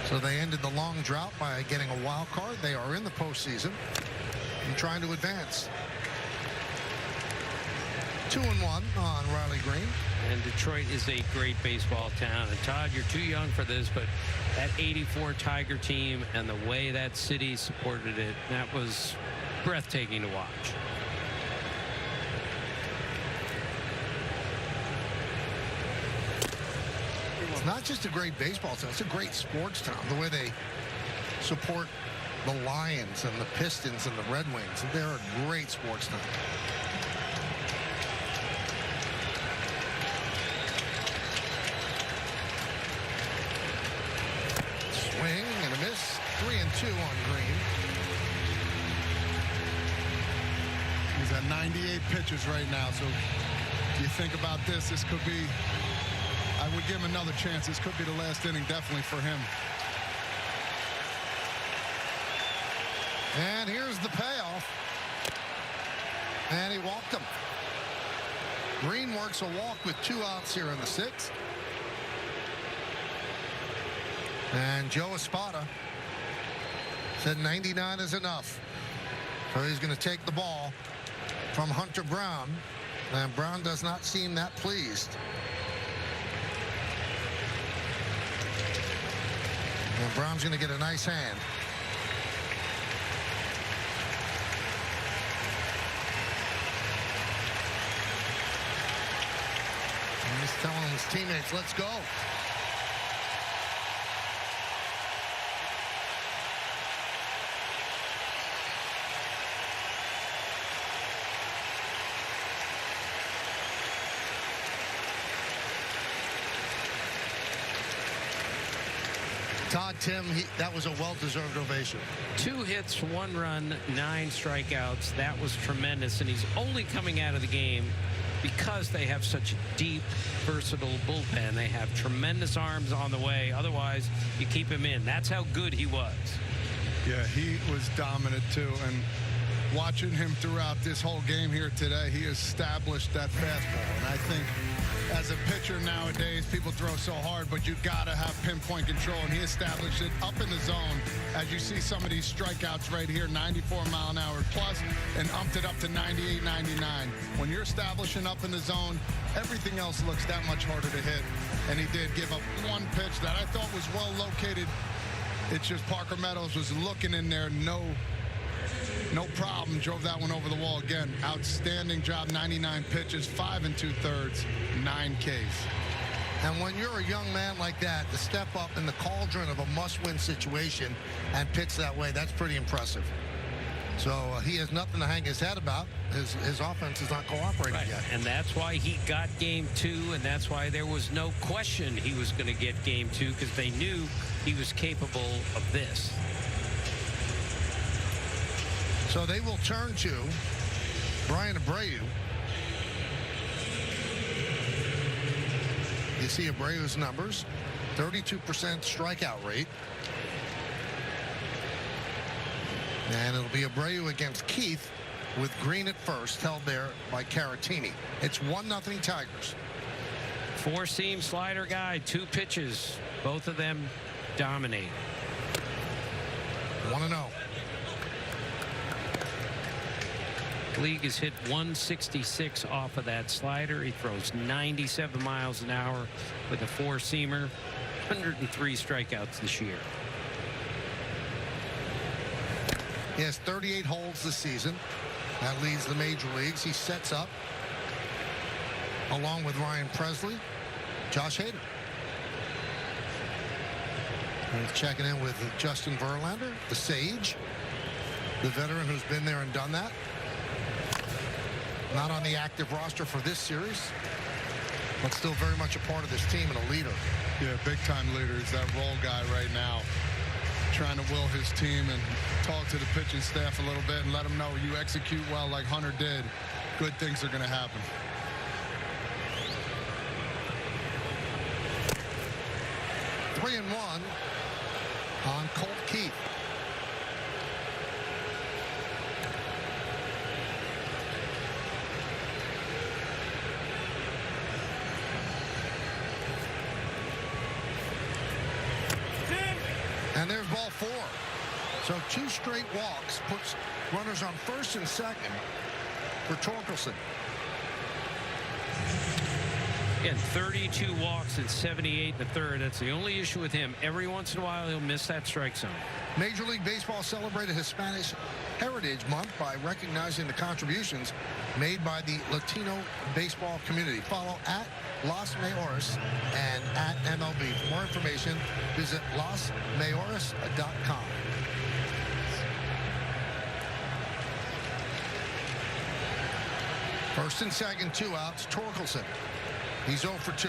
So they ended the long drought by getting a wild card. They are in the postseason and trying to advance. 2-1 on Riley Green. And Detroit is a great baseball town. And Todd, you're too young for this, but that 84 Tiger team and the way that city supported it, that was breathtaking to watch. It's not just a great baseball town, it's a great sports town. The way they support the Lions and the Pistons and the Red Wings. They're a great sports town. Swing and a miss. 3-2 on Green. He's at 98 pitches right now. So if you think about this, this could be, I would give him another chance. This could be the last inning, definitely, for him. And here's the payoff. And he walked him. Green works a walk with 2 outs here in the 6th. And Joe Espada said 99 is enough. So he's going to take the ball from Hunter Brown. And Brown does not seem that pleased. And Brown's going to get a nice hand. And he's telling his teammates, let's go. Todd, Tim, that was a well-deserved ovation. 2 hits, 1 run, 9 strikeouts. That was tremendous, and he's only coming out of the game because they have such a deep, versatile bullpen. They have tremendous arms on the way. Otherwise, you keep him in. That's how good he was. Yeah, he was dominant, too. And watching him throughout this whole game here today, he established that fastball. And I think as a pitcher nowadays, people throw so hard, but you got to have pinpoint control. And he established it up in the zone. As you see some of these strikeouts right here, 94 mile an hour plus, and umped it up to 98, 99. When you're establishing up in the zone, everything else looks that much harder to hit. And he did give up 1 pitch that I thought was well located. It's just Parker Meadows was looking in there, no problem, drove that one over the wall again. Outstanding job, 99 pitches, 5 2/3, 9 Ks. And when you're a young man like that, to step up in the cauldron of a must-win situation and pitch that way, that's pretty impressive. So he has nothing to hang his head about. His offense is not cooperating yet. And that's why he got game 2, and that's why there was no question he was going to get game 2, because they knew he was capable of this. So they will turn to Brian Abreu. You see Abreu's numbers, 32% strikeout rate. And it'll be Abreu against Keith with Green at first, held there by Caratini. It's 1-0 Tigers. 4-seam slider guy, 2 pitches. Both of them dominate. 1-0. League has hit 166 off of that slider. He throws 97 miles an hour with a 4-seamer. 103 strikeouts this year. He has 38 holds this season. That leads the major leagues. He sets up along with Ryan Presley, Josh Hader. And checking in with Justin Verlander, the Sage, the veteran who's been there and done that. Not on the active roster for this series, but still very much a part of this team and a leader. Yeah, big-time leader. He's that role guy right now. trying to will his team and talk to the pitching staff a little bit and let them know you execute well like Hunter did, good things are going to happen. Three and one on Colt Keith. And there's ball 4. So 2 straight walks puts runners on first and second for Torkelson. Again, 32 walks and 78 in the third. That's the only issue with him. Every once in a while, he'll miss that strike zone. Major League Baseball celebrated Hispanic Heritage Month by recognizing the contributions made by the Latino baseball community. Follow at Los Mayores and at MLB. For more information, visit losmayores.com. First and second, 2 outs. Torkelson. He's 0 for 2.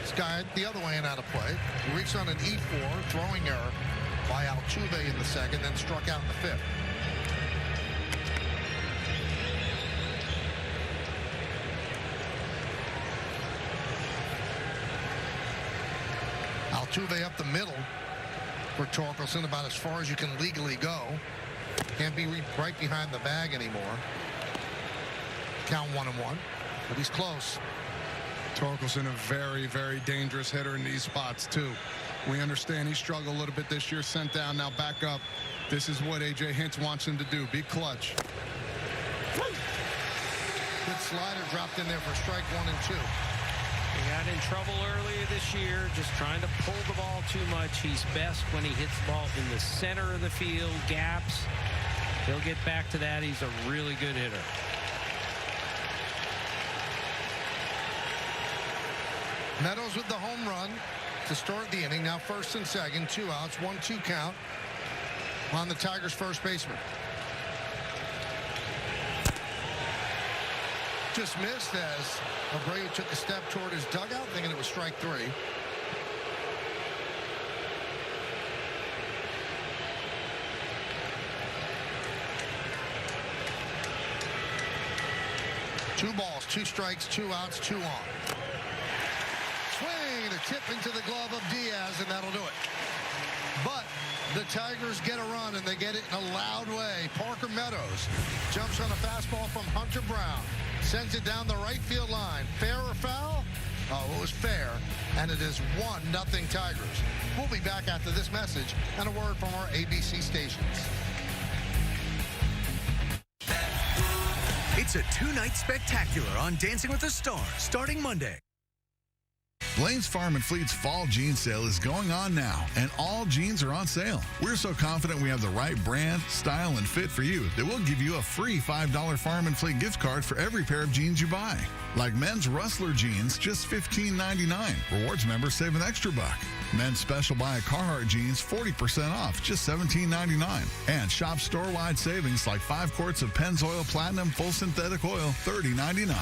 This guy the other way and out of play. He reached on an E4 throwing error by Altuve in the second, then struck out in the fifth. Altuve up the middle for Torkelson, about as far as you can legally go. Can't be right behind the bag anymore. Count 1-1, but he's close. Torkelson, a very, very dangerous hitter in these spots, too. We understand he struggled a little bit this year, sent down, now back up. This is what A.J. Hinch wants him to do, be clutch. Good slider dropped in there for strike 1 and 2. He got in trouble earlier this year, just trying to pull the ball too much. He's best when he hits the ball in the center of the field, gaps. He'll get back to that. He's a really good hitter. Meadows with the home run to start the inning. Now first and second, 2 outs, 1-2 count on the Tigers' first baseman. Just missed as Abreu took a step toward his dugout, thinking it was strike 3. Two balls, 2 strikes, 2 outs, 2 on. Swing, a tip into the glove of Diaz, and that'll do it. But the Tigers get a run, and they get it in a loud way. Parker Meadows jumps on a fastball from Hunter Brown, sends it down the right field line. Fair or foul? Oh, it was fair, and it is 1-0 Tigers. We'll be back after this message and a word from our ABC stations. It's a 2-night spectacular on Dancing with the Stars, starting Monday. Blaine's Farm and Fleet's fall jean sale is going on now, and all jeans are on sale. We're so confident we have the right brand, style, and fit for you that we'll give you a free $5 Farm and Fleet gift card for every pair of jeans you buy. Like men's Rustler jeans, just $15.99. Rewards members save an extra buck. Men's Special Buy Carhartt jeans, 40% off, just $17.99. And shop store-wide savings like 5 quarts of Pennzoil Platinum Full Synthetic Oil, $30.99.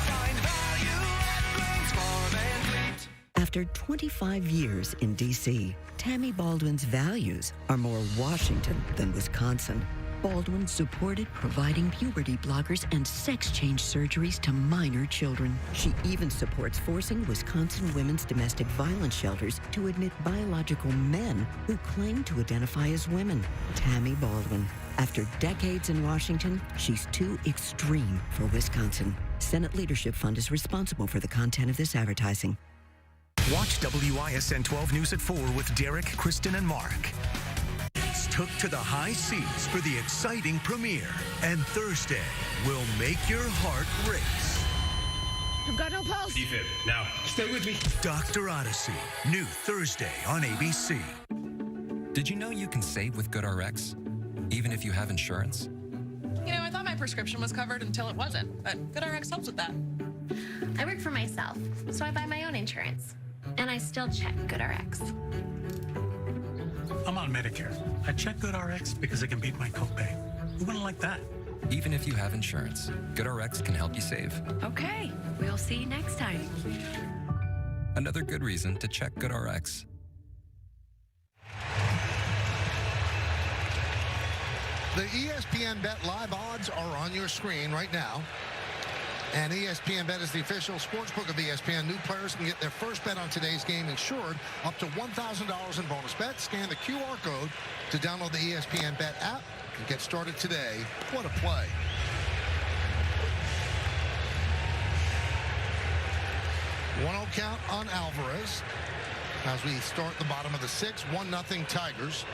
After 25 years in D.C., Tammy Baldwin's values are more Washington than Wisconsin. Baldwin supported providing puberty blockers and sex change surgeries to minor children. She even supports forcing Wisconsin women's domestic violence shelters to admit biological men who claim to identify as women. Tammy Baldwin. After decades in Washington, she's too extreme for Wisconsin. Senate Leadership Fund is responsible for the content of this advertising. Watch WISN 12 News at 4 with Derek, Kristen, and Mark. Took to the high seas for the exciting premiere. And Thursday will make your heart race. I've got no pulse. Defib, now, stay with me. Dr. Odyssey, new Thursday on ABC. Did you know you can save with GoodRx, even if you have insurance? You know, I thought my prescription was covered until it wasn't, but GoodRx helps with that. I work for myself, so I buy my own insurance. And I still check GoodRx. I'm on Medicare. I check GoodRx because it can beat my copay. Who wouldn't like that? Even if you have insurance, GoodRx can help you save. Okay, we'll see you next time. Another good reason to check GoodRx. The ESPN Bet live odds are on your screen right now. And ESPN Bet is the official sportsbook of ESPN. New players can get their first bet on today's game insured up to $1,000 in bonus bets. Scan the QR code to download the ESPN Bet app and get started today. What a play. One-0 count on Alvarez as we start the bottom of the sixth. 1-0 Tigers.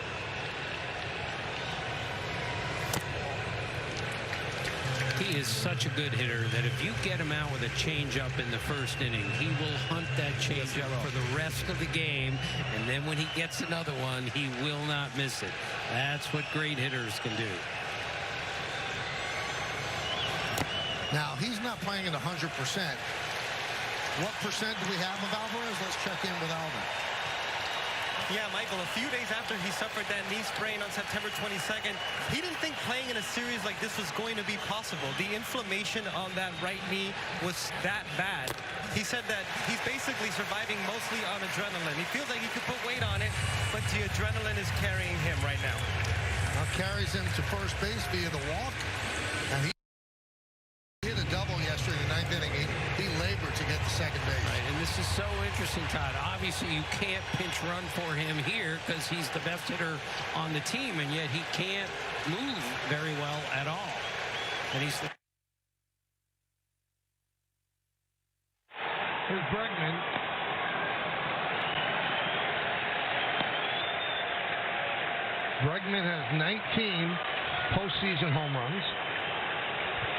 He is such a good hitter that if you get him out with a changeup in the first inning, he will hunt that changeup for the rest of the game. And then when he gets another one, he will not miss it. That's what great hitters can do. Now, he's not playing at 100%. What percent do we have of Alvarez? Let's check in with Alvin. Yeah, Michael, a few days after he suffered that knee sprain on September 22nd, he didn't think playing in a series like this was going to be possible. The inflammation on that right knee was that bad. He said that he's basically surviving mostly on adrenaline. He feels like he could put weight on it, but the adrenaline is carrying him right now. Now carries him to first base via the walk. And he hit a double yesterday in the ninth inning. He labored to get to second base. Right, and this is so interesting, Todd. Obviously, you can't pinch run for him here because he's the best hitter on the team, and yet he can't move very well at all. And he's Here's Bregman. Bregman has 19 postseason home runs.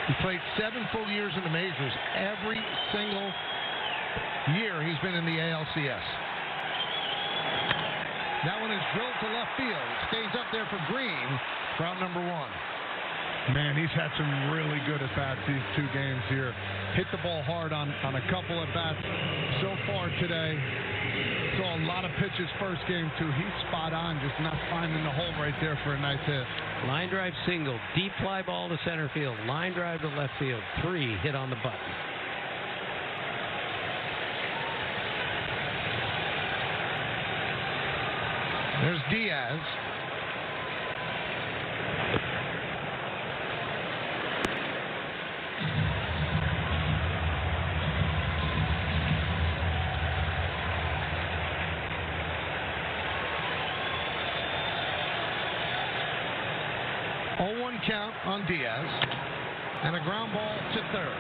He played 7 full years in the majors. Every single year he's been in the ALCS. That one is drilled to left field. It stays up there for Green for out number 1. Man, he's had some really good at-bats these 2 games here. Hit the ball hard on a couple at-bats so far today. Saw a lot of pitches first game, too. He's spot on, just not finding the hole right there for a nice hit. line drive single, deep fly ball to center field, line drive to left field, 3 hit on the button. There's Diaz. Count on Diaz, and a ground ball to third.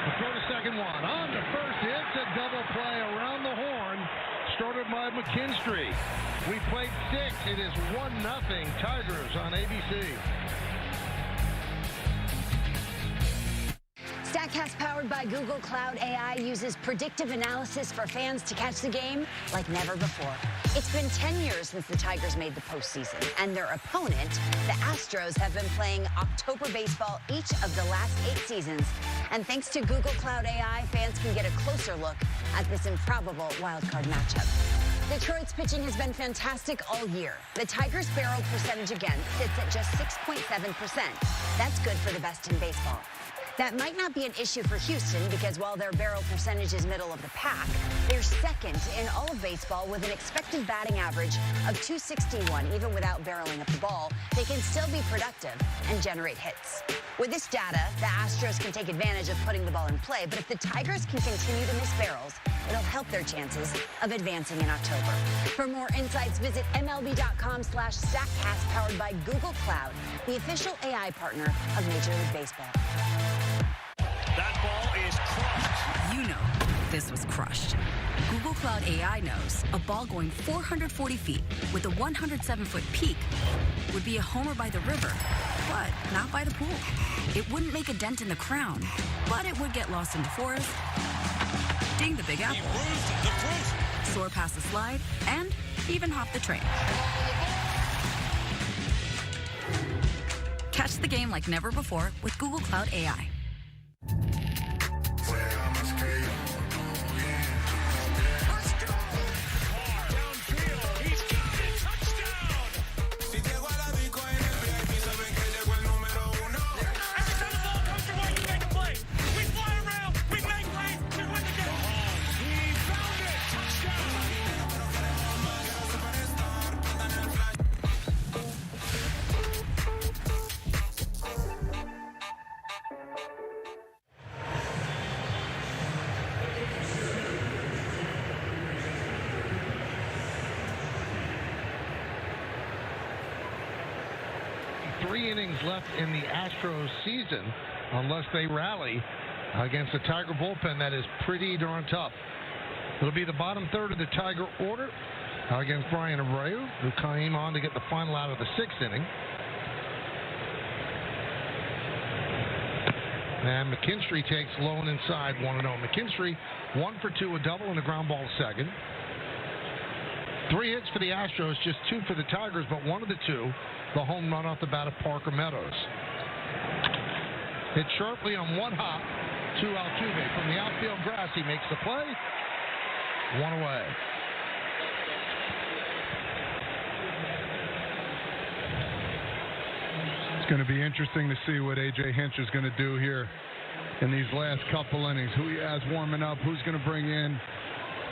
The throw to second one. On to first. It's a double play around the horn. Started by McKinstry. We played 6. It is 1-0 Tigers on ABC. StatCast powered by Google Cloud AI uses predictive analysis for fans to catch the game like never before. It's been 10 years since the Tigers made the postseason, and their opponent, the Astros, have been playing October baseball each of the last 8 seasons. And thanks to Google Cloud AI, fans can get a closer look at this improbable wildcard matchup. Detroit's pitching has been fantastic all year. The Tigers' barrel percentage again sits at just 6.7%. That's good for the best in baseball. That might not be an issue for Houston because while their barrel percentage is middle of the pack, they're second in all of baseball with an expected batting average of .261. Even without barreling up the ball, they can still be productive and generate hits. With this data, the Astros can take advantage of putting the ball in play, but if the Tigers can continue to miss barrels, it'll help their chances of advancing in October. For more insights, visit MLB.com/StatCast powered by Google Cloud, the official AI partner of Major League Baseball. That ball is crushed. You know this was crushed. Google Cloud AI knows a ball going 440 feet with a 107-foot peak would be a homer by the river, but not by the pool. It wouldn't make a dent in the crown, but it would get lost in the forest, ding the Big Apple, soar past the slide, and even hop the train. Catch the game like never before with Google Cloud AI. 3 innings left in the Astros season unless they rally against the Tiger bullpen that is pretty darn tough. It'll be the bottom third of the Tiger order against Brian Abreu, who came on to get the final out of the 6th inning. And McKinstry takes low and inside 1-0. McKinstry 1 for 2, a double and a ground ball second. 3 hits for the Astros, just 2 for the Tigers, but one of the 2, the home run off the bat of Parker Meadows. Hit sharply on one hop to Altuve. From the outfield grass, he makes the play. 1 away. It's going to be interesting to see what A.J. Hinch is going to do here in these last couple innings. Who he has warming up, who's going to bring in.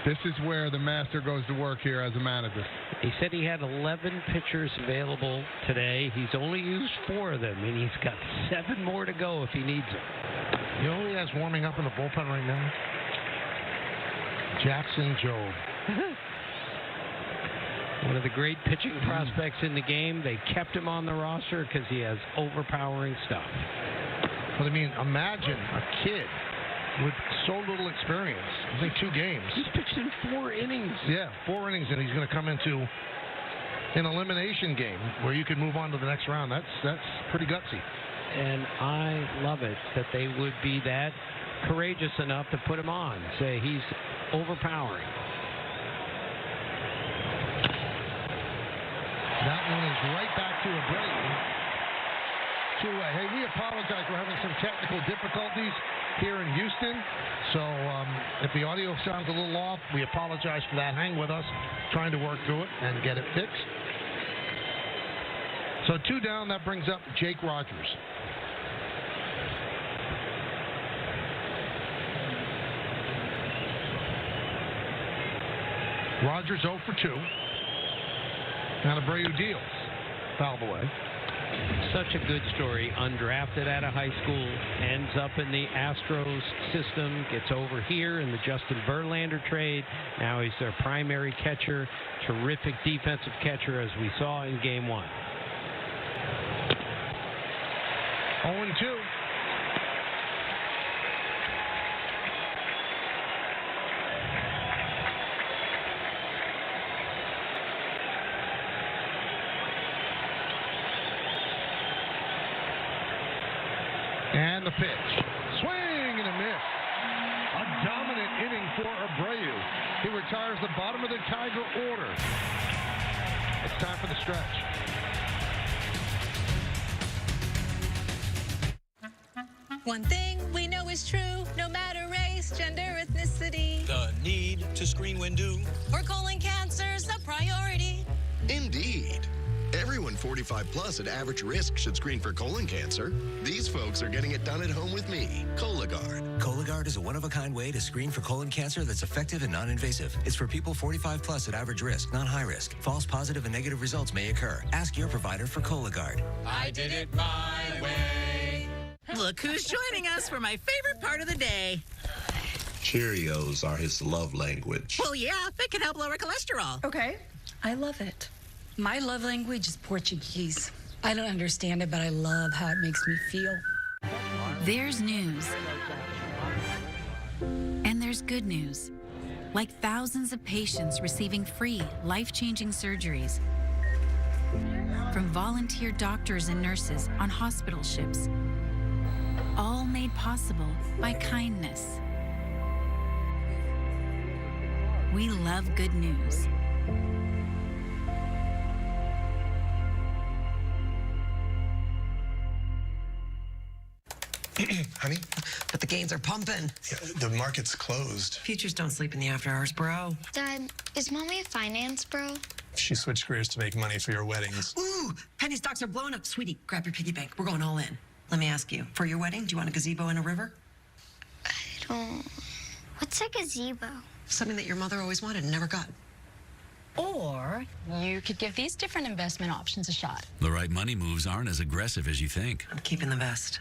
This is where the master goes to work here as a manager. He said he had 11 pitchers available today. He's only used 4 of them, and he's got 7 more to go if he needs them. You know who he has warming up in the bullpen right now? Jackson Jobe. One of the great pitching prospects in the game. They kept him on the roster because he has overpowering stuff. But I mean, imagine a kid with so little experience. I think 2 games. He's pitched in 4 innings. Yeah, 4 innings, and he's going to come into an elimination game where you can move on to the next round. That's pretty gutsy. And I love it that they would be that courageous enough to put him on. Say he's overpowering. That one is right back to Abreu. 2 away. Hey, we apologize. We're having some technical difficulties here in Houston. So if the audio sounds a little off, we apologize for that. Hang with us, trying to work through it and get it fixed. So 2 down, that brings up Jake Rogers. Rogers 0 for 2. And Abreu deals. Fouled away. Such a good story. Undrafted out of high school, ends up in the Astros system, gets over here in the Justin Verlander trade. Now he's their primary catcher. Terrific defensive catcher, as we saw in Game 1. 0-2. And the pitch. Swing and a miss. A dominant inning for Abreu. He retires the bottom of the Tiger order. It's time for the stretch. One thing we know is true, no matter race, gender, ethnicity. The need to screen when due. For colon cancer's a priority. Indeed. Everyone 45 plus at average risk should screen for colon cancer. These folks are getting it done at home with me, Cologuard. Cologuard is a one-of-a-kind way to screen for colon cancer that's effective and non-invasive. It's for people 45 plus at average risk, not high risk. False positive and negative results may occur. Ask your provider for Cologuard. I did it my way. Look who's joining us for my favorite part of the day. Cheerios are his love language. Well, yeah, they can help lower cholesterol. Okay, I love it. My love language is Portuguese. I don't understand it, but I love how it makes me feel. There's news. And there's good news. Like thousands of patients receiving free, life-changing surgeries from volunteer doctors and nurses on hospital ships. All made possible by kindness. We love good news. Honey? But the gains are pumping. Yeah, the market's closed. Futures don't sleep in the after hours, bro. Dad, is Mommy a finance bro? She switched careers to make money for your weddings. Ooh, penny stocks are blowing up. Sweetie, grab your piggy bank. We're going all in. Let me ask you, for your wedding, do you want a gazebo and a river? I don't... What's a gazebo? Something that your mother always wanted and never got. Or you could give these different investment options a shot. The right money moves aren't as aggressive as you think. I'm keeping the best.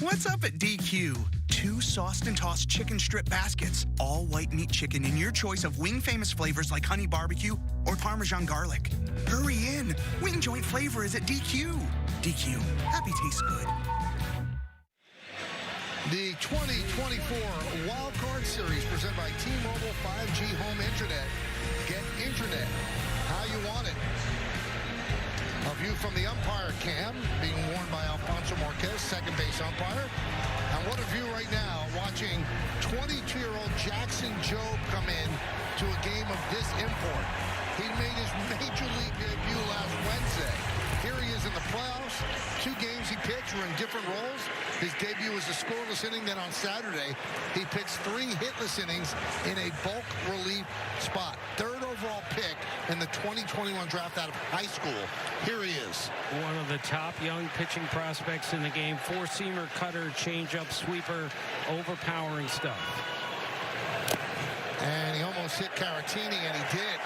What's up at DQ? 2 sauced and tossed chicken strip baskets. All white meat chicken in your choice of wing famous flavors like honey barbecue or Parmesan garlic. Hurry in. Wing joint flavor is at DQ. DQ. Happy tastes good. The 2024 Wild Card Series presented by T-Mobile 5G Home Internet. Get internet how you want it. A view from the umpire cam being worn by Alfonso Marquez, second base umpire. And what a view right now watching 22-year-old Jackson Jobe come in to a game of this import. He made his major league debut last Wednesday. Here he is in the playoffs. 2 games he pitched were in different roles. His debut was a scoreless inning. Then on Saturday, he pitched 3 hitless innings in a bulk relief spot. 3rd overall pick in the 2021 draft out of high school. Here he is. One of the top young pitching prospects in the game. 4-seamer, cutter, changeup, sweeper, overpowering stuff. And he almost hit Caratini, and he did.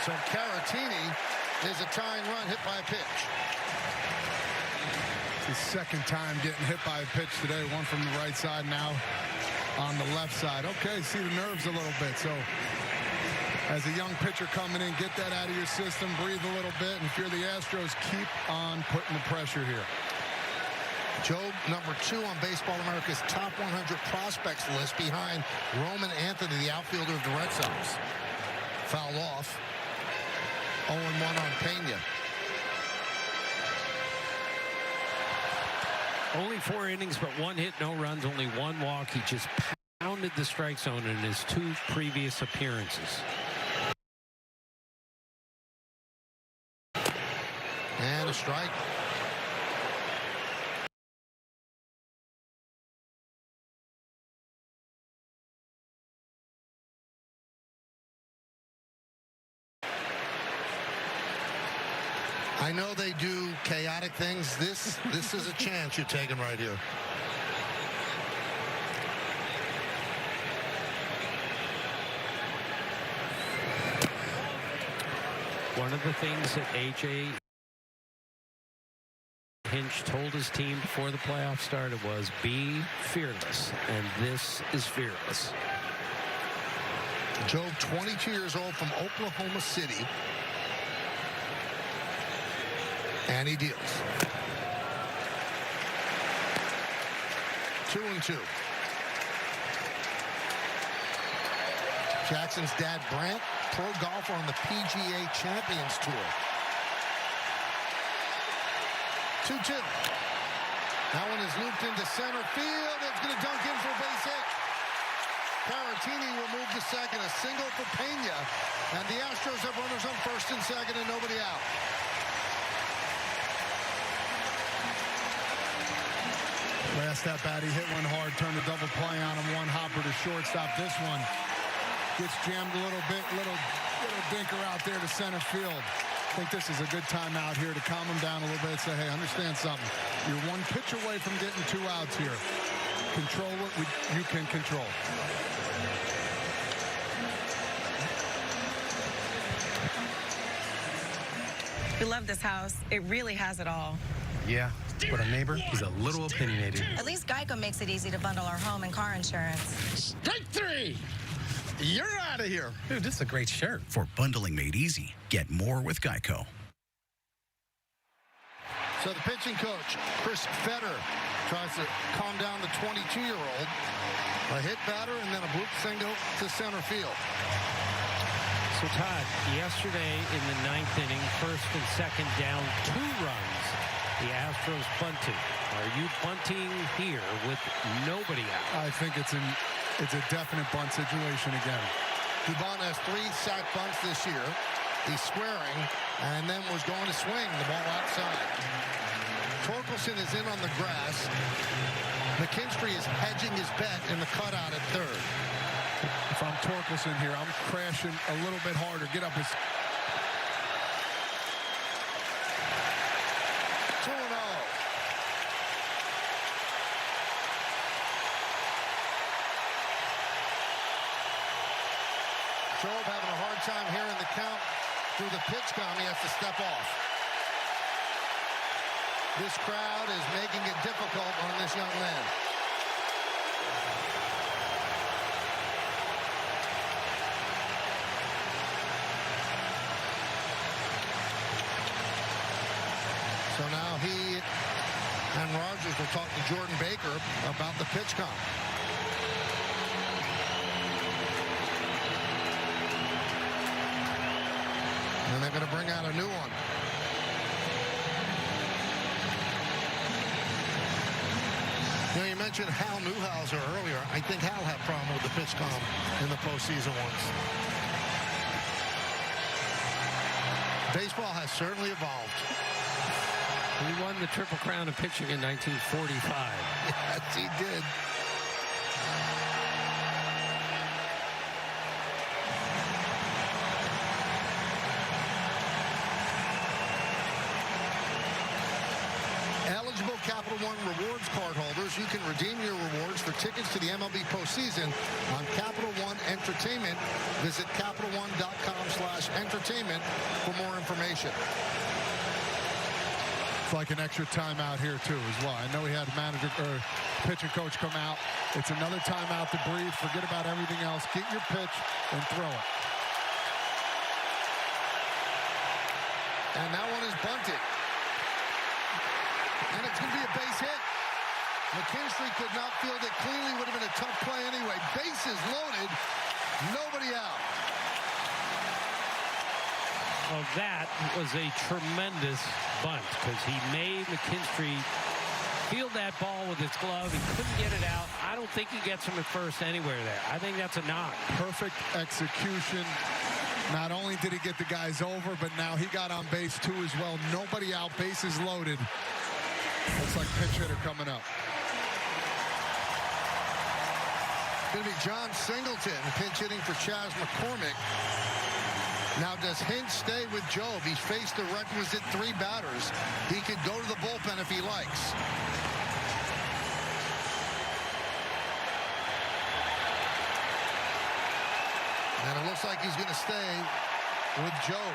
So Caratini is a tying run hit by a pitch. It's his second time getting hit by a pitch today. One from the right side, now on the left side. Okay, see the nerves a little bit. So as a young pitcher coming in, get that out of your system, breathe a little bit. And if you're the Astros, keep on putting the pressure here. Jobe, number 2 on Baseball America's top 100 prospects list behind Roman Anthony, the outfielder of the Red Sox. Fouled off. 0-1 on Pena. Only 4 innings, but 1 hit, no runs, only 1 walk. He just pounded the strike zone in his 2 previous appearances. And a strike. I know they do chaotic things. This is a chance you're taking right here. One of the things that A.J. Hinch told his team before the playoffs started was be fearless, and this is fearless. Jobe, 22 years old from Oklahoma City. And he deals. 2-2. Jackson's dad, Brant, pro golfer on the PGA Champions Tour. 2-2. That one is looped into center field. It's going to dunk in for a base hit. Caratini will move to second. A single for Pena. And the Astros have runners on first and second and nobody out. Last at bat, he hit one hard, turned a double play on him, 1 hopper to shortstop. This one gets jammed a little bit, little dinker out there to center field. I think this is a good time out here to calm him down a little bit and say, hey, understand something. You're 1 pitch away from getting 2 outs here. Control what you can control. We love this house. It really has it all. Yeah, but our neighbor is a little opinionated. At least Geico makes it easy to bundle our home and car insurance. Strike 3! You're out of here. Dude, this is a great shirt. For bundling made easy, get more with Geico. So the pitching coach, Chris Fetter, tries to calm down the 22-year-old. A hit batter and then a bloop single to center field. So, Todd, yesterday in the 9th inning, first and second down, 2 runs. The Astros bunted. Are you bunting here with nobody out? I think it's a definite bunt situation again. Dubon has 3 sack bunts this year. He's squaring and then was going to swing the ball outside. Torkelson is in on the grass. McKinstry is hedging his bet in the cutout at third. If I'm Torkelson here, I'm crashing a little bit harder. Get up his... 2-0. Jobe having a hard time here in the count through the pitch count. He has to step off. This crowd is making it difficult on this young man. So So now he and Rogers will talk to Jordan Baker about the pitch count. And they're going to bring out a new one. You know, you mentioned Hal Newhouser earlier. I think Hal had a problem with the pitch count in the postseason once. Baseball has certainly evolved. He won the Triple Crown of pitching in 1945. Yes, he did. Eligible Capital One rewards card holders, you can redeem your rewards for tickets to the MLB postseason on Capital One Entertainment. Visit CapitalOne.com/entertainment for more information. It's like an extra timeout here, too, as well. I know he had a manager or pitching coach come out. It's another timeout to breathe. Forget about everything else. Get your pitch and throw it. And that one is bunted. And it's going to be a base hit. McKinstry could not field it cleanly. Would have been a tough play anyway. Bases loaded. Nobody out. Well, that was a tremendous bunt because he made McKinstry field that ball with his glove. He couldn't get it out. I don't think he gets him at first anywhere there. I think that's a knock. Perfect execution. Not only did he get the guys over, but now he got on base too as well. Nobody out, bases loaded. Looks like pinch hitter coming up. Going to be John Singleton pinch hitting for Chas McCormick. Now, does Hint stay with Job? He's faced the requisite 3 batters. He could go to the bullpen if he likes. And it looks like he's going to stay with Job.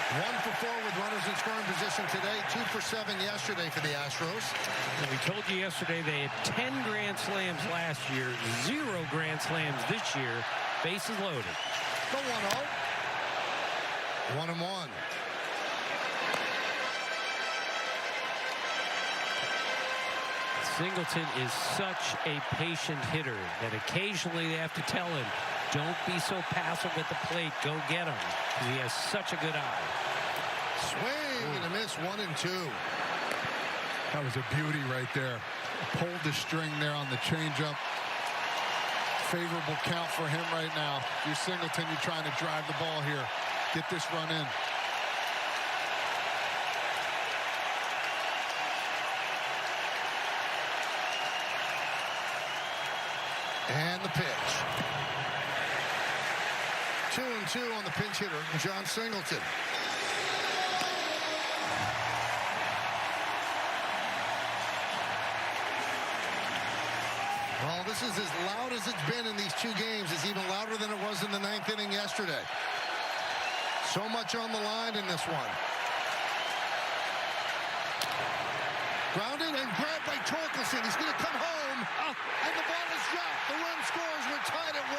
One for 4 with runners in scoring position today. 2 for 7 yesterday for the Astros. And we told you yesterday they had 10 Grand Slams last year, 0 Grand Slams this year. Bases loaded. The 1-0. 1-1. Singleton is such a patient hitter that occasionally they have to tell him, don't be so passive at the plate. Go get him. He has such a good eye. Swing and a miss. 1-2. That was a beauty right there. Pulled the string there on the changeup. Favorable count for him right now. If you're Singleton, you're trying to drive the ball here. Get this run in. And the pitch. 2-2 on the pinch hitter, John Singleton. Well, this is as loud as it's been in these 2 games. It's even louder than it was in the 9th inning yesterday. So much on the line in this one. Grounded and grabbed by Torkelson. He's going to come home. And the ball is dropped. The run scores. We're tied at 1.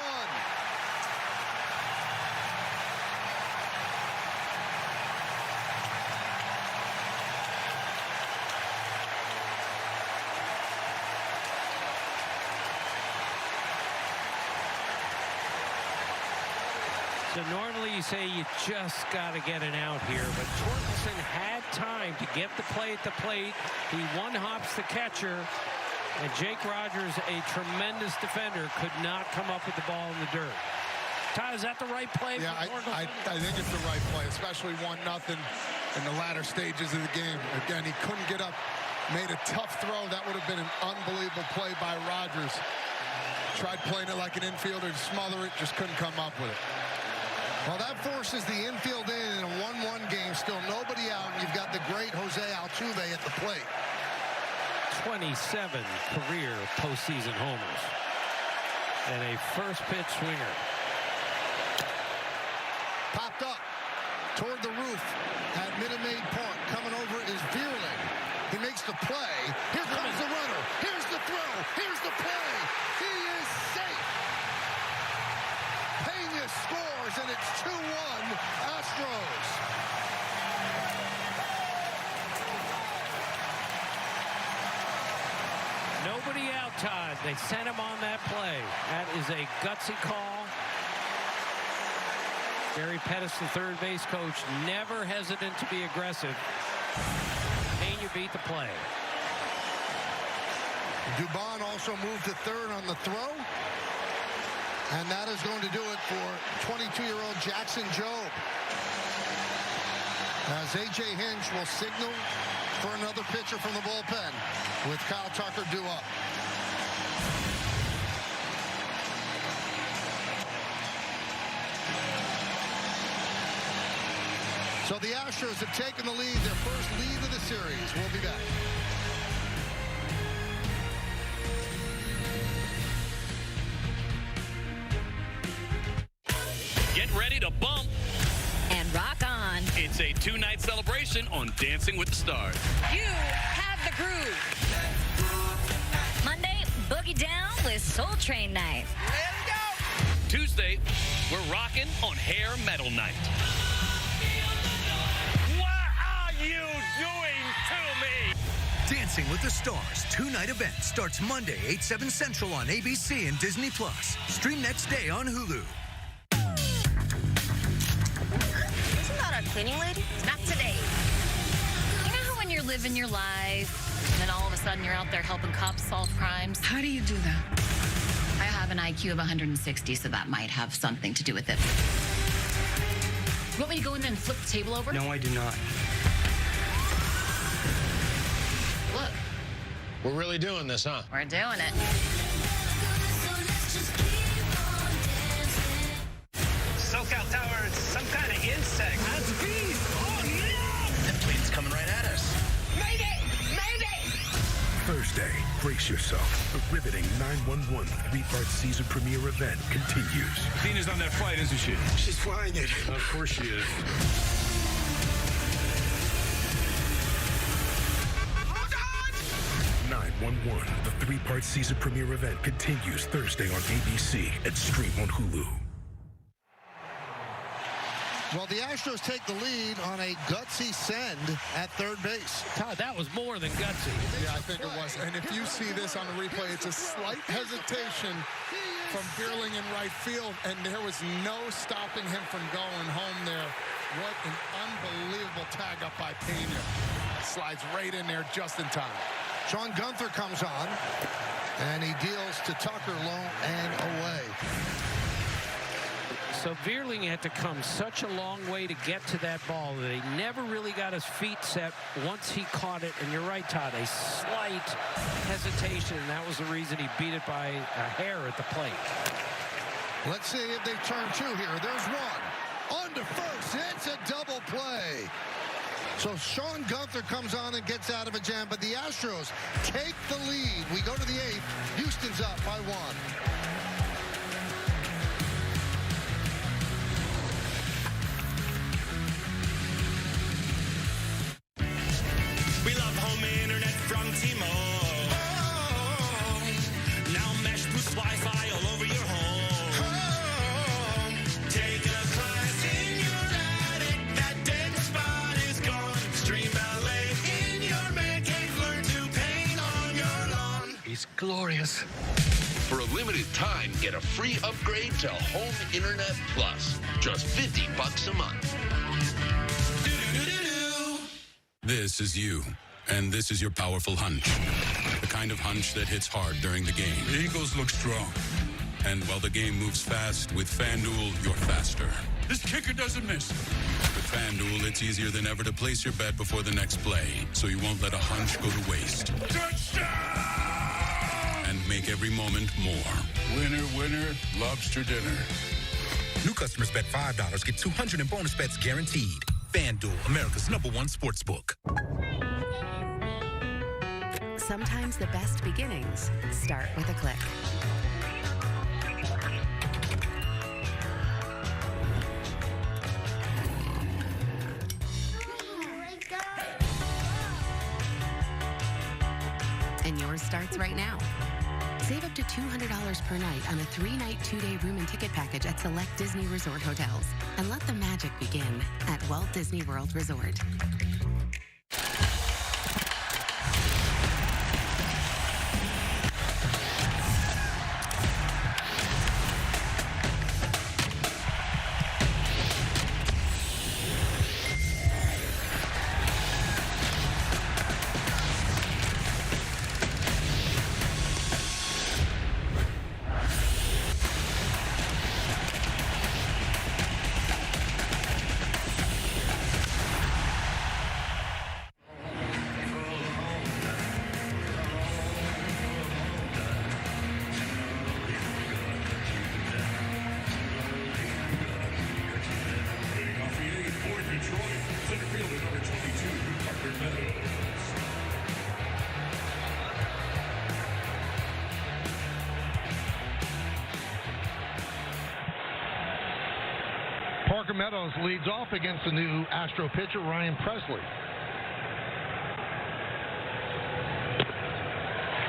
So normally you say you just got to get an out here, but Torkelson had time to get the play at the plate. He one-hops the catcher, and Jake Rogers, a tremendous defender, could not come up with the ball in the dirt. Ty, is that the right play? Yeah, I think it's the right play, especially 1-0 in the latter stages of the game. Again, he couldn't get up, made a tough throw. That would have been an unbelievable play by Rogers. Tried playing it like an infielder to smother it, just couldn't come up with it. Well, that forces the infield in a 1-1 game. Still nobody out. And you've got the great Jose Altuve at the plate. 27 career postseason homers. And a first pitch swinger. Popped up toward the roof at Minute Maid Park. Coming over is Vierling. He makes the play. Here comes the Here's the play. He is safe. Pena scores, and it's 2-1 Astros. Nobody out, Todd. They sent him on that play. That is a gutsy call. Gary Pettis, the third base coach, never hesitant to be aggressive. Pena beat the play. Dubon also moved to third on the throw. And that is going to do it for 22-year-old Jackson Jobe. As A.J. Hinch will signal for another pitcher from the bullpen with Kyle Tucker due up. So the Astros have taken the lead, their first lead of the series. We'll be back. Get ready to bump and rock on. It's a two-night celebration on Dancing with the Stars. You have the groove. Monday, boogie down with Soul Train Night. Let's go. Tuesday, we're rocking on Hair Metal Night. What are you doing to me? Dancing with the Stars two-night event starts Monday, 8/7 Central on ABC and Disney+. Stream next day on Hulu. Isn't that our cleaning lady? Not today. You know how when you're living your life, and then all of a sudden you're out there helping cops solve crimes? How do you do that? I have an IQ of 160, so that might have something to do with it. You want me to go in there and flip the table over? No, I do not. Look. We're really doing this, huh? We're doing it. SoCal Tower is some kind of insect. That's a bee. Oh, no! That plane's coming right at us. Mayday! Mayday! Thursday, brace yourself. The riveting 911 three-part season premiere event continues. Tina's on that flight, isn't she? She's flying it. Of course she is. 911, the three-part season premiere event continues Thursday on ABC and stream on Hulu. Well, the Astros take the lead on a gutsy send at third base. Todd, that was more than gutsy. Yeah, I think it was. And if you see this on the replay, it's a slight hesitation from Bierling in right field, and there was no stopping him from going home there. What an unbelievable tag up by Pena. Slides right in there just in time. Sean Gunther comes on, and he deals to Tucker low and away. So Bierling had to come such a long way to get to that ball that he never really got his feet set once he caught it. And you're right, Todd, a slight hesitation, and that was the reason he beat it by a hair at the plate. Let's see if they turn two here. There's one. On to first. It's a double play. So Sean Gunther comes on and gets out of a jam, but the Astros take the lead. We go to the eighth. Houston's up by one. We love home internet from T-Mobile. Now mesh boosts Wi-Fi all over your home. Take a class in your attic. That dead spot is gone. Stream ballet in your man cave. Learn to paint on your lawn. He's glorious. For a limited time, get a free upgrade to Home Internet Plus. Just $50 a month. This is you, and this is your powerful hunch. The kind of hunch that hits hard during the game. The Eagles look strong. And while the game moves fast, with FanDuel, you're faster. This kicker doesn't miss. With FanDuel, it's easier than ever to place your bet before the next play, so you won't let a hunch go to waste. Touchdown! And make every moment more. Winner, winner, lobster dinner. New customers bet $5, get $200 in bonus bets guaranteed. FanDuel, America's #1 sportsbook. Sometimes the best beginnings start with a click. And yours starts right now. Save up to $200 per night on a 3-night, 2-day room and ticket package at select Disney Resort hotels. And let the magic begin at Walt Disney World Resort. Parker Meadows leads off against the new Astro pitcher, Ryan Presley.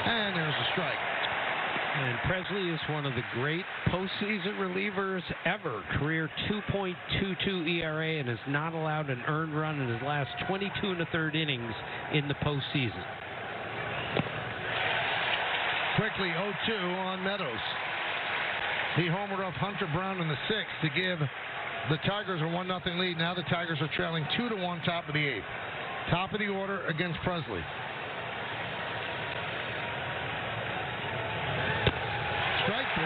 And there's a strike. And Presley is one of the great postseason relievers ever. Career 2.22 ERA and has not allowed an earned run in his last 22 1/3 innings in the postseason. Quickly 0-2 on Meadows. He homered off Hunter Brown in the 6th to give the Tigers a 1-0 lead. Now the Tigers are trailing 2-1 top of the 8th. Top of the order against Presley. Strike 3.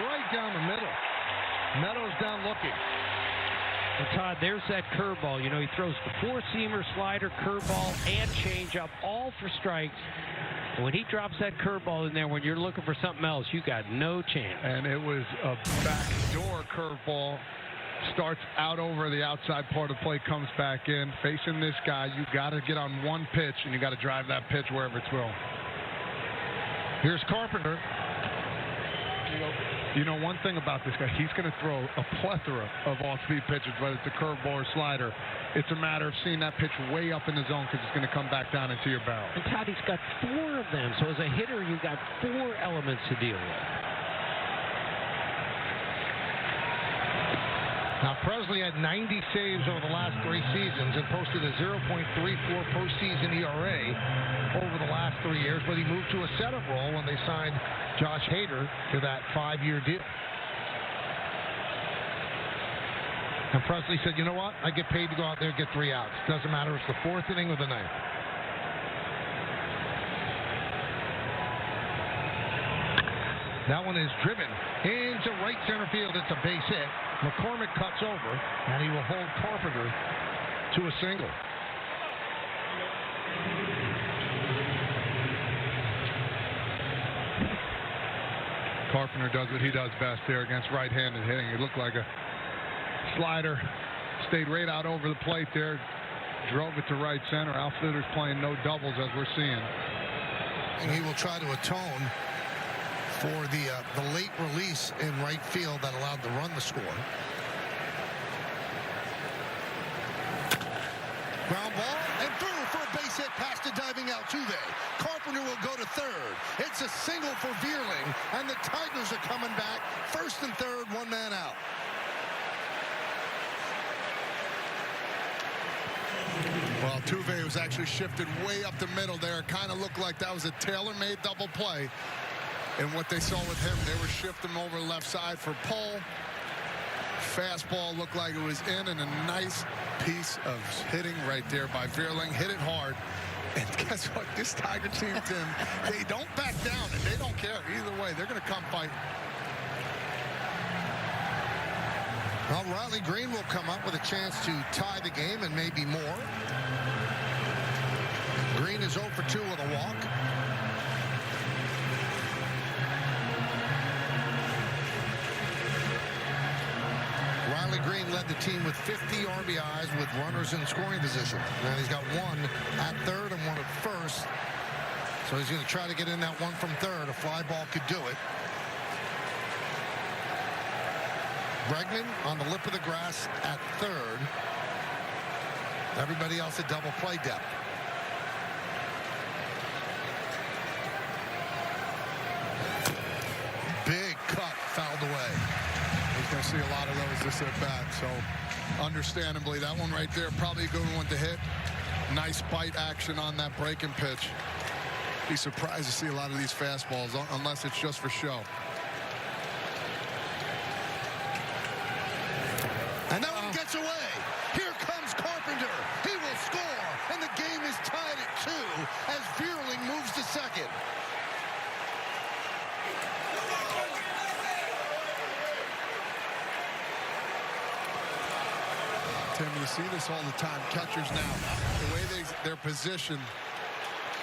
Right down the middle. Meadows down looking. And Todd, there's that curveball. You know, he throws the 4-seamer, slider, curveball, and changeup, all for strikes. And when he drops that curveball in there, when you're looking for something else, you got no chance. And it was a backdoor curveball. Starts out over the outside part of the plate, comes back in. Facing this guy, you got to get on one pitch, and you got to drive that pitch wherever it's going. Here's Carpenter. You know, one thing about this guy, he's going to throw a plethora of off-speed pitches, whether it's a curveball or slider. It's a matter of seeing that pitch way up in the zone because it's going to come back down into your barrel. And Todd, he's got 4 of them. So as a hitter, you've got 4 elements to deal with. Now, Presley had 90 saves over the last 3 seasons and posted a 0.34 postseason ERA over the last 3 years, but he moved to a setup role when they signed Josh Hader to that 5-year deal. And Presley said, you know what? I get paid to go out there and get 3 outs. Doesn't matter if it's the 4th inning or the 9th. That one is driven into right center field. It's a base hit. McCormick cuts over, and he will hold Carpenter to a single. Carpenter does what he does best there against right-handed hitting. It looked like a slider. Stayed right out over the plate there. Drove it to right center. Outfielder's playing no doubles, as we're seeing. And he will try to atone for the late release in right field that allowed the run to score. Ground ball and through for a base hit past the diving Altuve. Carpenter will go to third. It's a single for Vierling, and the Tigers are coming back. First and third, 1 man out. Well, Altuve was actually shifted way up the middle there. It kind of looked like that was a tailor-made double play. And what they saw with him, they were shifting him over left side for pull. Fastball looked like it was in, and a nice piece of hitting right there by Vierling. Hit it hard. And guess what? This Tiger team, Tim, they don't back down, and they don't care. Either way, they're going to come fight. Well, Riley Green will come up with a chance to tie the game and maybe more. Green is 0 for 2 with a walk. Riley Green led the team with 50 RBIs with runners in scoring position. Now he's got 1 at third and 1 at first. So he's going to try to get in that 1 from third. A fly ball could do it. Bregman on the lip of the grass at third. Everybody else at double play depth. see a lot of those this at bat. So understandably, that one right there, probably a good one to hit. Nice bite action on that breaking pitch. Be surprised to see a lot of these fastballs unless it's just for show. And that one gets away. Here comes Carpenter. He will score, and the game is tied at 2 as Vierling moves to second. Tim, you see this all the time. Catchers now, the way they're positioned,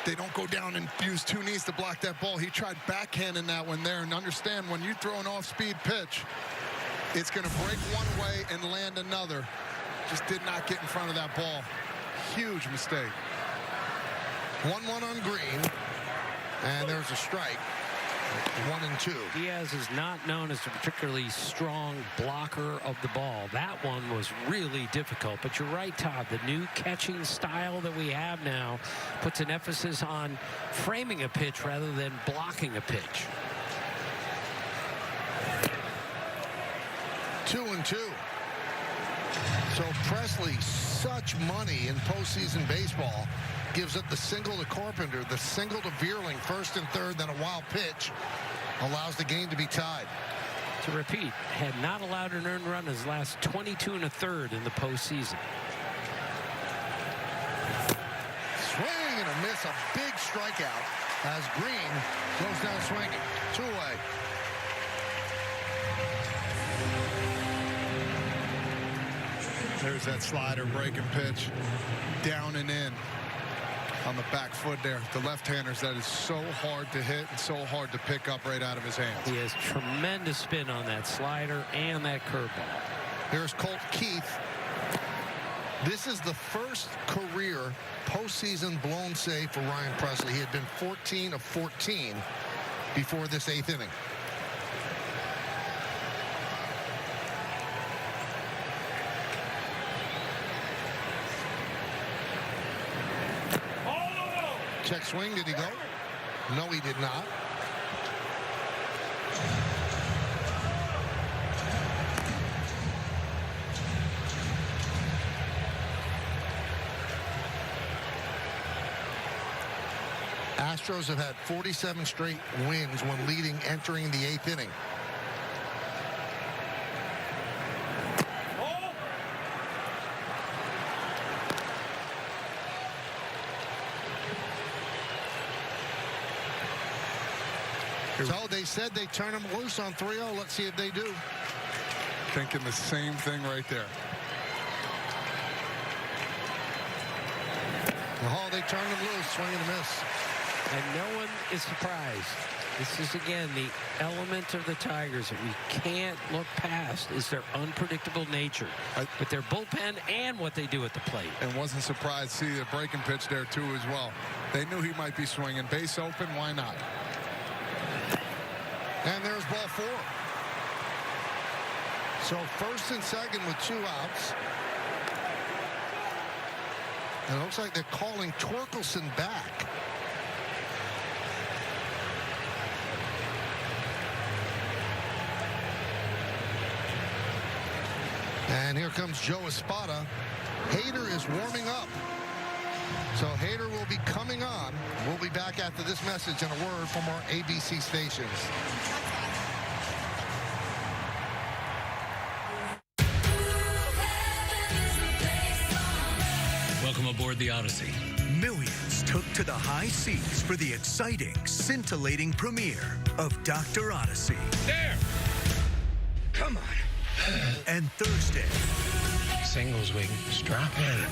they don't go down and use 2 knees to block that ball. He tried backhanding that one there, and understand when you throw an off-speed pitch, it's going to break one way and land another. Just did not get in front of that ball. Huge mistake. 1-1 on Green, and there's a strike. 1-2. Diaz is not known as a particularly strong blocker of the ball. That one was really difficult. But you're right, Todd. The new catching style that we have now puts an emphasis on framing a pitch rather than blocking a pitch. 2-2. So Presley, such money in postseason baseball, gives up the single to Carpenter, the single to Vierling, first and third, then a wild pitch, allows the game to be tied. To repeat, had not allowed an earned run his last 22 1/3 in the postseason. Swing and a miss, a big strikeout as Green goes down swinging. 2 away. There's that slider breaking pitch, down and in on the back foot there. The left-handers, that is so hard to hit and so hard to pick up right out of his hands. He has tremendous spin on that slider and that curveball. Here's Colt Keith. This is the first career postseason blown save for Ryan Presley. He had been 14 of 14 before this 8th inning. Check swing, did he go? No, he did not. Astros have had 47 straight wins when leading entering the 8th inning. So they said they turn him loose on 3-0. Let's see if they do. Thinking the same thing right there. Oh, they turned him loose, swing and a miss. And no one is surprised. This is, again, the element of the Tigers that we can't look past is their unpredictable nature with their bullpen and what they do at the plate. And wasn't surprised to see the breaking pitch there, too, as well. They knew he might be swinging. Base open, why not? And there's ball 4. So first and second with 2 outs. And it looks like they're calling Torkelson back. And here comes Joe Espada. Hader is warming up. So Hader will be coming on. We'll be back after this message and a word from our ABC stations. Welcome aboard the Odyssey. Millions took to the high seas for the exciting, scintillating premiere of Dr. Odyssey. There! Come on. And Thursday, Singles week. Strap in.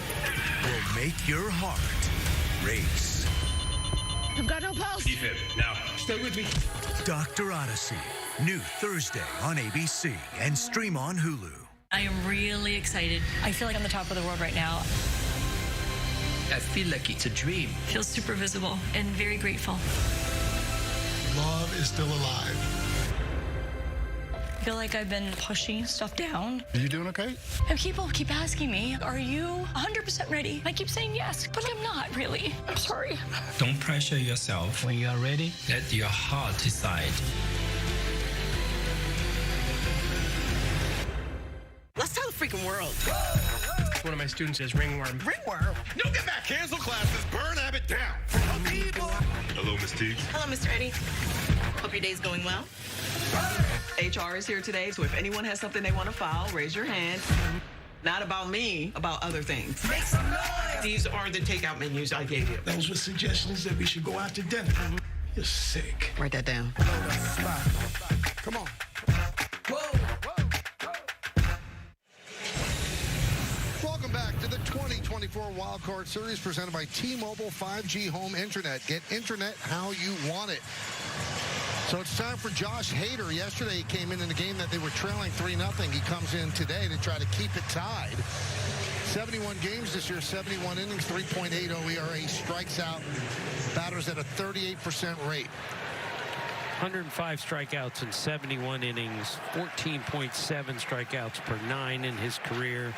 will make your heart race. I've got no pulse. Defib. Now, stay with me. Dr. Odyssey, new Thursday on ABC and stream on Hulu. I am really excited. I feel like I'm the top of the world right now. I feel like it's a dream. Feel super visible and very grateful. Love is still alive. I feel like I've been pushing stuff down. Are you doing okay? And people keep asking me, are you 100% ready? I keep saying yes, but I'm not really. I'm sorry. Don't pressure yourself. When you are ready, let your heart decide. American world. One of my students is ringworm. Ringworm? No, get back. Cancel classes. Burn Abbott down. Hello, Miss Teague. Hello, Mr. Eddie. Hope your day's going well. HR is here today, so if anyone has something they want to file, raise your hand. Not about me, about other things. Make some noise! These are the takeout menus I gave you. Those were suggestions that we should go out to dinner. You're sick. Write that down. Come on. Welcome back to the 2024 Wild Card Series presented by T-Mobile 5G Home Internet. Get internet how you want it. So it's time for Josh Hader. Yesterday he came in the game that they were trailing 3-0. He comes in today to try to keep it tied. 71 games this year, 71 innings, 3.80 ERA, strikes out batters at a 38% rate. 105 strikeouts in 71 innings, 14.7 strikeouts per 9 in his career.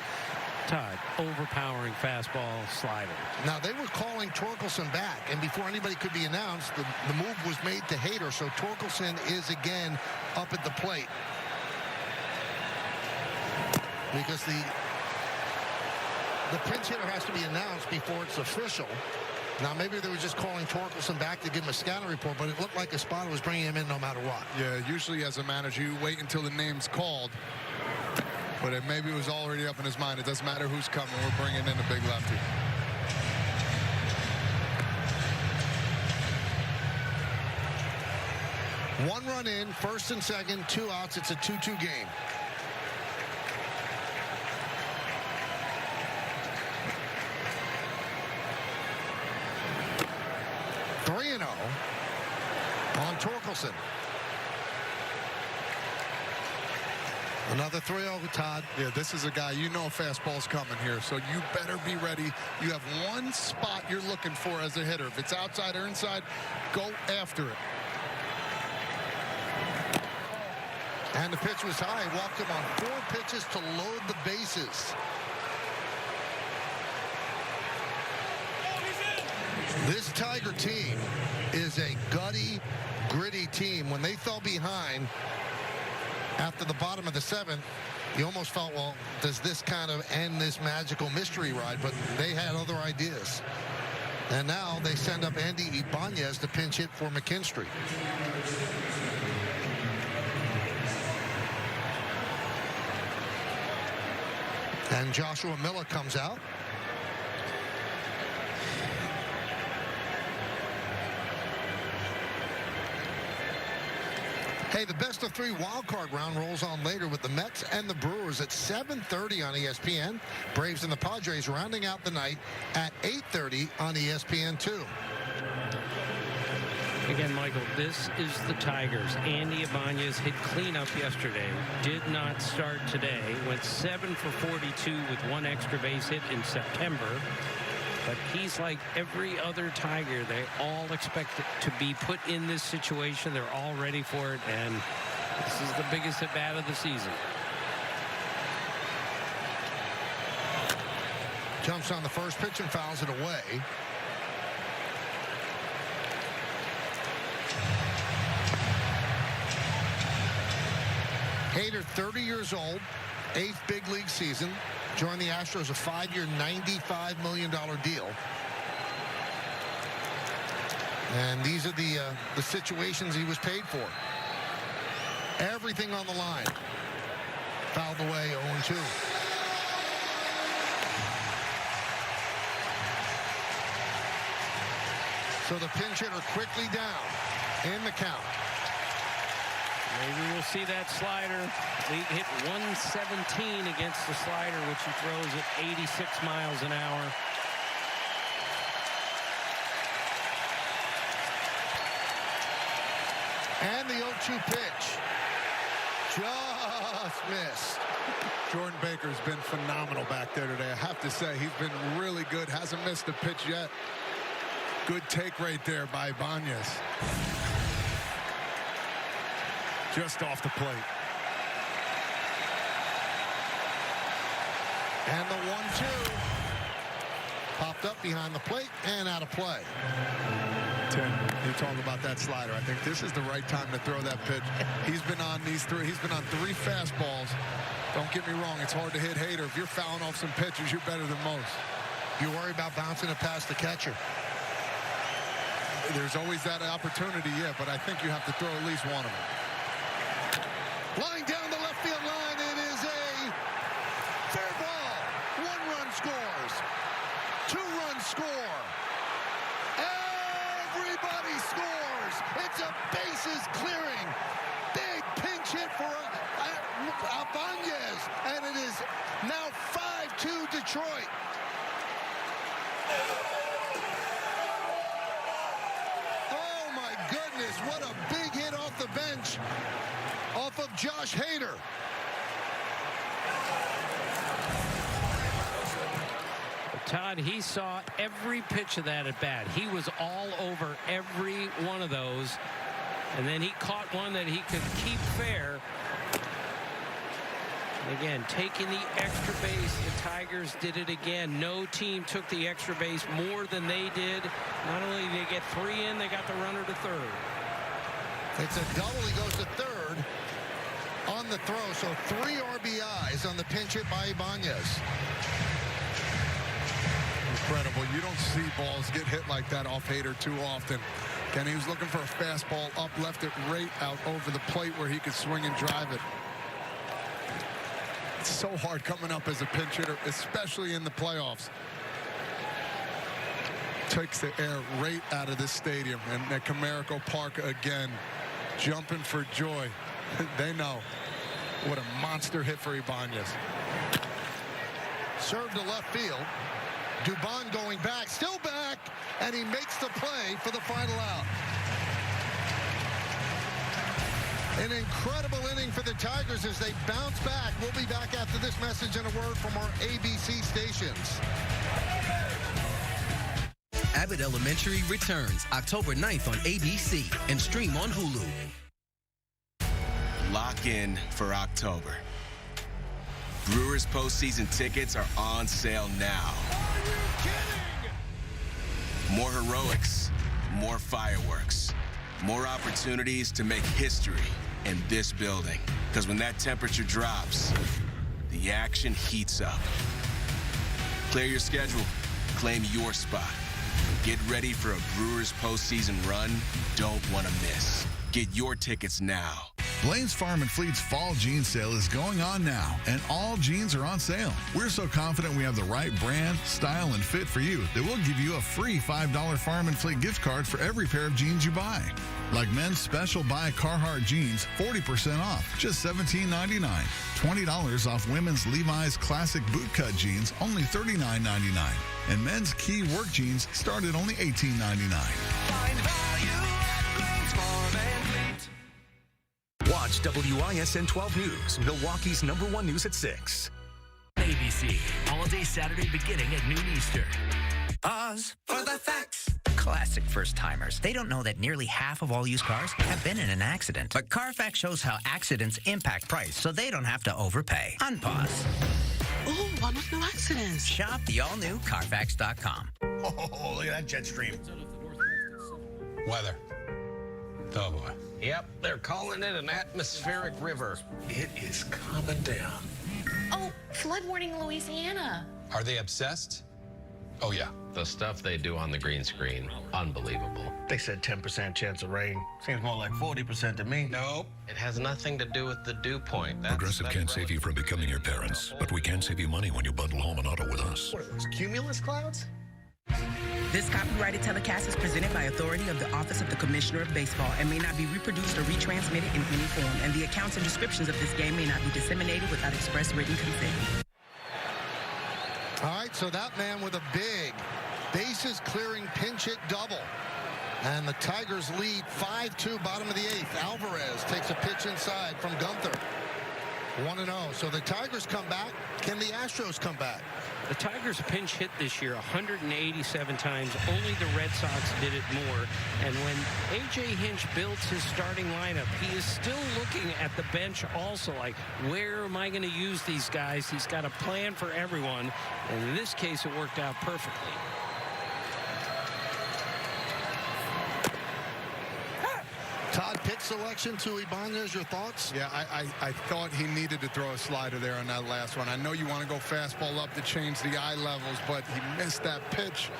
Todd, overpowering fastball slider. Now, they were calling Torkelson back, and before anybody could be announced, the move was made to Hader, so Torkelson is again up at the plate. Because the pinch hitter has to be announced before it's official. Now, maybe they were just calling Torkelson back to give him a scouting report, but it looked like a spotter was bringing him in no matter what. Yeah, usually as a manager, you wait until the name's called. But maybe it was already up in his mind. It doesn't matter who's coming. We're bringing in a big lefty. One run in, first and second, 2 outs. It's a 2-2 game. On Torkelson. Another 3-0, Todd. Yeah, this is a guy, you know fastball's coming here, so you better be ready. You have one spot you're looking for as a hitter. If it's outside or inside, go after it. And the pitch was high. He walked him on 4 pitches to load the bases. This Tiger team is a gutty, gritty team. When they fell behind after the bottom of the 7th, you almost felt, well, does this kind of end this magical mystery ride? But they had other ideas. And now they send up Andy Ibanez to pinch hit for McKinstry. And Joshua Miller comes out. Hey, the best of 3 wild card round rolls on later with the Mets and the Brewers at 7:30 on ESPN. Braves and the Padres rounding out the night at 8:30 on ESPN2. Again, Michael, this is the Tigers. Andy Ibanez hit cleanup yesterday. Did not start today. Went 7 for 42 with 1 extra base hit in September. But he's like every other Tiger. They all expect it to be put in this situation. They're all ready for it. And this is the biggest at-bat of the season. Jumps on the first pitch and fouls it away. Hader, 30 years old, 8th big league season. Joined the Astros, a 5-year, $95 million deal. And these are the situations he was paid for. Everything on the line. Fouled away, 0-2. So the pinch hitter quickly down in the count. Maybe we'll see that slider. He hit 117 against the slider, which he throws at 86 miles an hour. And the 0-2 pitch. Just missed. Jordan Baker's been phenomenal back there today. I have to say, he's been really good. Hasn't missed a pitch yet. Good take right there by Ibanez. Just off the plate. And the 1-2 popped up behind the plate and out of play. Tim, you talk about that slider. I think this is the right time to throw that pitch. He's been on these 3. He's been on 3 fastballs. Don't get me wrong, it's hard to hit Hader. If you're fouling off some pitches, you're better than most. You worry about bouncing it past the catcher. There's always that opportunity, yeah, but I think you have to throw at least one of them. Line down the left field line. It is a fair ball. 1 run scores. 2 runs score. Everybody scores. It's a bases clearing. Big pinch hit for Albanez, and it is now 5-2 Detroit. Oh my goodness, what a big hit off the bench off of Josh Hader. Todd, he saw every pitch of that at bat. He was all over every one of those. And then he caught one that he could keep fair. And again, taking the extra base, the Tigers did it again. No team took the extra base more than they did. Not only did they get 3 in, they got the runner to third. It's a double. He goes to third on the throw. So 3 RBIs on the pinch hit by Ibanez. Incredible. You don't see balls get hit like that off Hader too often. Again, he was looking for a fastball up, left it right out over the plate where he could swing and drive it. It's so hard coming up as a pinch hitter, especially in the playoffs. Takes the air right out of this stadium. And at Comerica Park again, jumping for joy. They know what a monster hit for Ibanez. Served to left field. Dubon going back, still back, and he makes the play for the final out. An incredible inning for the Tigers as they bounce back. We'll be back after this message and a word from our ABC stations. Abbott Elementary returns October 9th on ABC and stream on Hulu. Lock in for October. Brewers postseason tickets are on sale now. More heroics, more fireworks, more opportunities to make history in this building. Because when that temperature drops, the action heats up. Clear your schedule, claim your spot. Get ready for a Brewers postseason run you don't want to miss. Get your tickets now. Blaine's Farm and Fleet's fall jean sale is going on now, and all jeans are on sale. We're so confident we have the right brand, style, and fit for you that we'll give you a free $5 Farm and Fleet gift card for every pair of jeans you buy. Like men's special buy Carhartt jeans, 40% off, just $17.99. $20 off women's Levi's classic bootcut jeans, only $39.99. And men's Key work jeans start at only $18.99. Find value at Blaine's Farm and Fleet. Watch WISN 12 News, Milwaukee's #1 news at 6. ABC, all day Saturday beginning at noon Eastern. Pause for the facts. Classic first-timers. They don't know that nearly half of all used cars have been in an accident. But Carfax shows how accidents impact price, so they don't have to overpay. Unpause. Oh, almost no accidents. Shop the all-new Carfax.com. Oh, look at that jet stream. Weather. Oh, boy. Yep, they're calling it an atmospheric river. It is coming down. Oh, flood warning in Louisiana. Are they obsessed? Oh, yeah. The stuff they do on the green screen, unbelievable. They said 10% chance of rain. Seems more like 40% to me. Nope. It has nothing to do with the dew point. Progressive can't save you from becoming your parents, but we can save you money when you bundle home and auto with us. What are those, cumulus clouds? This copyrighted telecast is presented by authority of the Office of the Commissioner of Baseball and may not be reproduced or retransmitted in any form, and the accounts and descriptions of this game may not be disseminated without express written consent. All right, so that man with a big bases clearing pinch hit double. And the Tigers lead 5-2, bottom of the 8th. Alvarez takes a pitch inside from Gunther. 1-0. So the Tigers come back. Can the Astros come back? The Tigers pinch hit this year 187 times. Only the Red Sox did it more. And when A.J. Hinch builds his starting lineup, he is still looking at the bench also like, where am I going to use these guys? He's got a plan for everyone. And in this case, it worked out perfectly. Todd, pitch selection to Ibanez, your thoughts? Yeah, I thought he needed to throw a slider there on that last one. I know you want to go fastball up to change the eye levels, but he missed that pitch.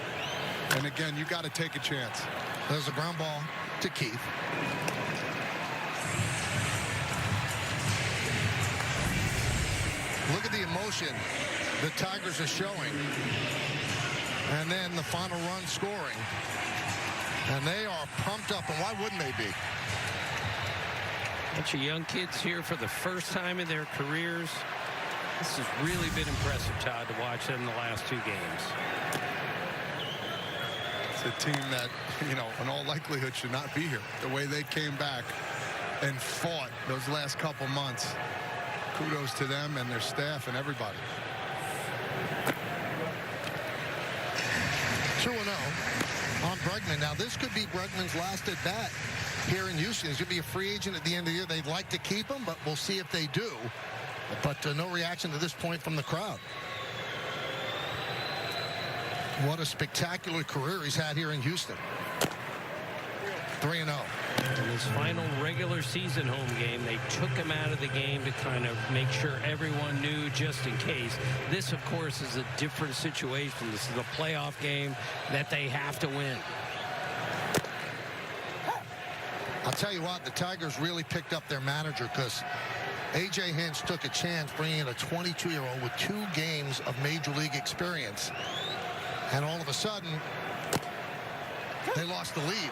And again, you got to take a chance. There's a ground ball to Keith. Look at the emotion the Tigers are showing. And then the final run scoring. And they are pumped up, and why wouldn't they be? Bunch of young kids here for the first time in their careers. This has really been impressive, Todd, to watch them in the last 2 games. It's a team that, you know, in all likelihood should not be here. The way they came back and fought those last couple months. Kudos to them and their staff and everybody. 2-0 on Bregman. Now, this could be Bregman's last at bat here in Houston. He's going to be a free agent at the end of the year. They'd like to keep him, but we'll see if they do. But no reaction to this point from the crowd. What a spectacular career he's had here in Houston. 3-0. In his final regular season home game, they took him out of the game to kind of make sure everyone knew just in case. This, of course, is a different situation. This is a playoff game that they have to win. I'll tell you what, the Tigers really picked up their manager because A.J. Hinch took a chance bringing in a 22-year-old with 2 games of Major League experience. And all of a sudden, they lost the lead.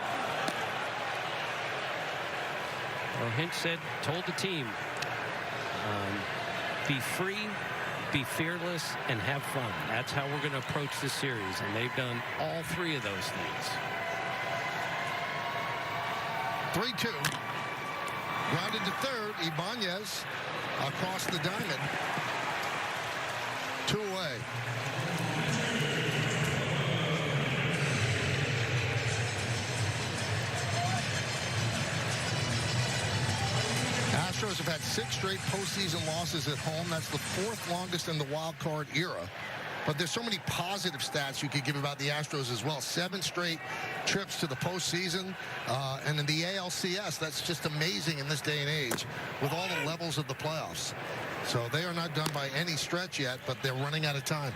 Well, Hinch told the team, be free, be fearless, and have fun. That's how we're going to approach this series, and they've done all 3 of those things. 3-2. Grounded to third. Ibanez across the diamond. 2 away. Astros have had 6 straight postseason losses at home. That's the 4th longest in the wild card era. But there's so many positive stats you could give about the Astros as well. 7 straight trips to the postseason. And in the ALCS, that's just amazing in this day and age with all the levels of the playoffs. So they are not done by any stretch yet, but they're running out of time.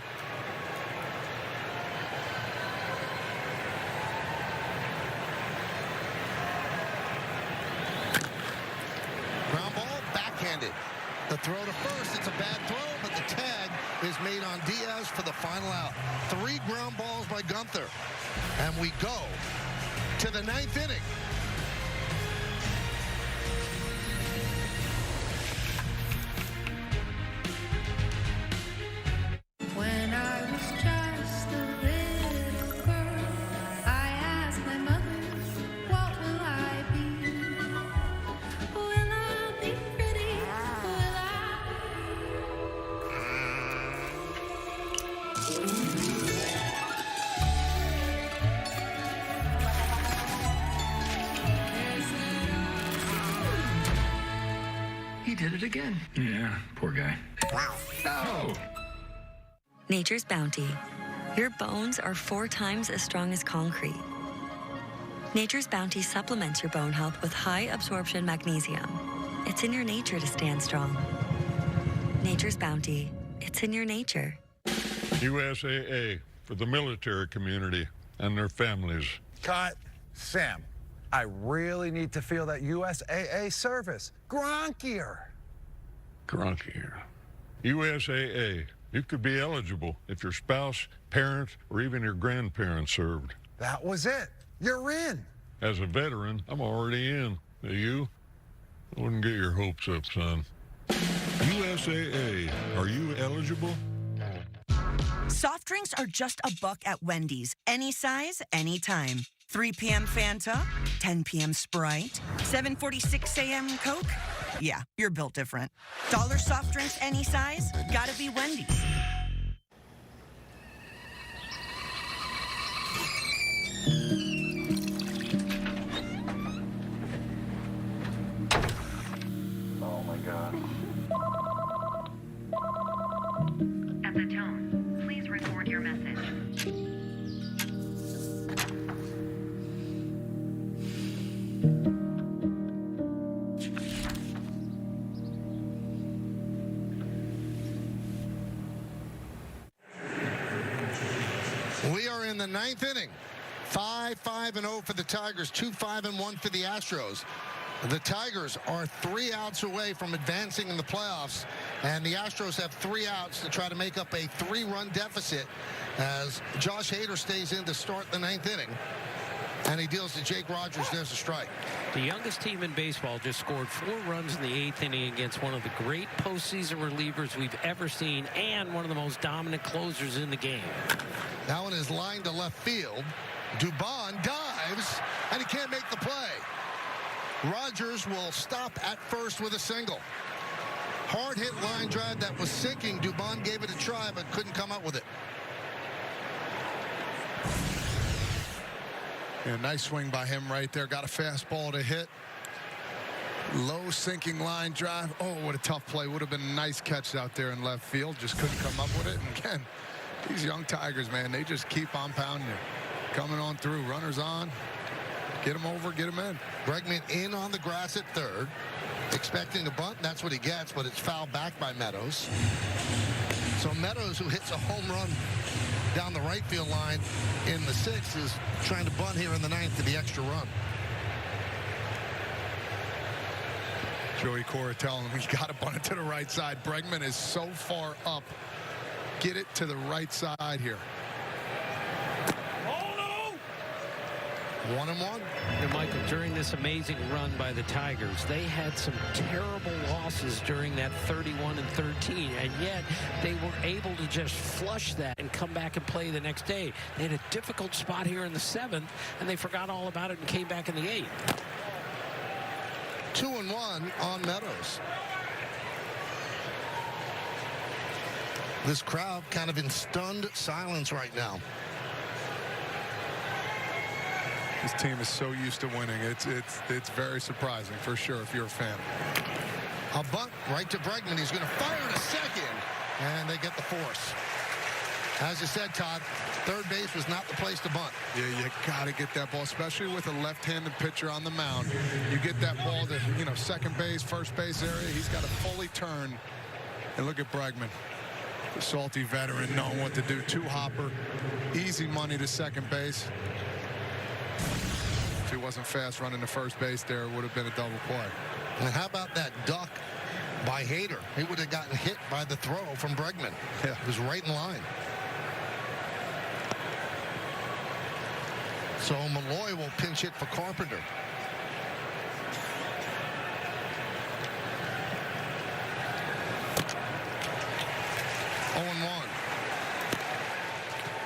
Ground ball, backhanded. The throw to first, it's a bad throw, but the tag is made on Diaz for the final out. 3 ground balls by Gunther. And we go to the 9th inning. When I was just a little girl, I asked my mother, what will I be? Will I be pretty? Will He did it again. Yeah, poor guy. No! Nature's Bounty. Your bones are 4 times as strong as concrete. Nature's Bounty supplements your bone health with high absorption magnesium. It's in your nature to stand strong. Nature's Bounty. It's in your nature. USAA for the military community and their families. Cut. Sam, I really need to feel that USAA service. Gronkier. Gronkier. USAA. You could be eligible if your spouse, parents, or even your grandparents served. That was it. You're in. As a veteran, I'm already in. You? I wouldn't get your hopes up, son. USAA. Are you eligible? Soft drinks are just $1 at Wendy's. Any size, anytime. 3 p.m. Fanta, 10 p.m. Sprite, 7:46 a.m. Coke. Yeah, you're built different. Dollar soft drinks, any size, gotta be Wendy's. Oh my God. At the tone, please record your message. the ninth inning. 5-5-0 for the Tigers, 2-5-1 for the Astros. The Tigers are 3 outs away from advancing in the playoffs, and the Astros have 3 outs to try to make up a 3-run deficit as Josh Hader stays in to start the ninth inning. And he deals to Jake Rogers. There's a strike. The youngest team in baseball just scored 4 runs in the 8th inning against one of the great postseason relievers we've ever seen and one of the most dominant closers in the game. That one is lined to left field. Dubon dives, and he can't make the play. Rogers will stop at first with a single. Hard hit line drive that was sinking. Dubon gave it a try, but couldn't come up with it. Yeah, nice swing by him right there. Got a fastball to hit. Low sinking line drive. Oh, what a tough play. Would have been a nice catch out there in left field. Just couldn't come up with it. And again, these young Tigers, man, they just keep on pounding it. Coming on through. Runners on. Get him over, get him in. Bregman in on the grass at third. Expecting a bunt. That's what he gets, but it's fouled back by Meadows. So Meadows, who hits a home run down the right field line in the 6th, is trying to bunt here in the 9th to the extra run. Joey Cora telling him he's got to bunt it to the right side. Bregman is so far up. Get it to the right side here. 1-1. And Michael, during this amazing run by the Tigers, they had some terrible losses during that 31-13, and yet they were able to just flush that and come back and play the next day. They had a difficult spot here in the 7th, and they forgot all about it and came back in the 8th. 2-1 on Meadows. This crowd kind of in stunned silence right now. This team is so used to winning. It's very surprising for sure if you're a fan. A bunt right to Bregman. He's going to fire in a second, and they get the force. As you said, Todd, third base was not the place to bunt. Yeah, you got to get that ball, especially with a left-handed pitcher on the mound. You get that ball to, second base, first base area. He's got to fully turn. And look at Bregman, the salty veteran, knowing what to do. 2-hopper, easy money to second base. If he wasn't fast running to first base there, it would have been a double play. And how about that duck by Hader? He would have gotten hit by the throw from Bregman. Yeah. It was right in line. So Malloy will pinch hit for Carpenter.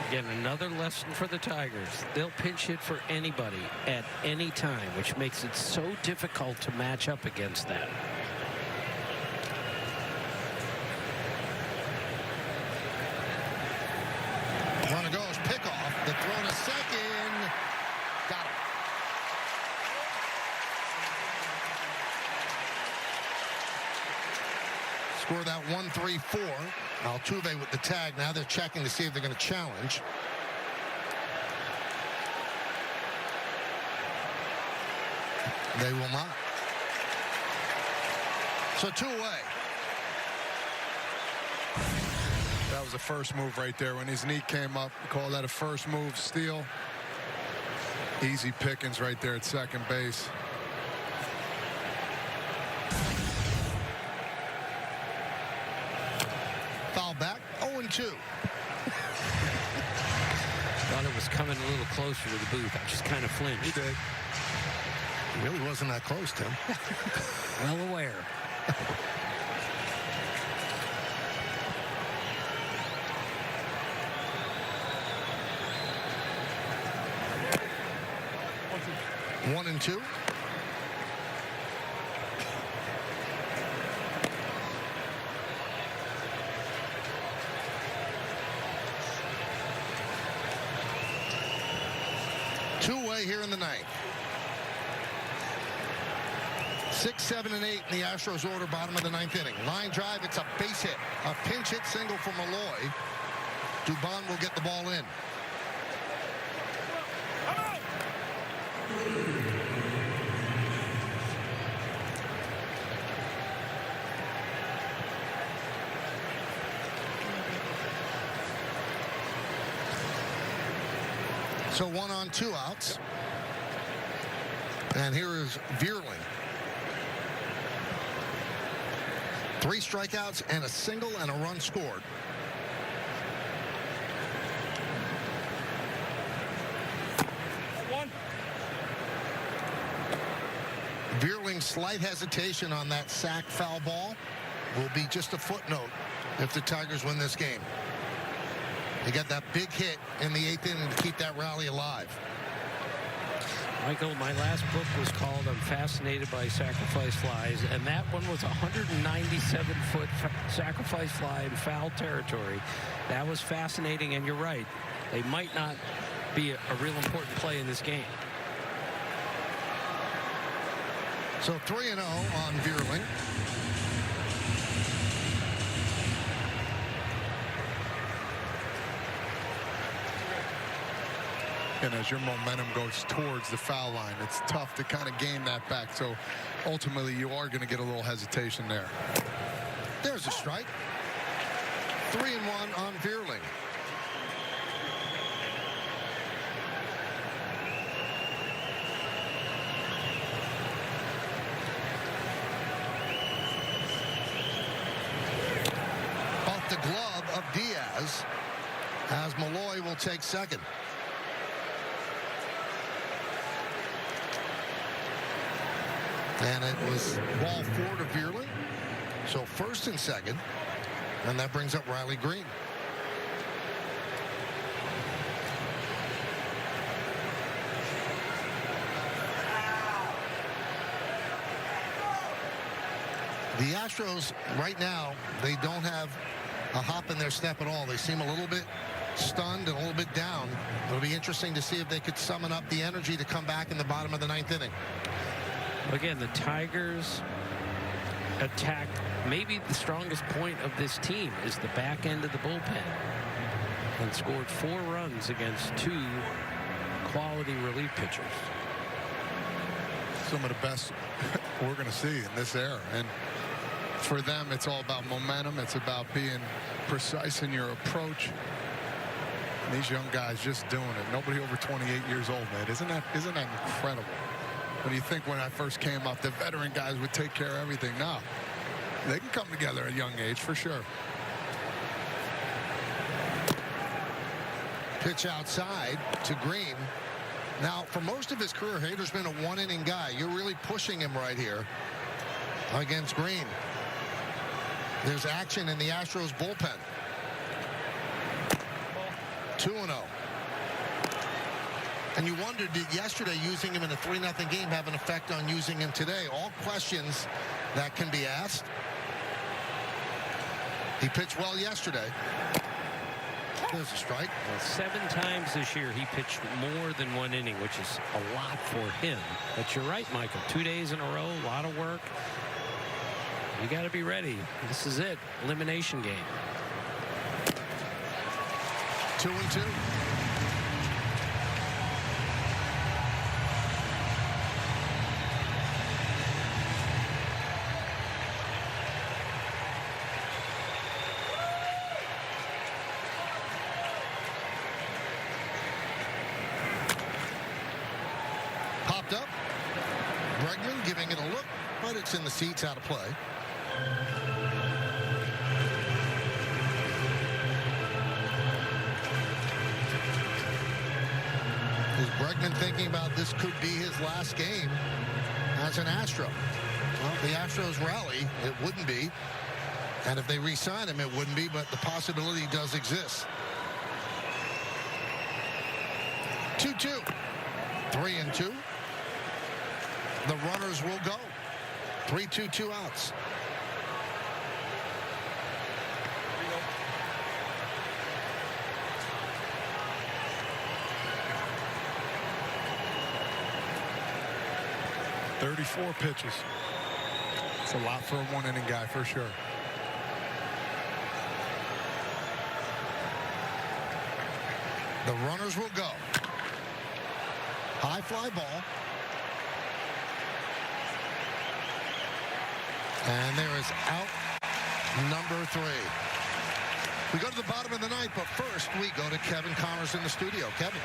Again, another lesson for the Tigers. They'll pinch hit for anybody at any time, which makes it so difficult to match up against that. Runner goes, pickoff. The throw to second. Got it. Score that 1-3-4. Altuve with the tag. Now they're checking to see if they're going to challenge. They will not. So 2 away. That was the first move right there. When his knee came up, call that a first move steal. Easy pickings right there at second base. Foul back, 0-2. Thought it was coming a little closer to the booth. I just kind of flinched. He did. He really wasn't that close, Tim. Well aware. One and two. Two-way here in the ninth. 6, 7, and 8 in the Astros order, bottom of the ninth inning. Line drive, it's a base hit. A pinch hit single for Malloy. Dubon will get the ball in. So 1 on, 2 outs. And here is Vierling. 3 strikeouts and a single and a run scored. Vierling's slight hesitation on that sac foul ball will be just a footnote if the Tigers win this game. They got that big hit in the 8th inning to keep that rally alive. Michael, my last book was called I'm Fascinated by Sacrifice Flies, and that one was a 197-foot sacrifice fly in foul territory. That was fascinating, and you're right. They might not be a real important play in this game. So 3-0 on Vierling. And as your momentum goes towards the foul line, it's tough to kind of gain that back. So ultimately, you are going to get a little hesitation there. There's a strike. 3-1 on Vierling. Off the glove of Diaz, as Malloy will take second. And it was ball 4 to Vierling. So 1st and 2nd. And that brings up Riley Green. The Astros, right now, they don't have a hop in their step at all. They seem a little bit stunned and a little bit down. It'll be interesting to see if they could summon up the energy to come back in the bottom of the 9th inning. Again, the Tigers attack. Maybe the strongest point of this team is the back end of the bullpen, and scored 4 runs against 2 quality relief pitchers. Some of the best we're going to see in this era. And for them, it's all about momentum. It's about being precise in your approach. And these young guys just doing it. Nobody over 28 years old, man. Isn't that incredible? When you think when I first came up, the veteran guys would take care of everything. No, they can come together at a young age for sure. Pitch outside to Green. Now, for most of his career, Hader's been a 1-inning guy. You're really pushing him right here against Green. There's action in the Astros bullpen. 2-0. And you wondered, did yesterday using him in a 3-0 game have an effect on using him today? All questions that can be asked. He pitched well yesterday. There's a strike. Well, 7 times this year he pitched more than 1 inning, which is a lot for him. But you're right, Michael. 2 days in a row, a lot of work. You got to be ready. This is it. Elimination game. 2-2. Popped up. Bregman giving it a look, but it's in the seats, out of play. Is Bregman thinking about this could be his last game as an Astro? Well, the Astros rally, it wouldn't be. And if they re-sign him, it wouldn't be, but the possibility does exist. 2-2. 3-2. The runners will go. 3-2, 2 outs. .34 pitches. It's a lot for a 1-inning guy for sure. The runners will go. High fly ball. And there is out number 3. We go to the bottom of the 9th, but first we go to Kevin Connors in the studio. Kevin.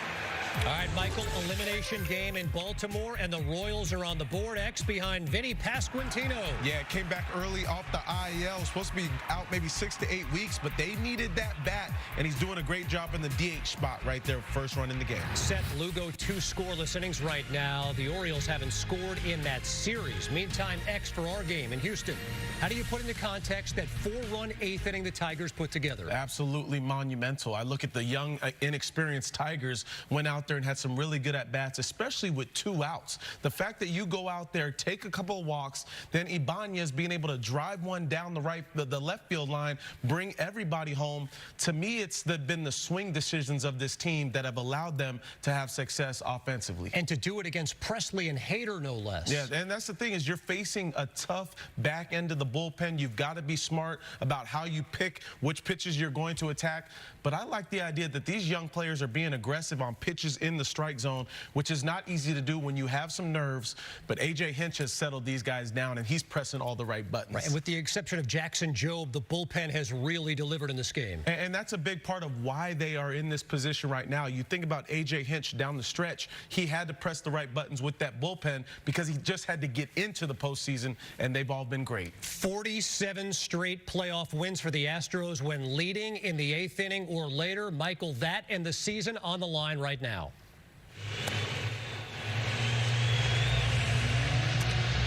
All right, Michael, elimination game in Baltimore, and the Royals are on the board. X behind Vinny Pasquantino. Yeah, it came back early off the IL. Supposed to be out maybe 6 to 8 weeks, but they needed that bat, and he's doing a great job in the DH spot right there, first run in the game. Seth Lugo, 2 scoreless innings right now. The Orioles haven't scored in that series. Meantime, X for our game in Houston. How do you put into context that 4-run 8th inning the Tigers put together? Absolutely monumental. I look at the young, inexperienced Tigers went out there and had some really good at-bats, especially with 2 outs. The fact that you go out there, take a couple of walks, then Ibanez being able to drive one down the left field line, bring everybody home. To me, it's been the swing decisions of this team that have allowed them to have success offensively. And to do it against Presley and Hader, no less. Yeah, and that's the thing is you're facing a tough back end of the bullpen. You've got to be smart about how you pick which pitches you're going to attack. But I like the idea that these young players are being aggressive on pitches in the strike zone, which is not easy to do when you have some nerves. But A.J. Hinch has settled these guys down, and he's pressing all the right buttons. Right, and with the exception of Jackson Jobe, the bullpen has really delivered in this game. And that's a big part of why they are in this position right now. You think about A.J. Hinch down the stretch. He had to press the right buttons with that bullpen because he just had to get into the postseason, and they've all been great. 47 straight playoff wins for the Astros when leading in the 8th inning or later. Michael, that and the season on the line right now.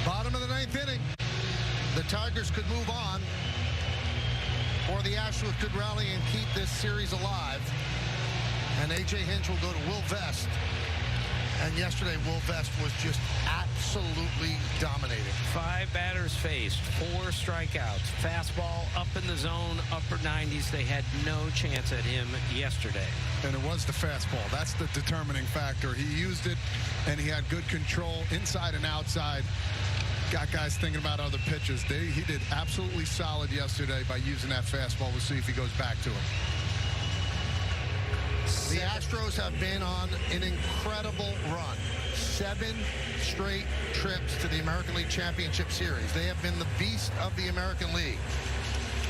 Bottom of the 9th inning. The Tigers could move on, or the Astros could rally and keep this series alive. And A.J. Hinch will go to Will Vest. And yesterday, Will Vest was just absolutely dominating. 5 batters faced, 4 strikeouts, fastball up in the zone, upper 90s. They had no chance at him yesterday. And it was the fastball. That's the determining factor. He used it, and he had good control inside and outside. Got guys thinking about other pitches. He did absolutely solid yesterday by using that fastball. We'll see if he goes back to it. The Astros have been on an incredible run. 7 straight trips to the American League Championship Series. They have been the beast of the American League.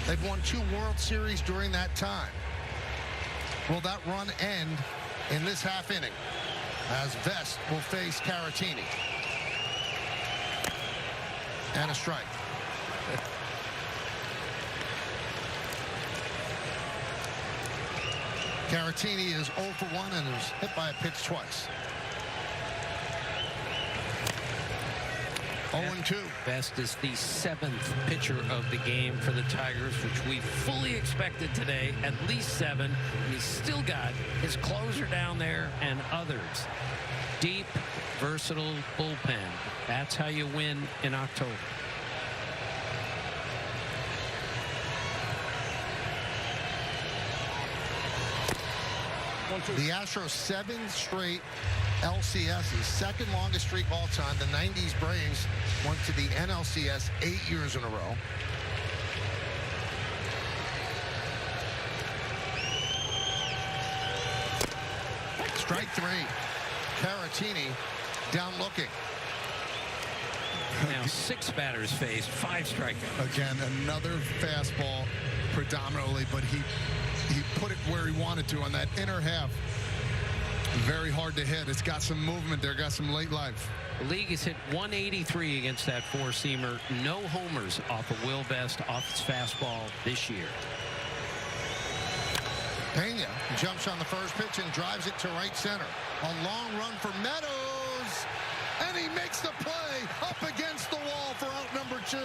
They've won 2 World Series during that time. Will that run end in this half inning as Vest will face Caratini? And a strike. Caratini is 0 for 1 and is hit by a pitch twice. 0-2. Vest is the 7th pitcher of the game for the Tigers, which we fully expected today, at least 7. And he's still got his closer down there and others. Deep, versatile bullpen. That's how you win in October. The Astros 7 straight LCSs, second longest streak all time. The 90s Braves went to the NLCS 8 years in a row. Strike 3. Caratini down looking. Now 6 batters faced, 5 strikeouts. Again, another fastball predominantly, but he put it where he wanted to on that inner half. Very hard to hit. It's got some movement there, got some late life. The league has hit 183 against that 4-seamer. No homers off of Will Vest off his fastball this year. Pena jumps on the first pitch and drives it to right center. A long run for Meadows, and he makes the play up against the wall for out number 2.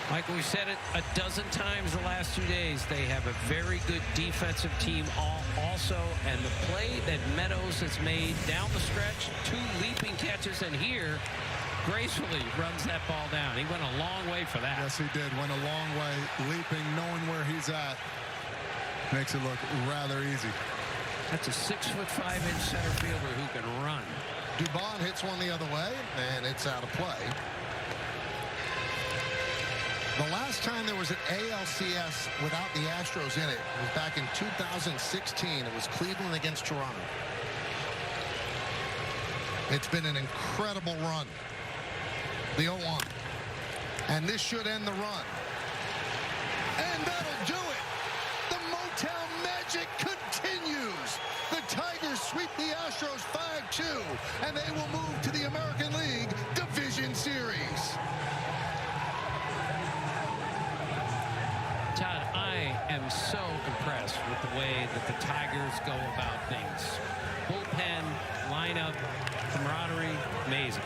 Michael, we've said it a dozen times the last 2 days. They have a very good defensive team also, and the play that Meadows has made down the stretch, 2 leaping catches, and here gracefully runs that ball down. He went a long way for that. Yes, he did. Went a long way, leaping, knowing where he's at. Makes it look rather easy. That's a 6'5" center fielder who can run. Dubon hits one the other way, and it's out of play. The last time there was an ALCS without the Astros in it was back in 2016. It was Cleveland against Toronto. It's been an incredible run. The 0-1. And this should end the run. And that'll do it. The Motown magic continues. 2, and they will move to the American League Division Series. Todd, I am so impressed with the way that the Tigers go about things. Bullpen, lineup, camaraderie, amazing.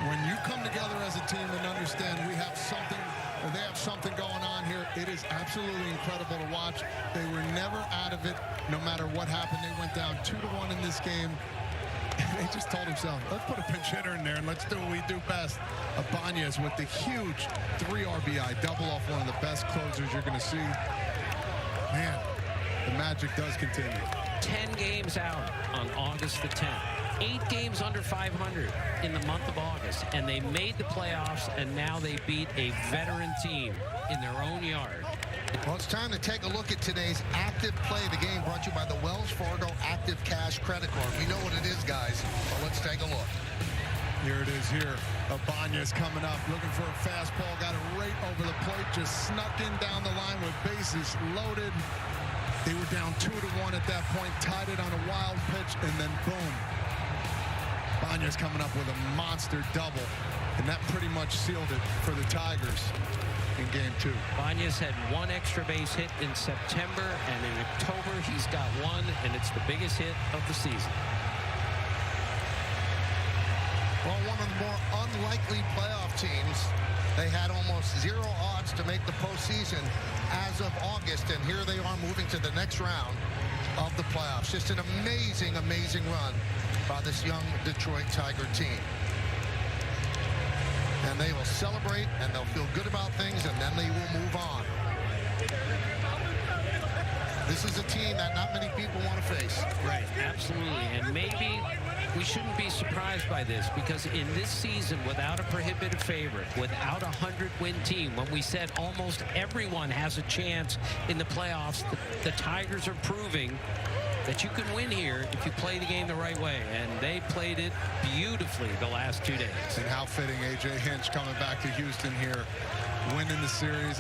When you come together as a team and understand we have something, or they have something going on here, it is absolutely incredible to watch. They were never out of it, no matter what happened. They went down 2-1 in this game. They just told themselves, let's put a pinch hitter in there and let's do what we do best. Ibanez with the huge 3 RBI double off one of the best closers you're going to see. Man, the magic does continue. 10 games out on August the 10th. 8 games under 500 in the month of August, and they made the playoffs, and now they beat a veteran team in their own yard. Well, it's time to take a look at today's active play. The game brought to you by the Wells Fargo Active Cash Credit Card. We know what it is, guys, but let's take a look. Here it is here. Ibanez coming up, looking for a fastball. Got it right over the plate, just snuck in down the line with bases loaded. They were down 2-1 at that point, tied it on a wild pitch, and then boom. Ibanez coming up with a monster double, and that pretty much sealed it for the Tigers in Game 2. Ibanez had 1 extra base hit in September, and in October he's got 1, and it's the biggest hit of the season. Well, one of the more unlikely playoff teams. They had almost 0 odds to make the postseason as of August, and here they are moving to the next round of the playoffs. Just an amazing, amazing run by this young Detroit Tiger team. And they will celebrate, and they'll feel good about things, and then they will move on. This is a team that not many people want to face. Right, absolutely. And maybe we shouldn't be surprised by this, because in this season, without a prohibitive favorite, without a 100-win team, when we said almost everyone has a chance in the playoffs, the Tigers are proving that you can win here if you play the game the right way, and they played it beautifully the last 2 days. And how fitting, A.J. Hinch coming back to Houston here, winning the series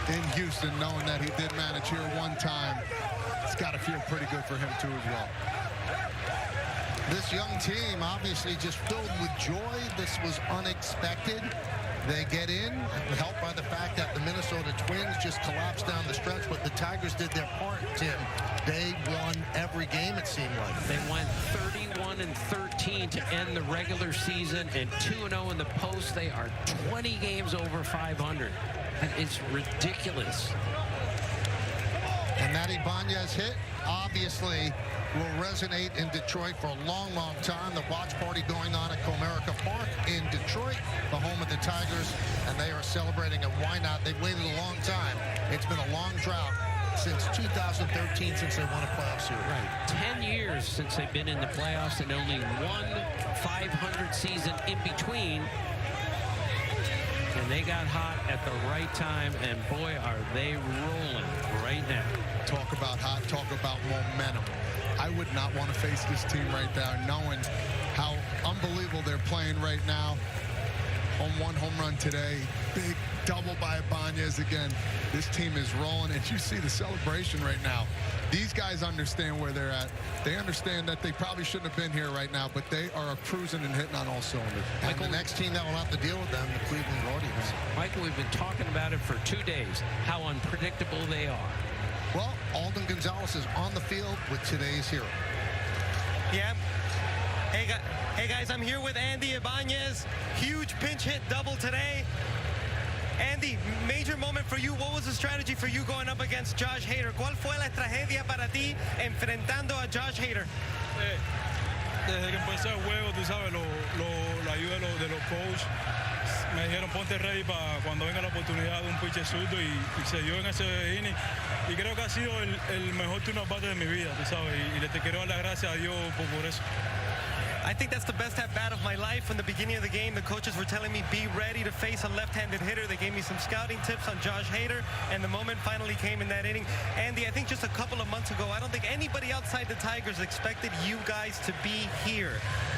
in Houston, knowing that he did manage here one time. It's got to feel pretty good for him too as well. This young team obviously just filled with joy. This was unexpected. They get in, helped by the fact that the Minnesota Twins just collapsed down the stretch, but the Tigers did their part, Tim. They won every game, it seemed like. They went 31-13 to end the regular season and 2-0 in the post. They are 20 games over 500. It's ridiculous. And that Ibanez hit, obviously, will resonate in Detroit for a long, long time. The watch party going on at Comerica Park in Detroit, the home of the Tigers, and they are celebrating, and why not? They've waited a long time. It's been a long drought since 2013 since they won a playoff series. Right. 10 years since they've been in the playoffs, and only 1 500 season in between. And they got hot at the right time, and boy, are they rolling right now. Talk about hot, talk about momentum. I would not want to face this team right now, knowing how unbelievable they're playing right now. On 1 home run today, big double by Ibanez again. This team is rolling, and you see the celebration right now. These guys understand where they're at. They understand that they probably shouldn't have been here right now, but they are cruising and hitting on all cylinders. And the next team that will have to deal with them, the Cleveland Guardians. Michael, we've been talking about it for 2 days, how unpredictable they are. Well, Alden Gonzalez is on the field with today's hero. Yeah. Hey guys, I'm here with Andy Ibanez. Huge pinch hit double today. Andy, major moment for you. What was the strategy for you going up against Josh Hader? ¿Cuál fue la tragedia para ti enfrentando a Josh Hader? Desde que empecé el juego, tú sabes, la ayuda de los coaches. Me dijeron ponte ready para cuando venga la oportunidad de un pitcher zurdo y se dio en ese inning. Y creo que ha sido el mejor turno de bate de mi vida, tú sabes. Y le te quiero dar las gracias a Dios por eso. I think that's the best at-bat of my life. From the beginning of the game, the coaches were telling me, be ready to face a left-handed hitter. They gave me some scouting tips on Josh Hader, and the moment finally came in that inning. Andy, I think just a couple of months ago, I don't think anybody outside the Tigers expected you guys to be here.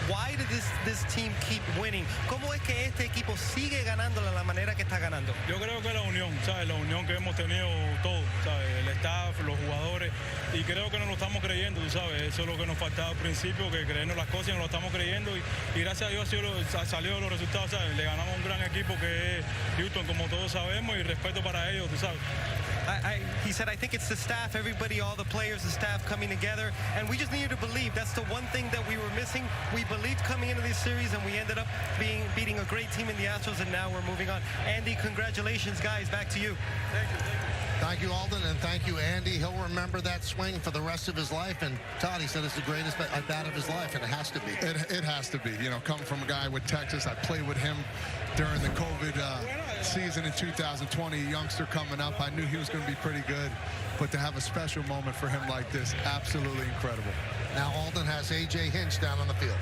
Why did this team keep winning? ¿Cómo es que este equipo sigue ganando de la manera que está ganando? Yo creo que la unión, ¿sabes? La unión que hemos tenido todos, ¿sabes? El staff, los jugadores, y creo que nos lo estamos creyendo, tú sabes. Eso es lo que nos faltaba al principio, que creernos las cosas y nos lo estamos creyendo, y gracias a Dios ha salido los resultados, ¿sabes? Le ganamos a un gran equipo que es Houston, como todos sabemos, y respeto para ellos, tú sabes. He said, I think it's the staff, everybody, all the players, the staff coming together, and we just needed to believe. That's the one thing that we were missing. We believed coming into this series, and we ended up beating a great team in the Astros, and now we're moving on. Andy, congratulations, guys. Back to you. Thank you. Thank you, Alden, and thank you, Andy. He'll remember that swing for the rest of his life, and Todd, he said it's the greatest at-bat of his life, and it has to be. It has to be. You know, coming from a guy with Texas, I played with him during the COVID season in 2020, a youngster coming up. I knew he was going to be pretty good, but to have a special moment for him like this, absolutely incredible. Now Alden has A.J. Hinch down on the field.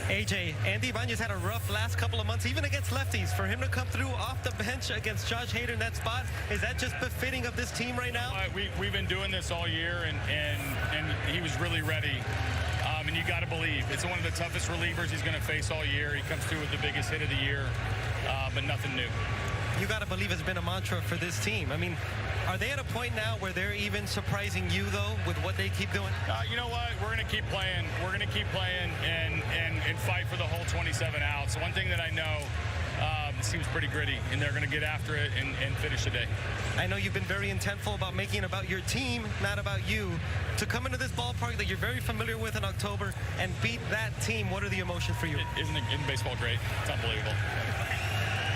AJ, Andy Ibanez had a rough last couple of months, even against lefties. For him to come through off the bench against Josh Hader in that spot, is that just befitting of this team right now? We've been doing this all year, and he was really ready. And you got to believe, it's one of the toughest relievers he's going to face all year. He comes through with the biggest hit of the year, but nothing new. You got to believe it's been a mantra for this team. I mean, are they at a point now where they're even surprising you, though, with what they keep doing? You know what? We're going to keep playing. We're going to keep playing and fight for the whole 27 outs. One thing that I know, this team's pretty gritty, and they're going to get after it and finish the day. I know you've been very intentful about making it about your team, not about you. To come into this ballpark that you're very familiar with in October and beat that team, what are the emotions for you? Isn't baseball great? It's unbelievable.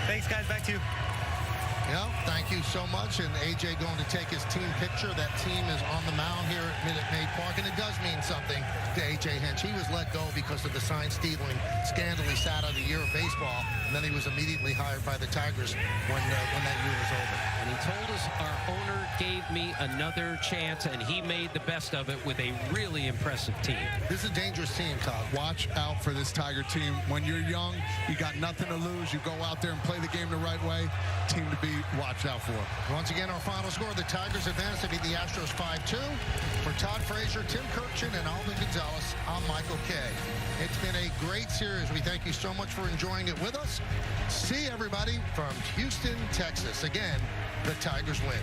Thanks, guys. Back to you. Yeah, thank you so much. And AJ going to take his team picture. That team is on the mound here at Minute Maid Park, and it does mean something to AJ Hinch. He was let go because of the sign stealing scandal. He sat out a year of baseball, and then he was immediately hired by the Tigers when that year was over. And he told us, our owner gave me another chance, and he made the best of it with a really impressive team. This is a dangerous team, Todd. Watch out for this Tiger team. When you're young, you got nothing to lose. You go out there and play the game the right way. Team to be watched out for. Once again, our final score, the Tigers advance to beat the Astros 5-2. For Todd Frazier, Tim Kirchin, and Alden Gonzalez, I'm Michael Kay. It's been a great series. We thank you so much for enjoying it with us. See everybody from Houston, Texas. Again, the Tigers win.